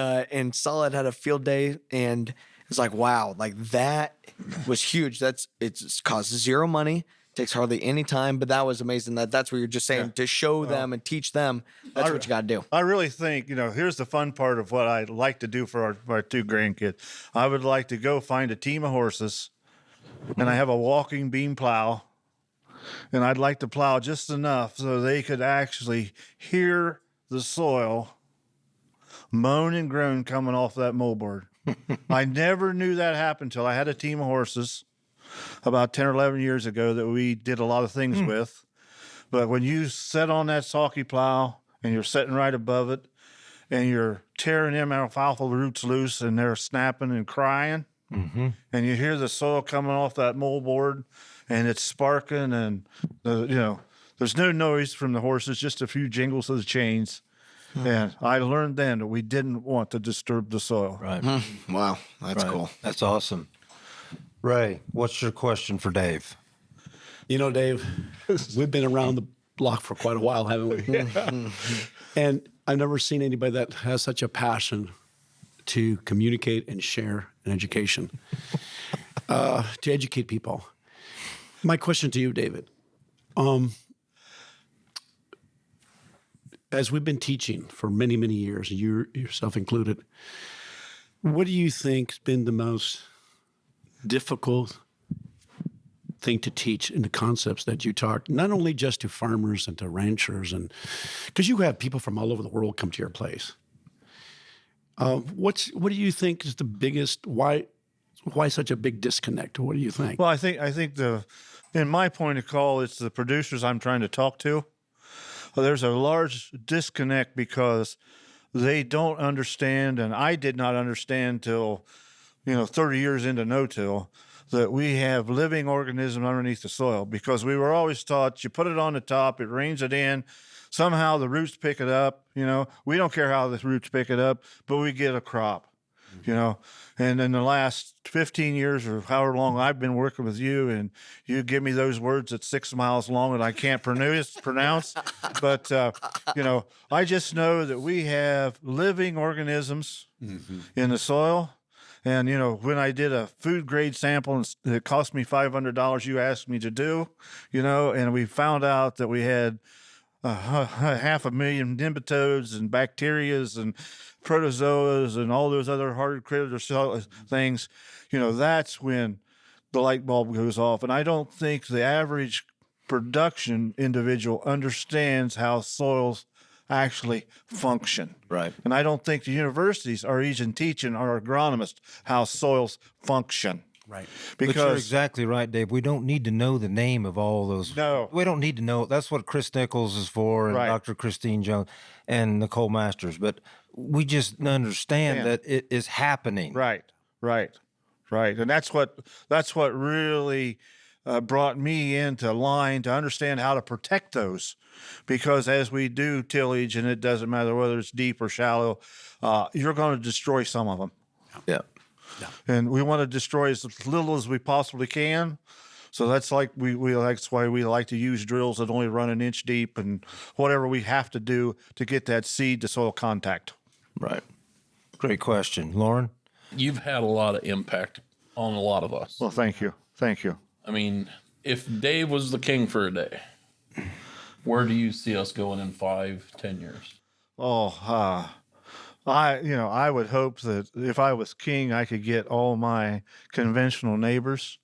Solid had a field day, and it's like, wow, like that was huge. It's cost zero money, takes hardly any time, but that was amazing. That's what you're just saying, to show them and teach them. That's what you got to do. I really think, here's the fun part of what I'd like to do for our two grandkids. I would like to go find a team of horses, and I have a walking beam plow, and I'd like to plow just enough so they could actually hear the soil moan and groan coming off that moldboard. I never knew that happened until I had a team of horses about 10 or 11 years ago that we did a lot of things with. But when you sit on that sulky plow and you're sitting right above it and you're tearing them alfalfa roots loose and they're snapping and crying, and you hear the soil coming off that moldboard and it's sparking, and there's no noise from the horses, just a few jingles of the chains. And I learned then that we didn't want to disturb the soil. Right. Wow, that's cool. That's awesome. Ray, what's your question for Dave? Dave, we've been around the block for quite a while, haven't we? And I've never seen anybody that has such a passion to communicate and share an education, to educate people. My question to you, David, as we've been teaching for many, many years, you yourself included, what do you think's been the most difficult thing to teach in the concepts that you talked, not only just to farmers and to ranchers, and because you have people from all over the world come to your place. What do you think is the biggest, why such a big disconnect? What do you think? Well, I think in my point of call, it's the producers I'm trying to talk to. There's a large disconnect because they don't understand, and I did not understand till 30 years into no-till, that we have living organisms underneath the soil, because we were always taught you put it on the top, it rains it in, somehow the roots pick it up. We don't care how the roots pick it up, but we get a crop. And in the last 15 years or however long I've been working with you, and you give me those words that's 6 miles long that I can't pronounce. But, I just know that we have living organisms in the soil. And, when I did a food grade sample and it cost me $500, you asked me to do, and we found out that we had 500,000 nematodes and bacterias and protozoas and all those other hard critters things, that's when the light bulb goes off. And I don't think the average production individual understands how soils actually function. Right. And I don't think the universities are even teaching our agronomists how soils function. Right. But you're Because exactly right, Dave. We don't need to know the name of all those. No. We don't need to know. That's what Chris Nichols is for, and Right. Dr. Christine Jones and Nicole Masters. But we just understand that it is happening. Right. And that's what really brought me into line to understand how to protect those, because as we do tillage, and it doesn't matter whether it's deep or shallow, you're going to destroy some of them. Yeah. And we want to destroy as little as we possibly can. So that's like that's why we like to use drills that only run an inch deep, and whatever we have to do to get that seed to soil contact. Right. Great question, Loran. You've had a lot of impact on a lot of us. Well, thank you. I mean, if Dave was the king for a day, where do you see us going in 5-10 years? I would hope that if I was king, I could get all my conventional neighbors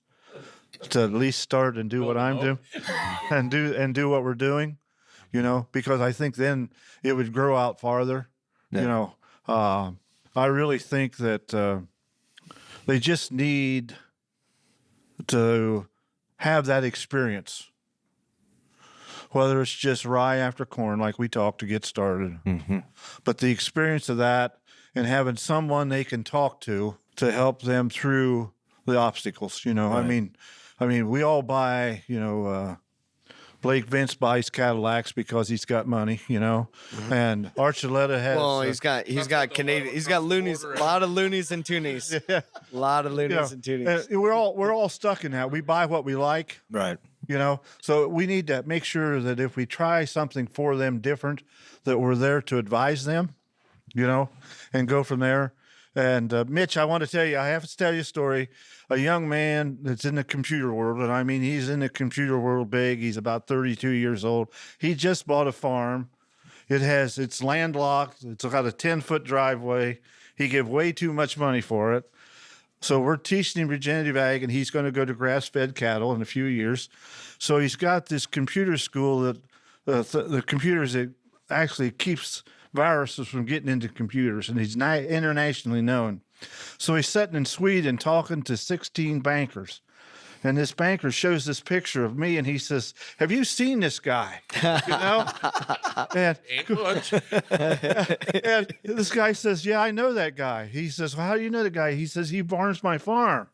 to at least start and do what I'm doing, and do what we're doing, because I think then it would grow out farther. Yeah. I really think that they just need to have that experience, whether it's just rye after corn, like we talked, to get started. Mm-hmm. But the experience of that, and having someone they can talk to help them through the obstacles. Right. I mean, we all buy, Blake Vince buys Cadillacs because he's got money, and Archuleta has. Well, he's got Canadian. He's got loonies. A lot of loonies and toonies. A lot of loonies and toonies. And we're all stuck in that. We buy what we like. Right. So we need to make sure that if we try something for them different, that we're there to advise them, and go from there. And Mitch, I have to tell you a story. A young man that's in the computer world, and I mean, he's in the computer world big. He's about 32 years old. He just bought a farm. It's landlocked. It's got a 10-foot driveway. He gave way too much money for it. So we're teaching him regenerative ag, and he's going to go to grass-fed cattle in a few years. So he's got this computer school that the computers, it actually keeps viruses from getting into computers, and he's internationally known. So he's sitting in Sweden talking to 16 bankers. And this banker shows this picture of me, and he says, "Have you seen this guy?" And this guy says, "Yeah, I know that guy." He says, "Well, how do you know the guy?" He says, "He farms my farm,"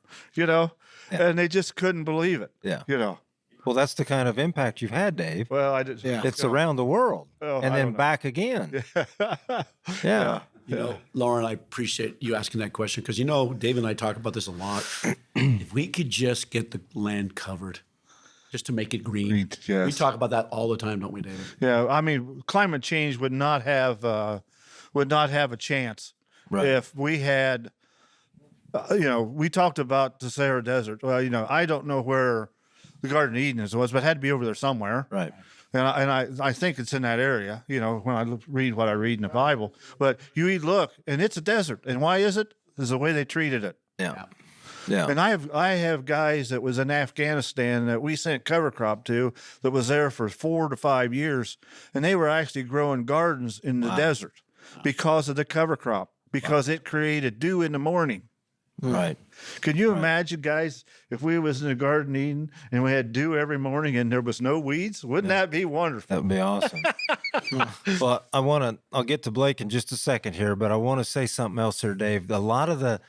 And they just couldn't believe it. Yeah. Well, that's the kind of impact you've had, Dave. Well, I did. Yeah. It's around the world Well, and I then don't know. back again. Yeah. Lauren, I appreciate you asking that question because, Dave and I talk about this a lot. If we could just get the land covered, just to make it green. Yes. We talk about that all the time, don't we, David? Yeah, I mean, climate change would not have a chance if we had, we talked about the Sahara Desert. Well, I don't know where the Garden of Eden was, but it had to be over there somewhere. Right. And I think it's in that area, when I read what I read in the Bible. But you look, and it's a desert. And why is it? It's the way they treated it. Yeah. Yeah. And I have guys that was in Afghanistan that we sent cover crop to that was there for 4 to 5 years, and they were actually growing gardens in the desert because of the cover crop, because it created dew in the morning. Right. Can you imagine, guys, if we was in the garden eating and we had dew every morning and there was no weeds? Wouldn't that be wonderful? That would be awesome. Well, I'll get to Blake in just a second here, but I want to say something else here, Dave. A lot of the,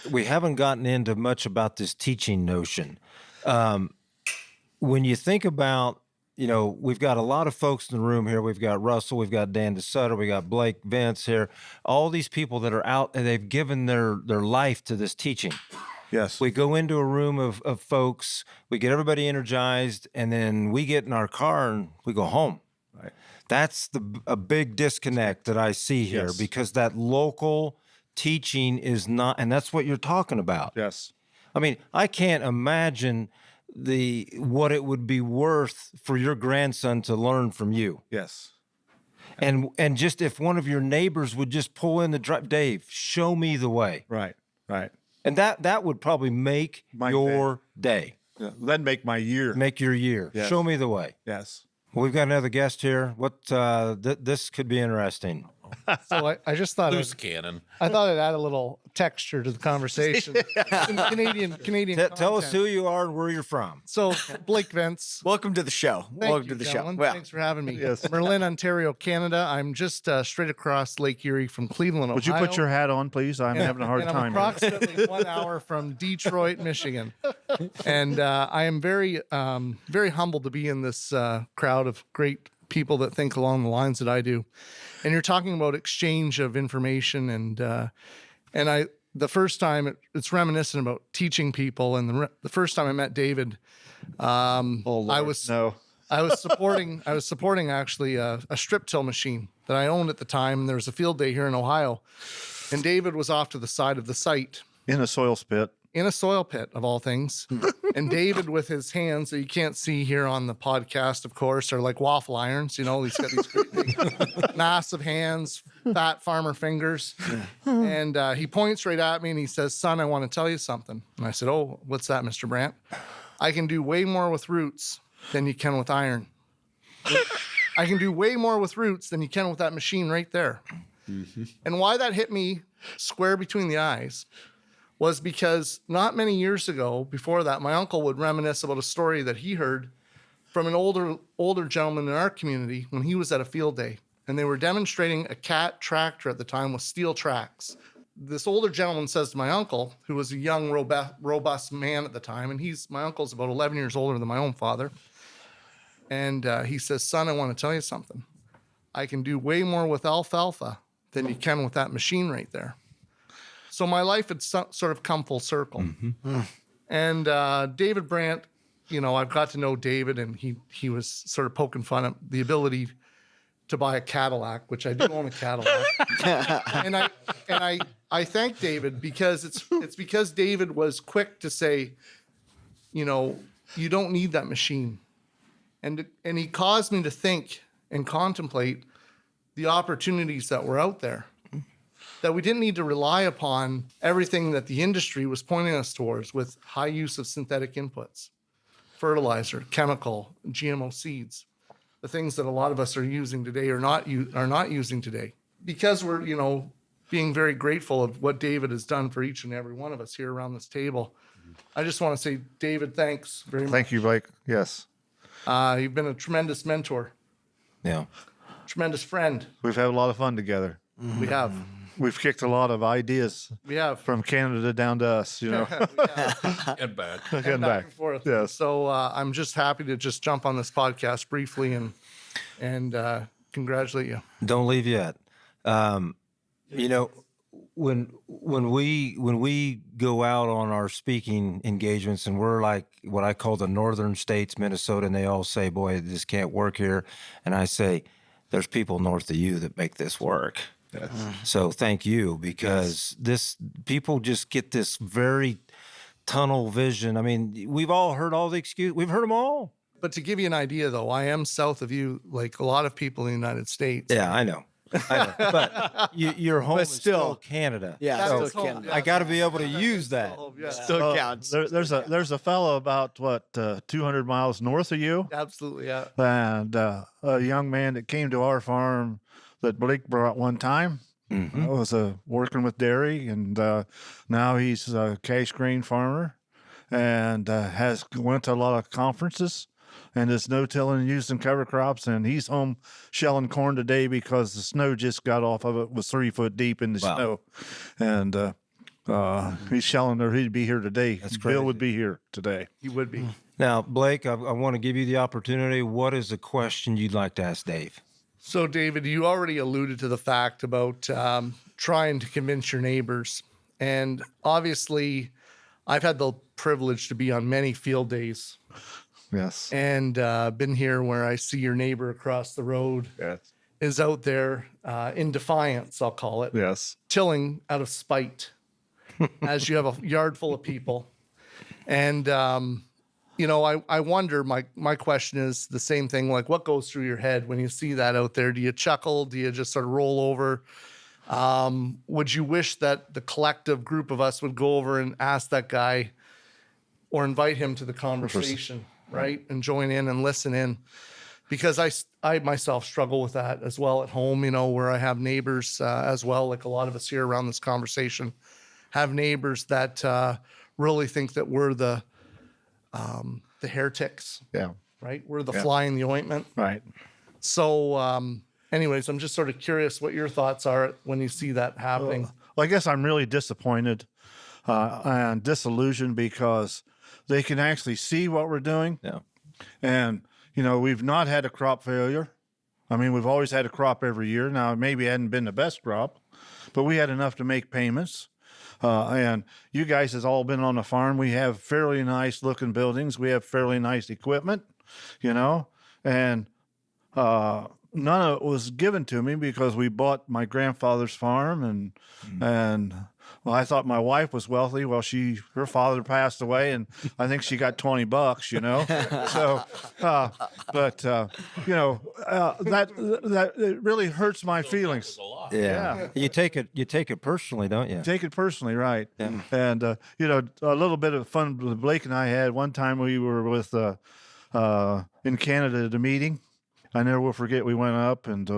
we haven't gotten into much about this teaching notion. When you think about, we've got a lot of folks in the room here. We've got Russell, we've got Dan DeSutter, we got Blake Vince here. All these people that are out and they've given their life to this teaching. Yes. We go into a room of folks, we get everybody energized, and then we get in our car and we go home. Right. That's a big disconnect that I see here because that local teaching is not, and that's what you're talking about. Yes. I mean, I can't imagine what it would be worth for your grandson to learn from you. Yes. And just if one of your neighbors would just pull in the drive, Dave, show me the way. Right. Right. And that would probably make your day. Yeah. That'd make my year. Make your year. Yes. Show me the way. Yes. Well, we've got another guest here. What this could be interesting. So I just thought Loose cannon. I thought it'd add a little texture to the conversation. Some Canadian. Tell us content. who you are and where you're from. So Blake Vince. Welcome to the show. Thank Welcome you, to the gentlemen. show. Yeah. Thanks for having me. Yes. Merlin, Ontario, Canada. I'm just straight across Lake Erie from Cleveland, Would you Ohio. put your hat on, please? I'm having a hard and I'm time here. approximately 1 hour from Detroit, Michigan. And I am very, very humbled to be in this crowd of great people that think along the lines that I do. And you're talking about exchange of information, and the first time it's reminiscent about teaching people. And the first time I met David, I was supporting actually a strip till machine that I owned at the time. And there was a field day here in Ohio, and David was off to the side of the site In a soil spit. in a soil pit of all things. And David with his hands that you can't see here on the podcast, of course, are like waffle irons. He's got these great big, massive hands, fat farmer fingers. And he points right at me and he says, "Son, I want to tell you something." And I said, "Oh, what's that, Mr. Brandt?" "I can do way more with roots than you can with iron. I can do way more with roots than you can with that machine right there." And why that hit me square between the eyes was because not many years ago, before that, my uncle would reminisce about a story that he heard from an older gentleman in our community when he was at a field day. And they were demonstrating a Cat tractor at the time with steel tracks. This older gentleman says to my uncle, who was a young, robust man at the time, and my uncle's about 11 years older than my own father. And he says, "Son, I want to tell you something. I can do way more with alfalfa than you can with that machine right there." So my life had sort of come full circle. Mm-hmm. And David Brandt, I've got to know David, and he was sort of poking fun at the ability to buy a Cadillac, which I do own a Cadillac. and I thank David because it's because David was quick to say, you don't need that machine. And he caused me to think and contemplate the opportunities that were out there, that we didn't need to rely upon everything that the industry was pointing us towards with high use of synthetic inputs, fertilizer, chemical, GMO seeds, the things that a lot of us are using today are not using today. Because we're, being very grateful of what David has done for each and every one of us here around this table. I just want to say, David, thanks very much. Thank you, Blake. Yes. You've been a tremendous mentor, Yeah. tremendous friend. We've had a lot of fun together. We have. We've kicked a lot of ideas We have. from Canada down to us, We have. And back. Getting back and forth. Yes. So I'm just happy to just jump on this podcast briefly and congratulate you. Don't leave yet. When we go out on our speaking engagements, and we're like what I call the northern states, Minnesota, and they all say, "Boy, this can't work here," and I say, "There's people north of you that make this work." Yes. So thank you, because people just get this very tunnel vision. I mean, we've all heard all the excuses. We've heard them all. But to give you an idea, though, I am south of you, like a lot of people in the United States. Yeah, I know. I know. But your home is still Canada. Yeah, That still is home, Canada. yeah. I got to be able to use that. Oh, yeah. Still counts. There's a fellow about 200 miles north of you, Absolutely, yeah. and a young man that came to our farm that Blake brought one time. Mm-hmm. Was working with dairy, and now he's a cash grain farmer, and has went to a lot of conferences, and is no-tilling and using cover crops, and he's home shelling corn today because the snow just got off of it, was 3 foot deep in the snow, and he's shelling there. He'd be here today. That's Bill crazy. would be here today. He would be. Now, Blake, I want to give you the opportunity. What is the question you'd like to ask Dave? So, David, you already alluded to the fact about trying to convince your neighbors. And obviously, I've had the privilege to be on many field days Yes. and been here where I see your neighbor across the road Yes. is out there in defiance, I'll call it, Yes. tilling out of spite as you have a yard full of people. And, I wonder, my question is the same thing, like what goes through your head when you see that out there? Do you chuckle? Do you just sort of roll over? Would you wish that the collective group of us would go over and ask that guy or invite him to the conversation, right? And join in and listen in? Because I myself struggle with that as well at home, where I have neighbors as well, like a lot of us here around this conversation, have neighbors that really think that we're the heretics, Yeah. right? We're the fly in the ointment. Right. So, anyways, I'm just sort of curious what your thoughts are when you see that happening. Well, I guess I'm really disappointed and disillusioned because they can actually see what we're doing. Yeah. And, we've not had a crop failure. I mean, we've always had a crop every year. Now, maybe it hadn't been the best crop, but we had enough to make payments. And you guys has all been on the farm. We have fairly nice looking buildings. We have fairly nice equipment, and none of it was given to me because we bought my grandfather's farm, and well, I thought my wife was wealthy. Well, her father passed away, and I think she got $20, So, that it really hurts my feelings. Yeah. You take it personally, don't you? Take it personally, right? Yeah. And a little bit of fun Blake and I had one time. We were with in Canada at a meeting. I never will forget. We went up and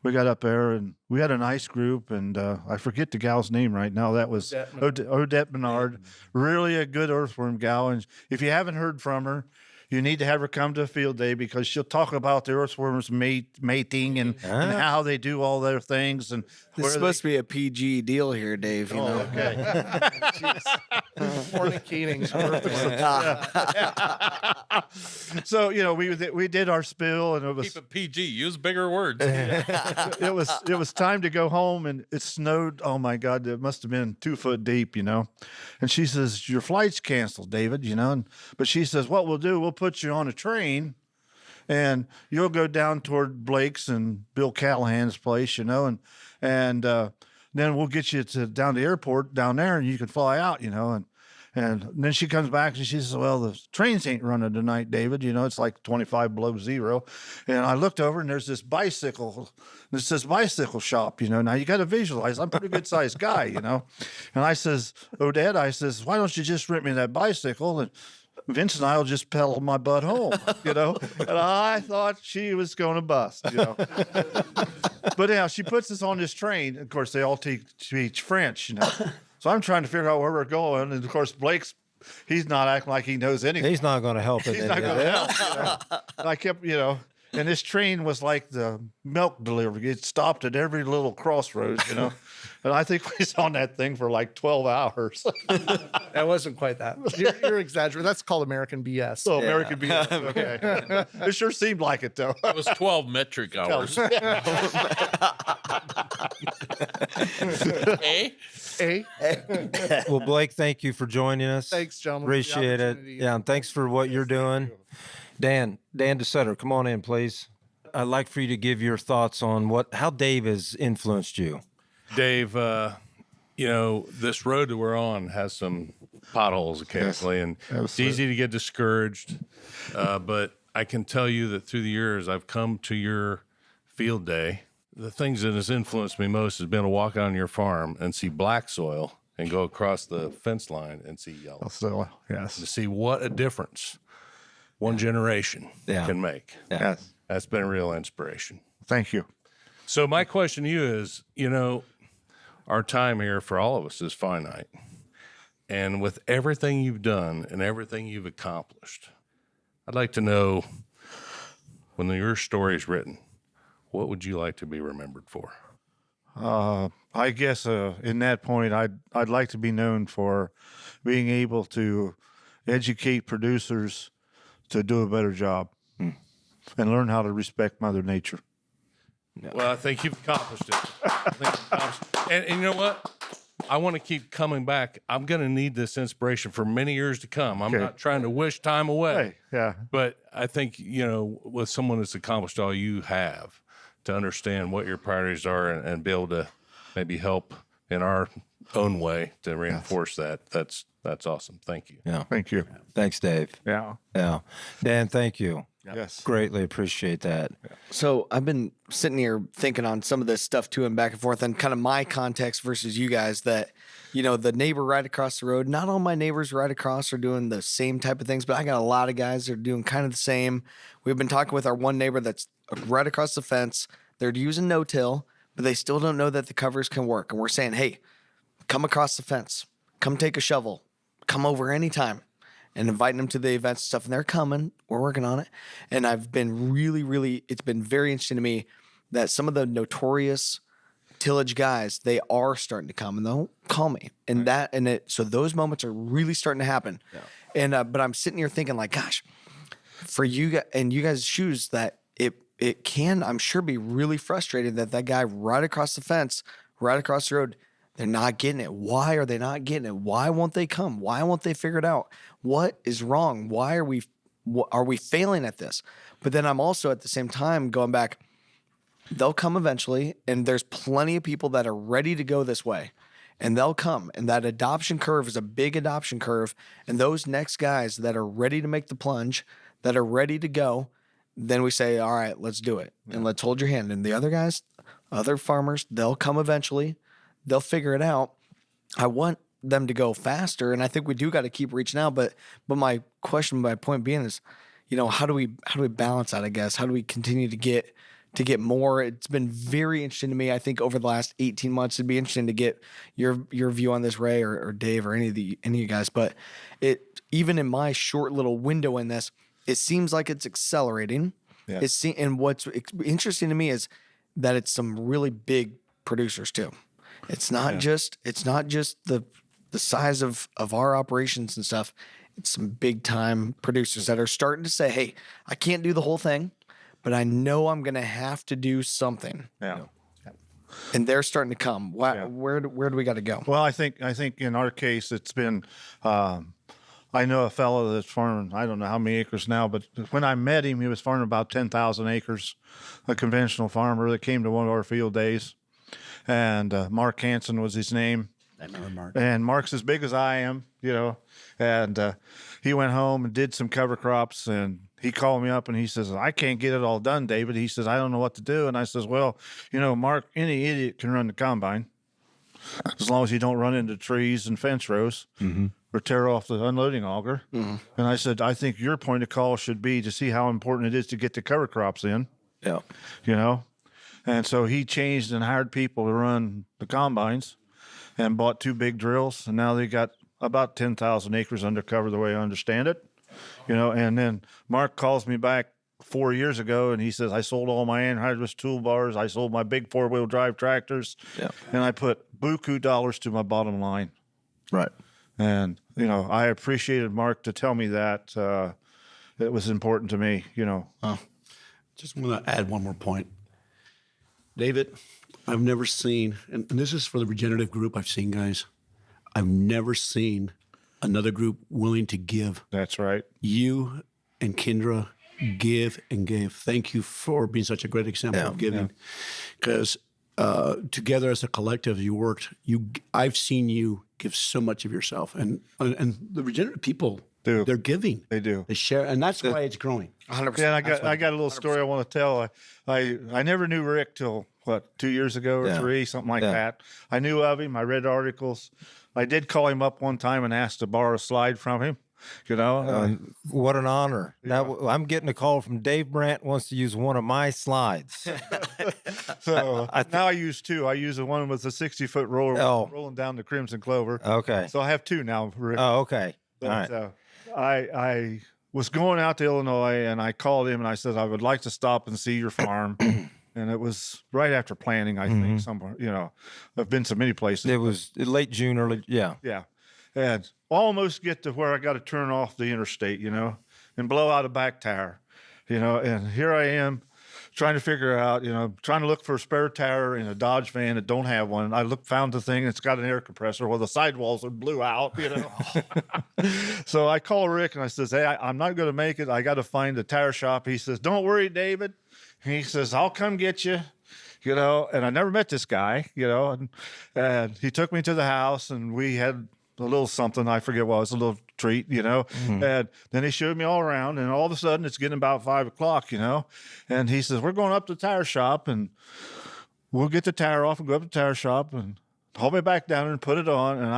we got up there and we had a nice group. And I forget the gal's name right now. That was Odette Menard. Really a good earthworm gal. And if you haven't heard from her, you need to have her come to a field day because she'll talk about the earthworms mating and how they do all their things. And This is supposed to be a PG deal here, Dave. Okay. Fornicating. So we did our spill and it was Keep it PG. Use bigger words. it was time to go home and it snowed. Oh my God, it must have been 2 foot deep, And she says, your flight's canceled, David, but she says, what we'll do, we'll put you on a train and you'll go down toward Blake's and Bill Callahan's place, and then we'll get you down to the airport down there and you can fly out, and then she comes back and she says, well, the trains ain't running tonight, David. It's like 25 below zero. And I looked over and there's this bicycle. And it says bicycle shop, Now you got to visualize. I'm a pretty good sized guy, And I says, Odette, why don't you just rent me that bicycle? And Vince and I will just pedal my butt home, And I thought she was going to bust, But anyhow, she puts us on this train. Of course, they all teach French, So I'm trying to figure out where we're going. And of course, he's not acting like he knows anything. He's not going to help it. He's not going to help. And I kept, and this train was like the milk delivery. It stopped at every little crossroads, And I think we was on that thing for like 12 hours. That wasn't quite that. You're exaggerating. That's called American BS. So American BS. Okay. It sure seemed like it, though. It was 12 metric hours. Well, Blake, thank you for joining us. Thanks, gentlemen, for the Appreciate it. opportunity. Yeah, and thanks for what you're doing. Dan DeSutter, come on in, please. I'd like for you to give your thoughts on how Dave has influenced you. Dave, this road that we're on has some potholes occasionally, and it's easy to get discouraged. But I can tell you that through the years, I've come to your field day the things that has influenced me most has been to walk on your farm and see black soil and go across the fence line and see yellow. So, yes. To see what a difference one generation can make. Yes. That's been a real inspiration. Thank you. So my question to you is, you know, our time here for all of us is finite. And with everything you've done and everything you've accomplished, I'd like to know, when your story is written, what would you like to be remembered for? I guess in that point, I'd like to be known for being able to educate producers to do a better job and learn how to respect Mother Nature. Well, I think you've accomplished it. And you know what? I want to keep coming back. I'm going to need this inspiration for many years to come. I'm not trying to wish time away. Hey, yeah. But I think, you know, with someone that's accomplished all you have, to understand what your priorities are and be able to maybe help in our own way to reinforce that, that's awesome. Thank you. Yeah. Thank you. Thanks, Dave. Yeah. Yeah. Dan, thank you. Yes. Greatly appreciate that. So I've been sitting here thinking on some of this stuff too and back and forth and kind of my context versus you guys that, you know, the neighbor right across the road, not all my neighbors right across are doing the same type of things, but I got a lot of guys that are doing kind of the same. We've been talking with our one neighbor that's right across the fence. They're using no-till, but they still don't know that the covers can work. And we're saying, hey, come across the fence, come take a shovel, come over anytime. And inviting them to the events and stuff, and they're coming. We're working on it. And I've been really, it's been very interesting to me that some of the notorious tillage guys, they are starting to come and they'll call me. And so those moments are really starting to happen. Yeah. And, but I'm sitting here thinking like, gosh, for you guys and you guys' shoes that it can, I'm sure, be really frustrating that guy right across the fence, right across the road, they're not getting it. Why are they not getting it? Why won't they come? Why won't they figure it out? What is wrong? Why are we failing at this? But then I'm also at the same time going back, they'll come eventually, and there's plenty of people that are ready to go this way, and they'll come. And that adoption curve is a big adoption curve. And those next guys that are ready to make the plunge, that are ready to go, then we say, all right, let's do it. And let's hold your hand. And the other guys, other farmers, they'll come eventually. They'll figure it out. I want them to go faster, and I think we do got to keep reaching out. But my point being is, you know, how do we balance that? I guess how do we continue to get more? It's been very interesting to me. I think over the last 18 months, it'd be interesting to get your view on this, Ray or Dave or any of you guys. But even in my short little window in this, it seems like it's accelerating. Yeah. And what's interesting to me is that it's some really big producers too. It's not just the size of our operations and stuff. It's some big time producers that are starting to say, hey, I can't do the whole thing, but I know I'm going to have to do something. Yeah. And they're starting to come. Where do we got to go? Well, I think in our case, it's been, I know a fellow that's farming, I don't know how many acres now, but when I met him, he was farming about 10,000 acres, a conventional farmer that came to one of our field days. And Mark Hansen was his name. I remember Mark. And Mark's as big as I am, you know. And he went home and did some cover crops. And he called me up and he says, I can't get it all done, David. He says, I don't know what to do. And I says, well, you know, Mark, any idiot can run the combine as long as you don't run into trees and fence rows or tear off the unloading auger. And I said, I think your point of call should be to see how important it is to get the cover crops in. Yeah. You know? And so he changed and hired people to run the combines and bought 2 big drills. And now they got about 10,000 acres under cover the way I understand it, you know. And then Mark calls me back 4 years ago and he says, I sold all my anhydrous toolbars. I sold my big 4-wheel drive tractors. Yeah. And I put buku dollars to my bottom line. Right. And, you know, I appreciated Mark to tell me that it was important to me, you know. Just want to add one more point. David, I've never seen, and this is for the regenerative group I've seen, guys, I've never seen another group willing to give. That's right. You and Kendra give and gave. Thank you for being such a great example of giving. Because together as a collective, you worked. I've seen you give so much of yourself, and the regenerative people Do. They're giving. They do. They share, and that's why it's growing. 100%. Yeah, and I got a little story I want to tell. I never knew Rick till 2 years ago or 3, something like that. I knew of him. I read articles. I did call him up one time and asked to borrow a slide from him. What an honor. Now I'm getting a call from Dave Brandt wants to use one of my slides. So now I use 2. I use the one with the 60-foot roller rolling down the crimson clover. Okay. So I have 2 now, Rick. Oh, okay. But, All right. I was going out to Illinois, and I called him and I said I would like to stop and see your farm. And it was right after planting, I think, somewhere. I've been to many places. It was late June, early. Yeah. Yeah. And almost get to where I got to turn off the interstate, and blow out a back tire, and here I am trying to figure out, trying to look for a spare tire in a Dodge van that don't have one. I found the thing, it's got an air compressor. Well, the sidewalls blew out, So I call Rick and I says, hey, I'm not going to make it. I got to find a tire shop. He says, don't worry, David. He says, I'll come get you. And I never met this guy, and he took me to the house and we had a little something, I forget what it was, a little treat, and then he showed me all around, and all of a sudden it's getting about 5 o'clock, and he says, we're going up to the tire shop and we'll get the tire off and go up to the tire shop and haul me back down and put it on. And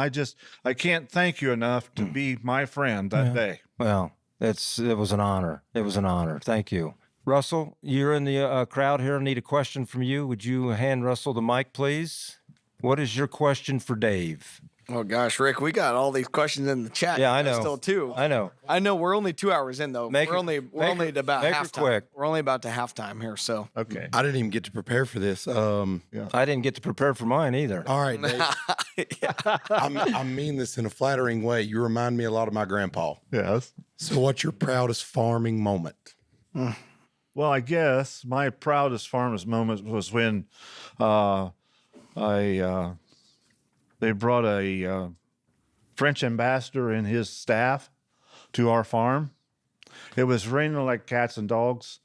I can't thank you enough to be my friend that day. Well, it was an honor. It was an honor. Thank you. Russell, you're in the crowd here. I need a question from you. Would you hand Russell the mic, please? What is your question for Dave? Oh gosh, Rick, we got all these questions in the chat. Yeah, I know. Still 2. I know. We're only 2 hours in though. We're only at about halftime. Quick. We're only about to halftime here. So Okay. I didn't even get to prepare for this. I didn't get to prepare for mine either. All right, Dave. I mean this in a flattering way. You remind me a lot of my grandpa. Yes. So what's your proudest farming moment? Well, I guess my proudest farmer's moment was when they brought a French ambassador and his staff to our farm. It was raining like cats and dogs.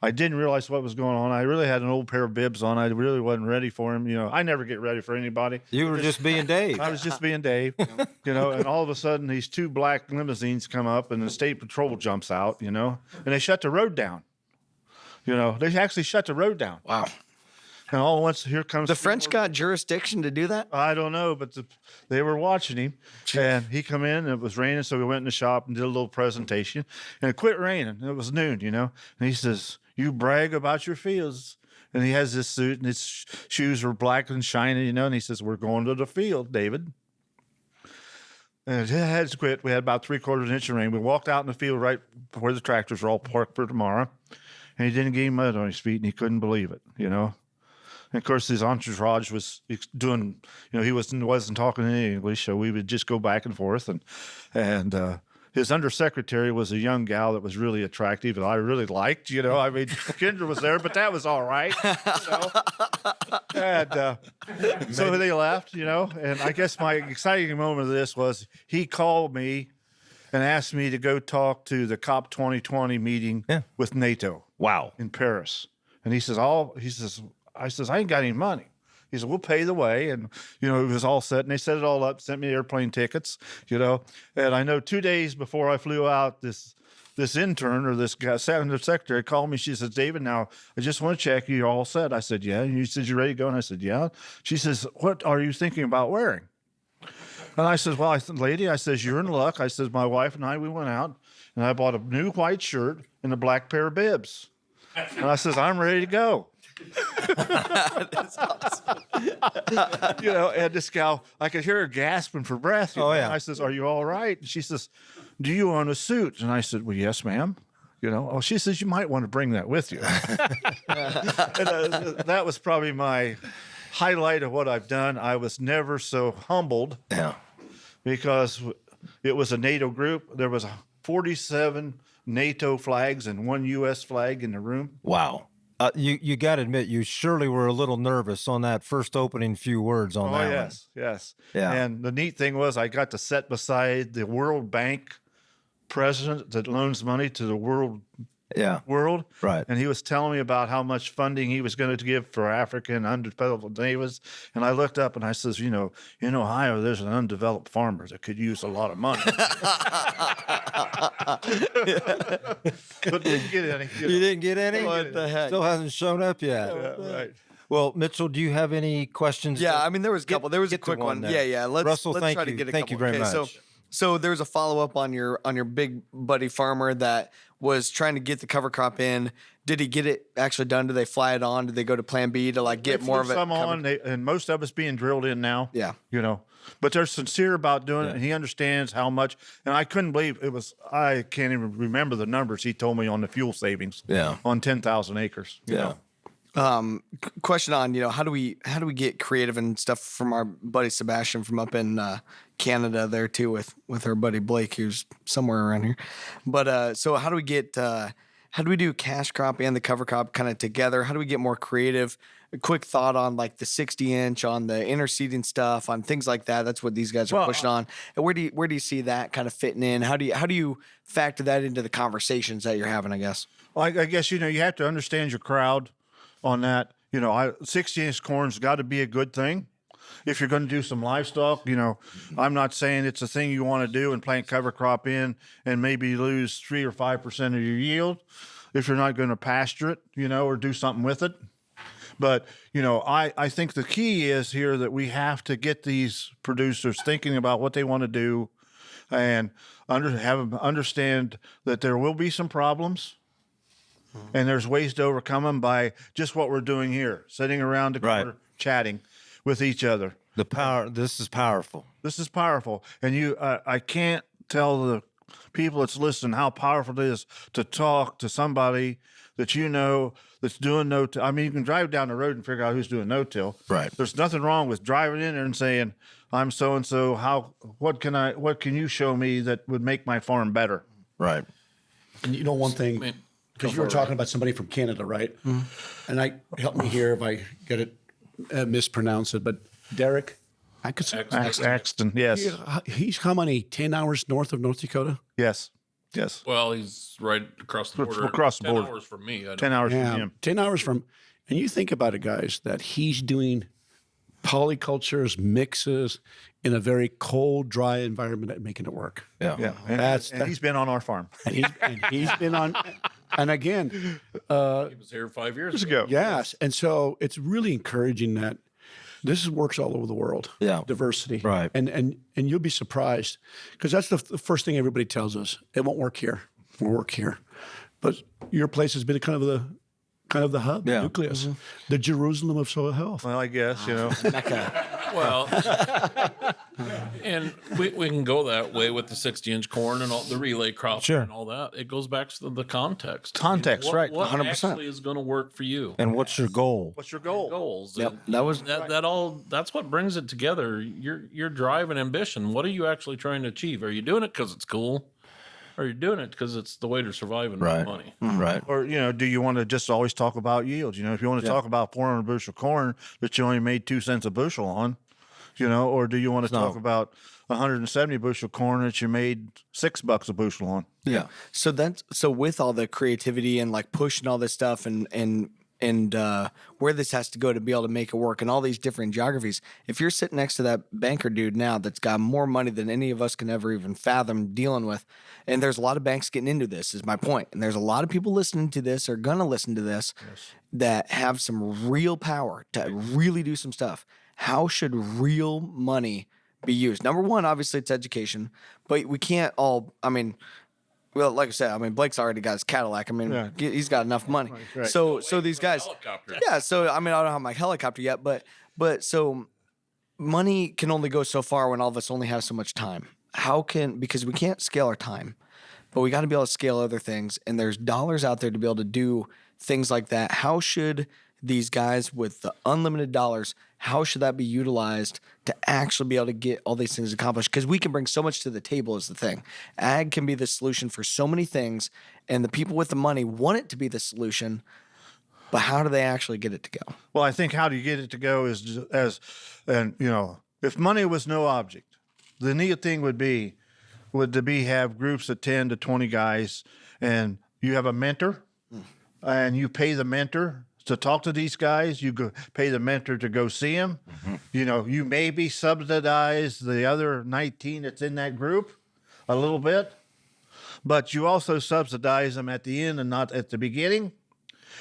I didn't realize what was going on. I really had an old pair of bibs on. I really wasn't ready for him. I never get ready for anybody. You were just being Dave. I was just being Dave, and all of a sudden these 2 black limousines come up and the state patrol jumps out, and they shut the road down. They actually shut the road down. wow, And all at once, here comes the French got jurisdiction to do that. I don't know, but they were watching him, and he come in. And it was raining, so we went in the shop and did a little presentation. And it quit raining. It was noon, And he says, "You brag about your fields." And he has this suit, and his shoes were black and shiny, And he says, "We're going to the field, David." And it had quit. We had about 3/4 inch of rain. We walked out in the field right where the tractors were all parked for tomorrow, and he didn't get mud on his feet, and he couldn't believe it, And of course, his entourage was doing, he wasn't talking any English, so we would just go back and forth. And his undersecretary was a young gal that was really attractive that I really liked. Kendra was there, but that was all right. And so they left, And I guess my exciting moment of this was he called me and asked me to go talk to the COP 2020 meeting with NATO. Wow. In Paris. And he says, I says, I ain't got any money. He said, we'll pay the way. And, it was all set. And they set it all up, sent me airplane tickets, And I know 2 days before I flew out, this intern or this guy, secretary called me. She says, David, now I just want to check you're all set. I said, yeah. And you said, you ready to go? And I said, yeah. She says, what are you thinking about wearing? And I said, well, lady, I says, you're in luck. I says, my wife and I, we went out and I bought a new white shirt and a black pair of bibs. And I says, I'm ready to go. That's awesome. And this gal, I could hear her gasping for breath. Oh, yeah. And I says, are you all right? And she says, do you own a suit? And I said, well, yes, ma'am. She says, you might want to bring that with you. And, that was probably my highlight of what I've done. I was never so humbled because it was a NATO group. There was 47 NATO flags and 1 U.S. flag in the room. Wow. You got to admit, you surely were a little nervous on that first opening few words on that one. Yes. Yeah. And the neat thing was I got to sit beside the World Bank president that loans money to the World world. Right. And he was telling me about how much funding he was going to give for African undeveloped natives. And I looked up and I says, in Ohio, there's an undeveloped farmer that could use a lot of money. But didn't get any. You didn't get any? What the heck? Still hasn't shown up yet. Yeah, right. Well, Mitchell, do you have any questions? Yeah, I mean, there was a couple. There was a get to quick one. there. Yeah. Let's Russell, let's thank try to you. get a Thank couple. you very Okay, much. So there's a follow up on your big buddy farmer that was trying to get the cover crop in. Did he get it actually done? Did they fly it on? Did they go to Plan B to like get They more flew of it? some covered? on, and most of it's being drilled in now. Yeah. But they're sincere about doing it, and he understands how much. And I couldn't believe it was. I can't even remember the numbers he told me on the fuel savings. Yeah. On 10,000 acres. you know. Question on how do we get creative and stuff from our buddy Sebastian from up in Canada there too with our buddy Blake who's somewhere around here, but so how do we do cash crop and the cover crop kind of together? How do we get more creative? A quick thought on like the 60-inch on the interseeding stuff on things like that. That's what these guys are pushing on. And where do you see that kind of fitting in? How do you factor that into the conversations that you're having? I guess. Well, I guess you have to understand your crowd on that. 60-inch corn's got to be a good thing. If you're going to do some livestock, I'm not saying it's a thing you want to do and plant cover crop in and maybe lose 3 or 5% of your yield if you're not going to pasture it, or do something with it. But, I think the key is here that we have to get these producers thinking about what they want to do and have them understand that there will be some problems. And there's ways to overcome them by just what we're doing here, sitting around the corner, chatting with each other. This is powerful. This is powerful. And I can't tell the people that's listening how powerful it is to talk to somebody that that's doing no-till. I mean, you can drive down the road and figure out who's doing no-till. Right. There's nothing wrong with driving in there and saying, I'm so-and-so, what can you show me that would make my farm better? Right. And one thing, because you were talking about somebody from Canada, right? Mm-hmm. And help me here if I get it mispronounce it, but Derek, I could say Axton, yes. He's how many 10 hours north of North Dakota? Yes. Well, he's right across the border. Across the border. 10 hours from me. 10 hours from him. 10 hours from, and you think about it, guys, that he's doing polycultures, mixes in a very cold, dry environment and making it work. Yeah. And he's been on our farm. And he's been on, and again, He was here 5 years ago. yes. And so it's really encouraging that this works all over the world. Yeah. Diversity. Right. And you'll be surprised because that's the first thing everybody tells us. It won't work here. It won't work here. But your place has been kind of the hub, the nucleus, the Jerusalem of soil health. Well, I guess, Well, and we can go that way with the 60-inch corn and all the relay crop and all that. It goes back to the context. Context, right. What 100%. actually is going to work for you? And what's your goal? What's your goal? Goals. Yep, And that was- that's what brings it together. Your drive and ambition. What are you actually trying to achieve? Are you doing it because it's cool? Or are you doing it because it's the way to survive and make money? Right. Or, do you want to just always talk about yields? If you want to talk about 400 bushel corn that you only made 2 cents a bushel on, or do you want to talk about 170 bushel corn that you made $6 a bushel on? Yeah. So with all the creativity and like pushing all this stuff and where this has to go to be able to make it work and all these different geographies, if you're sitting next to that banker dude now that's got more money than any of us can ever even fathom dealing with, and there's a lot of banks getting into this is my point, and there's a lot of people listening to this or gonna listen to this that have some real power to really do some stuff. How should real money be used? Number one, obviously it's education, but we can't all, well, like I said, Blake's already got his Cadillac. He's got enough money. Right. So these guys, Helicopter. yeah. So I don't have my helicopter yet, but so money can only go so far when all of us only have so much time. Because we can't scale our time, but we got to be able to scale other things. And there's dollars out there to be able to do things like that. How should these guys with the unlimited dollars, how should that be utilized to actually be able to get all these things accomplished? Because we can bring so much to the table is the thing. Ag can be the solution for so many things, and the people with the money want it to be the solution, but how do they actually get it to go? Well, I think how do you get it to go is if money was no object, the neat thing would be have groups of 10 to 20 guys and you have a mentor, and you pay the mentor to talk to these guys. You go pay the mentor to go see them. You know, you maybe subsidize the other 19 that's in that group a little bit, but you also subsidize them at the end and not at the beginning.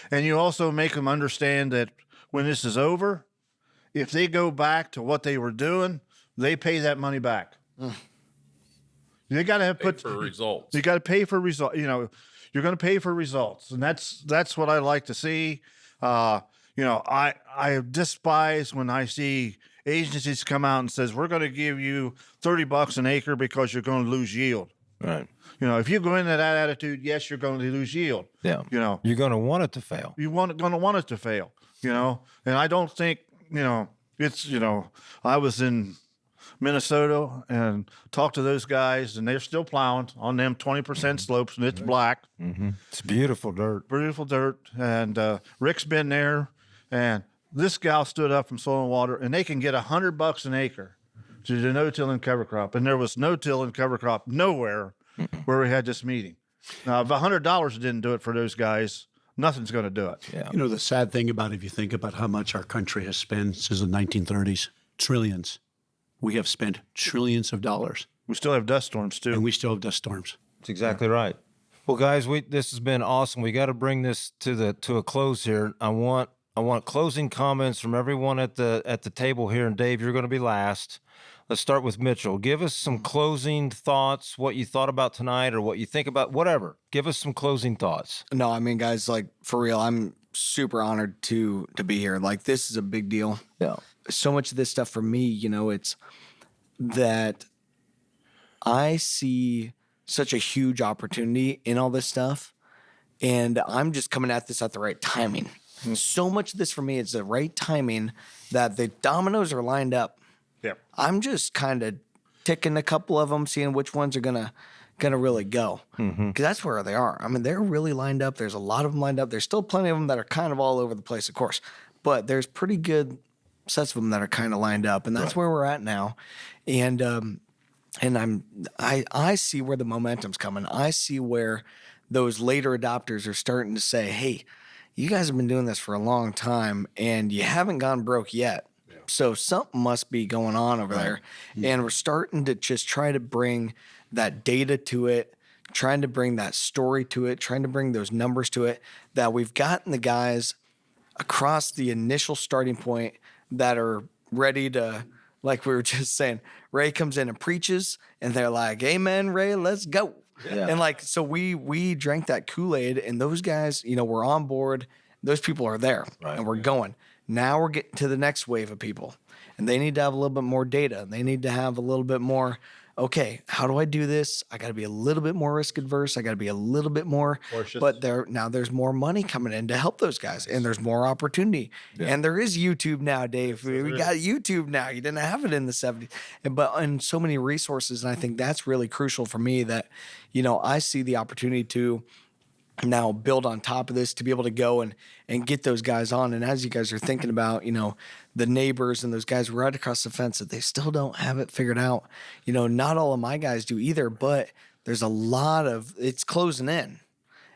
And you also make them understand that when this is over, if they go back to what they were doing, they pay that money back. You got to have Pay for results. You got to pay for results. You know, you're going to pay for results, and that's what I like to see. You know, I despise when I see agencies come out and says we're going to give you $30 an acre because you're going to lose yield. Right. You know, if you go into that attitude, yes, you're going to lose yield. Yeah. You know, You're going to want it to fail. going to want it to fail. You know, and I don't think, you know, it's, you know, I was in Minnesota and talked to those guys, and they're still plowing on them 20% slopes, and it's black. It's beautiful dirt. Beautiful dirt. And Rick's been there, and this gal stood up from Soil and Water, and they can get $100 an acre to do no-till and cover crop. And there was no-till and cover crop nowhere where we had this meeting. Now, if $100 didn't do it for those guys, nothing's going to do it. Yeah. You know, the sad thing about it, if you think about how much our country has spent since the 1930s, trillions. We have spent trillions of dollars, We still have dust storms, too. and we still have dust storms. That's exactly right. Well, guys, this has been awesome. We got to bring this to a close here. I want closing comments from everyone at the table here. And Dave, you're going to be last. Let's start with Mitchell. Give us some closing thoughts, what you thought about tonight or what you think about, whatever. Give us some closing thoughts. No, I mean, guys, like, for real, I'm super honored to be here. Like, this is a big deal. Yeah. So much of this stuff for me, you know, it's that I see such a huge opportunity in all this stuff, and I'm just coming at this at the right timing. So much of this for me is the right timing that the dominoes are lined up. Yeah. I'm just kind of ticking a couple of them, seeing which ones are gonna really go, because that's where they are. I mean, they're really lined up. There's a lot of them lined up. There's still plenty of them that are kind of all over the place, of course, but there's pretty good sets of them that are kind of lined up, and that's where we're at now. And I see where the momentum's coming. I see where those later adopters are starting to say, "Hey, you guys have been doing this for a long time, and you haven't gone broke yet." So something must be going on over there. And we're starting to just try to bring that data to it, trying to bring that story to it, trying to bring those numbers to it, that we've gotten the guys across the initial starting point that are ready to, like we were just saying, Ray comes in and preaches, and they're like, "Amen, Ray, let's go." Yeah. And like, so we drank that Kool-Aid, and those guys, you know, we're on board. Those people are there, and we're going. Now we're getting to the next wave of people, and they need to have a little bit more data. They need to have a little bit more, okay, how do I do this? I got to be a little bit more risk adverse. I got to be a little bit more, but there's more money coming in to help those guys, and there's more opportunity. And there is YouTube now, Dave. We got YouTube now. You didn't have it in the 70s, and so many resources. And I think that's really crucial for me, that, you know, I see the opportunity to now build on top of this, to be able to go and get those guys on. And as you guys are thinking about, you know, the neighbors and those guys right across the fence that they still don't have it figured out, you know, not all of my guys do either, but there's a lot of, it's closing in.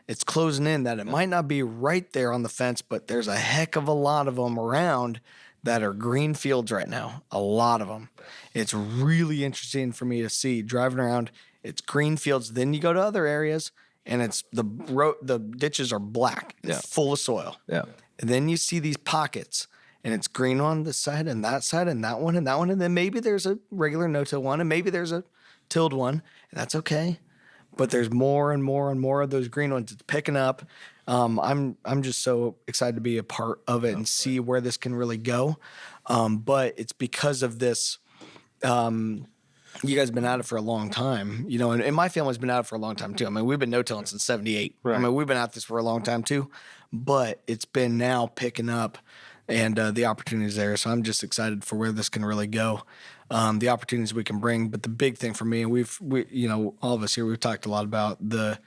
It's closing in that it might not be right there on the fence, but there's a heck of a lot of them around that are green fields right now. A lot of them. It's really interesting for me to see driving around. It's green fields. Then you go to other areas, and it's the ditches are black and full of soil. Yeah. And then you see these pockets, and it's green on this side and that side and that one and that one. And then maybe there's a regular no-till one, and maybe there's a tilled one, and that's okay. But there's more and more and more of those green ones. It's picking up. I'm just so excited to be a part of it and see where this can really go. But it's because of this. You guys have been at it for a long time, you know, and my family's been at it for a long time too. I mean, we've been no-tilling since 78. Right. I mean, we've been at this for a long time too, but it's been now picking up, and the opportunities there. So I'm just excited for where this can really go, the opportunities we can bring. But the big thing for me, and we, you know, all of us here, we've talked a lot about the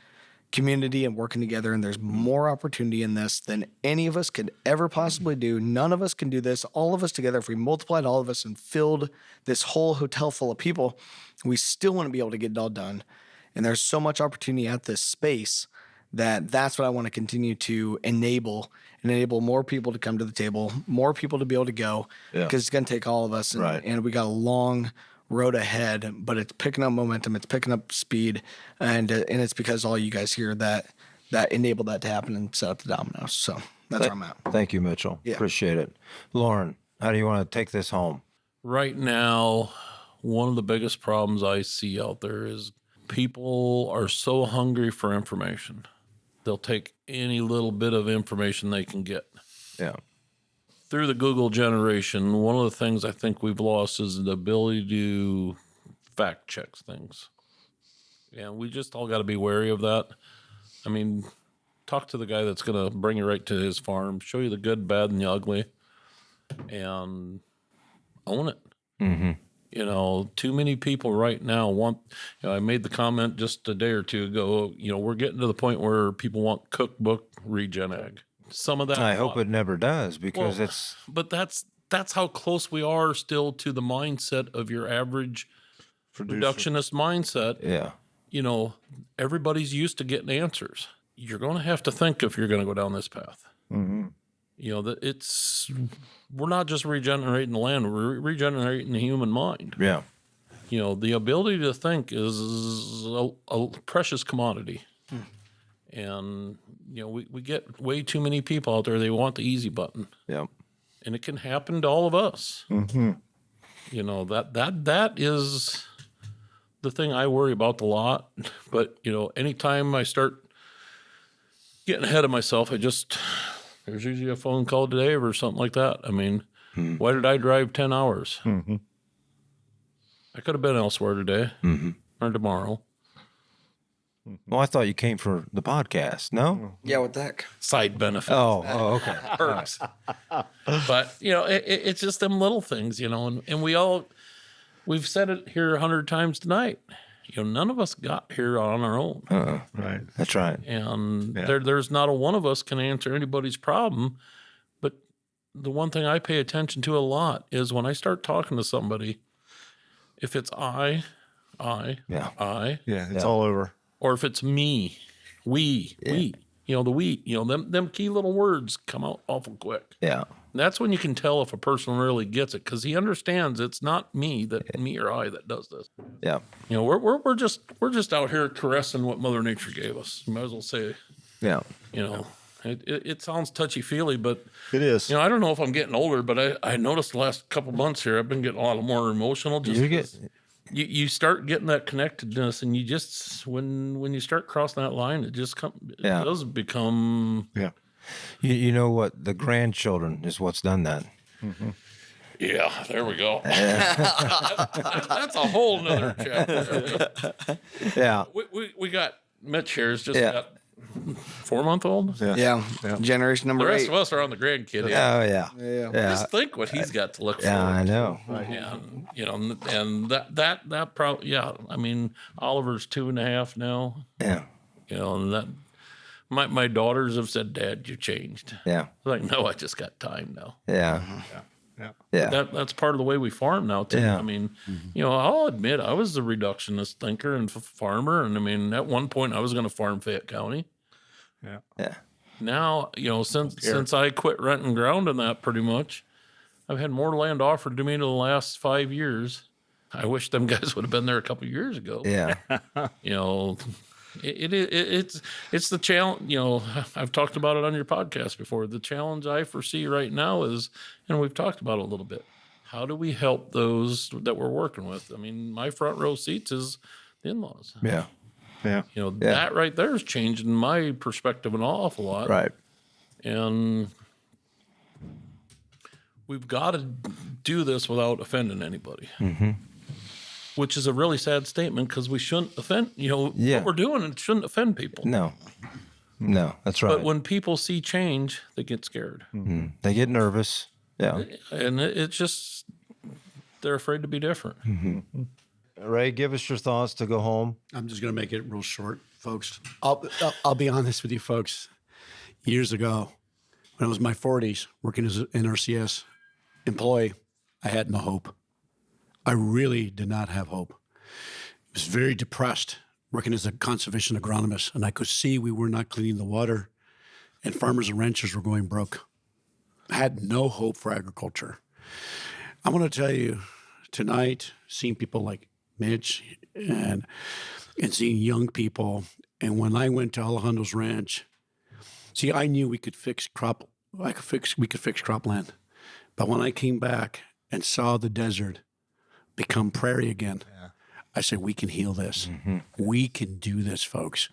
community and working together, and there's more opportunity in this than any of us could ever possibly do. None of us can do this. All of us together, if we multiplied all of us and filled this whole hotel full of people, we still want to be able to get it all done. And there's so much opportunity at this space that's what I want to continue to enable more people to come to the table, more people to be able to go, because it's going to take all of us. And we got a long road ahead, but it's picking up momentum, it's picking up speed, and it's because all you guys here that enabled that to happen and set up the dominoes. So that's where I'm at. Thank you, Mitchell. Appreciate it. Lauren, how do you want to take this home? Right now, one of the biggest problems I see out there is people are so hungry for information. They'll take any little bit of information they can get. Yeah. Through the Google generation, one of the things I think we've lost is the ability to fact check things. And we just all got to be wary of that. I mean, talk to the guy that's going to bring you right to his farm, show you the good, bad, and the ugly, and own it. Mm-hmm. You know, too many people right now want, I made the comment just a day or two ago, we're getting to the point where people want cookbook regen ag. Some of that. I hope it never does, because But that's how close we are still to the mindset of your average reductionist mindset. Yeah. Everybody's used to getting answers. You're going to have to think if you're going to go down this path. Mm-hmm. We're not just regenerating the land, we're regenerating the human mind. Yeah. The ability to think is a precious commodity. And, we get way too many people out there, they want the easy button. Yeah. And it can happen to all of us. Mm-hmm. That is the thing I worry about a lot. But, anytime I start getting ahead of myself, there's usually a phone call today or something like that. I mean, why did I drive 10 hours? Mm-hmm. I could have been elsewhere today or tomorrow. Well, I thought you came for the podcast. No? Yeah, what the heck? Side benefits. Oh, okay. Perks. But, it's just them little things, and we've said it here 100 times tonight. None of us got here on our own. Right. That's right. And there's not a one of us can answer anybody's problem. But the one thing I pay attention to a lot is when I start talking to somebody, if it's I, It's all over. or if it's me, we, the we, them key little words come out awful quick. Yeah. And that's when you can tell if a person really gets it, because he understands it's not me or I that does this. Yeah. We're just out here caressing what Mother Nature gave us. You might as well say, Yeah. it sounds touchy feely, but It is. I don't know if I'm getting older, but I noticed the last couple months here I've been getting a lot more emotional. You start getting that connectedness, and you just when you start crossing that line, it just does become. Yeah. You know what? The grandchildren is what's done that. Mm-hmm. Yeah, there we go. That's a whole nother chapter. Yeah. We got Mitch here. Has just got 4-month-old. Yeah. Generation number The rest 8. of us are on the grandkid. Oh, yeah. Yeah. Just think what he's got to look Yeah, I forward to. know. And that probably, I mean, Oliver's 2.5 now. Yeah. And that my daughters have said, "Dad, you changed." Yeah. I'm like, no, I just got time now. Yeah. Yeah. That's part of the way we farm now too. Yeah. I mean, I'll admit I was the reductionist thinker and farmer, and I mean, at one point I was going to farm Fayette County. Yeah. Yeah. Now, since I quit renting ground and that, pretty much, I've had more land offered to me in the last 5 years. I wish them guys would have been there a couple of years ago. Yeah. It's the challenge. I've talked about it on your podcast before. The challenge I foresee right now is, and we've talked about it a little bit, how do we help those that we're working with? I mean, my front row seats is the in-laws. Yeah. Yeah. That right there is changing my perspective an awful lot. Right. And we've got to do this without offending anybody. Mm-hmm. Which is a really sad statement, because we shouldn't offend, what we're doing, it shouldn't offend people. No, that's right. But when people see change, they get scared. Mm-hmm. They get nervous. Yeah. And it's just, they're afraid to be different. Mm-hmm. Ray, give us your thoughts to go home. I'm just going to make it real short, folks. I'll be honest with you, folks. Years ago, when I was in my 40s, working as an NRCS employee, I had no hope. I really did not have hope. I was very depressed working as a conservation agronomist, and I could see we were not cleaning the water, and farmers and ranchers were going broke. I had no hope for agriculture. I want to tell you, tonight, seeing people like Mitch and seeing young people, and when I went to Alejandro's ranch, see, I knew we could fix we could fix cropland. But when I came back and saw the desert become prairie again, I said, we can heal this. Mm-hmm. We can do this, folks.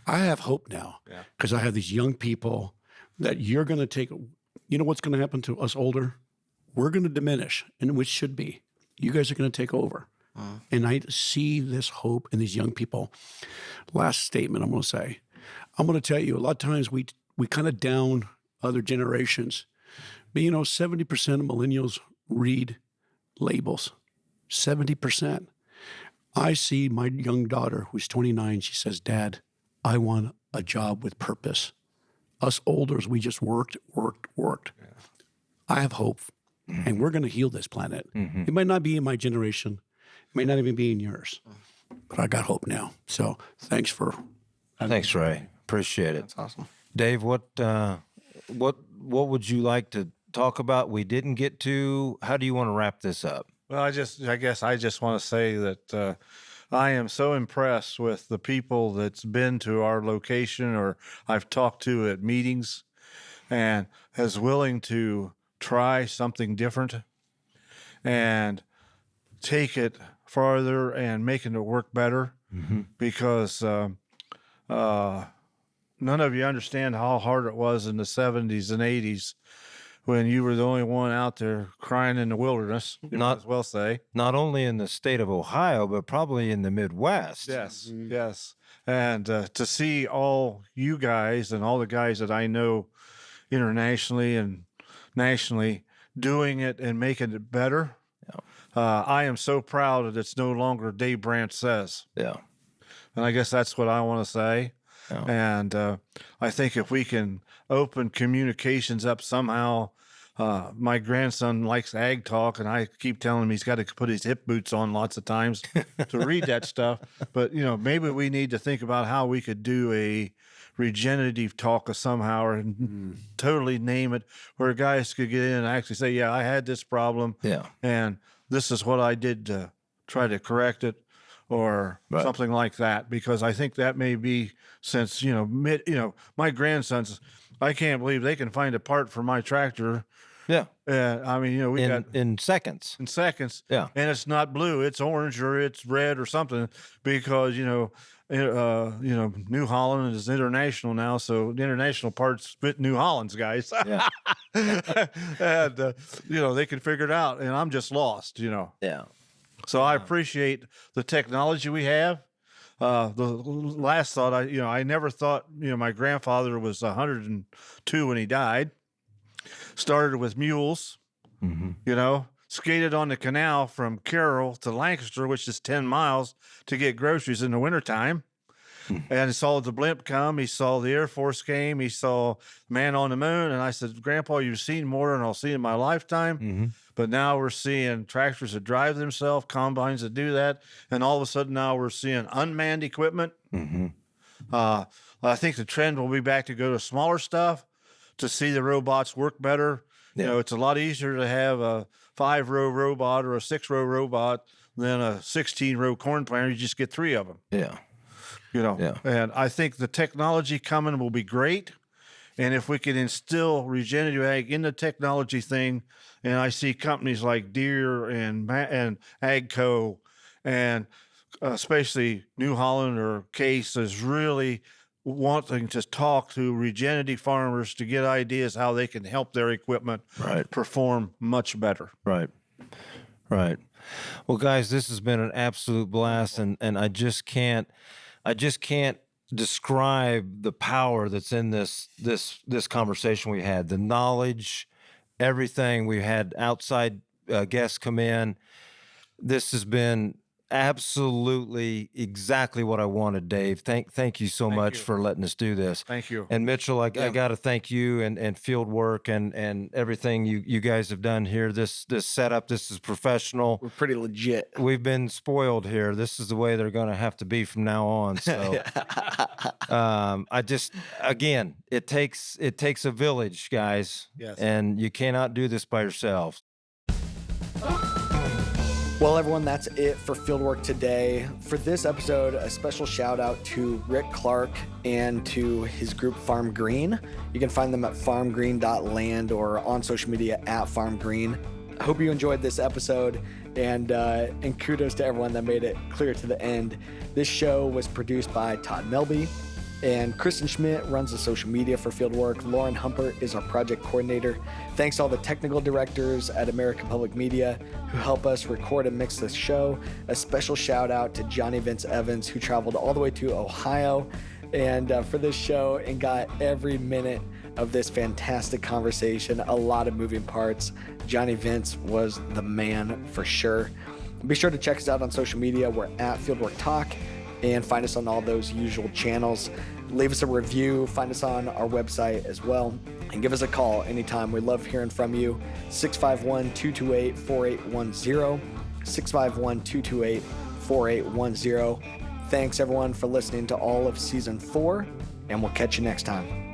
I have hope now because I have these young people that you're going to take. You know what's going to happen to us older? We're going to diminish, and which should be. You guys are going to take over. And I see this hope in these young people. Last statement I'm going to say. I'm going to tell you, a lot of times we kind of down other generations. But, 70% of millennials read labels. 70%. I see my young daughter, who's 29, she says, Dad, I want a job with purpose. Us olders, we just worked. Yeah. I have hope, and we're going to heal this planet. Mm-hmm. It might not be in my generation. It may not even be in yours, but I got hope now. So thanks, Ray. Appreciate it. That's awesome. Dave, what would you like to talk about we didn't get to? How do you want to wrap this up? Well, I guess I just want to say that I am so impressed with the people that's been to our location or I've talked to at meetings and is willing to try something different and take it farther and making it work better because none of you understand how hard it was in the 70s and 80s when you were the only one out there crying in the wilderness, you might as well say. Not only in the state of Ohio, but probably in the Midwest. Yes, yes. And to see all you guys and all the guys that I know internationally and nationally doing it and making it better, I am so proud that it's no longer Dave Brandt says. Yeah. And I guess that's what I want to say. Yeah. And I think if we can open communications up somehow, my grandson likes ag talk, and I keep telling him he's got to put his hip boots on lots of times to read that stuff. But, maybe we need to think about how we could do a regenerative talk somehow or totally name it where guys could get in and actually say, yeah, I had this problem. Yeah. And this is what I did to try to correct it. Or something like that, because I think that may be since, my grandsons, I can't believe they can find a part for my tractor. Yeah. I mean, we got in seconds. In seconds. Yeah. And it's not blue, it's orange or it's red or something because, New Holland is international now. So the international parts fit New Holland's guys. Yeah. And, they can figure it out and I'm just lost, Yeah. So I appreciate the technology we have. The last thought, I never thought, my grandfather was 102 when he died. Started with mules, skated on the canal from Carroll to Lancaster, which is 10 miles, to get groceries in the wintertime. And he saw the blimp come. He saw the Air Force came. He saw Man on the Moon. And I said, Grandpa, you've seen more than I'll see in my lifetime. But now we're seeing tractors that drive themselves, combines that do that. And all of a sudden now we're seeing unmanned equipment. I think the trend will be back to go to smaller stuff to see the robots work better. Yeah. It's a lot easier to have a 5-row robot or a 6-row robot than a 16-row corn planter. You just get 3 of them. Yeah. And I think the technology coming will be great. And if we can instill regenerative ag in the technology thing, and I see companies like Deere and AGCO and especially New Holland or Case is really wanting to talk to regenerative farmers to get ideas how they can help their equipment perform much better. Right. Well, guys, this has been an absolute blast, and I just can't describe the power that's in this conversation we had, the knowledge, everything. We had outside guests come in. This has been absolutely exactly what I wanted, Dave. Thank you so much for letting us do this. Thank you. And Mitchell, I got to thank you and field work and everything you guys have done here. This setup, this is professional. We're pretty legit. We've been spoiled here. This is the way they're going to have to be from now on. So, again, it takes a village, guys. Yes. And you cannot do this by yourselves. Well, everyone, that's it for Fieldwork today. For this episode, a special shout out to Rick Clark and to his group Farm Green. You can find them at farmgreen.land or on social media at Farm Green. I hope you enjoyed this episode, and kudos to everyone that made it clear to the end. This show was produced by Todd Melby, and Kristen Schmidt runs the social media for Fieldwork. Lauren Humpert is our project coordinator. Thanks to all the technical directors at American Public Media who help us record and mix this show. A special shout out to Johnny Vince Evans, who traveled all the way to Ohio and for this show and got every minute of this fantastic conversation. A lot of moving parts. Johnny Vince was the man for sure. Be sure to check us out on social media. We're at Fieldwork Talk, and find us on all those usual channels. Leave us a review, find us on our website as well, and give us a call anytime. We love hearing from you. 651-228-4810, 651-228-4810. Thanks everyone for listening to all of season 4, and we'll catch you next time.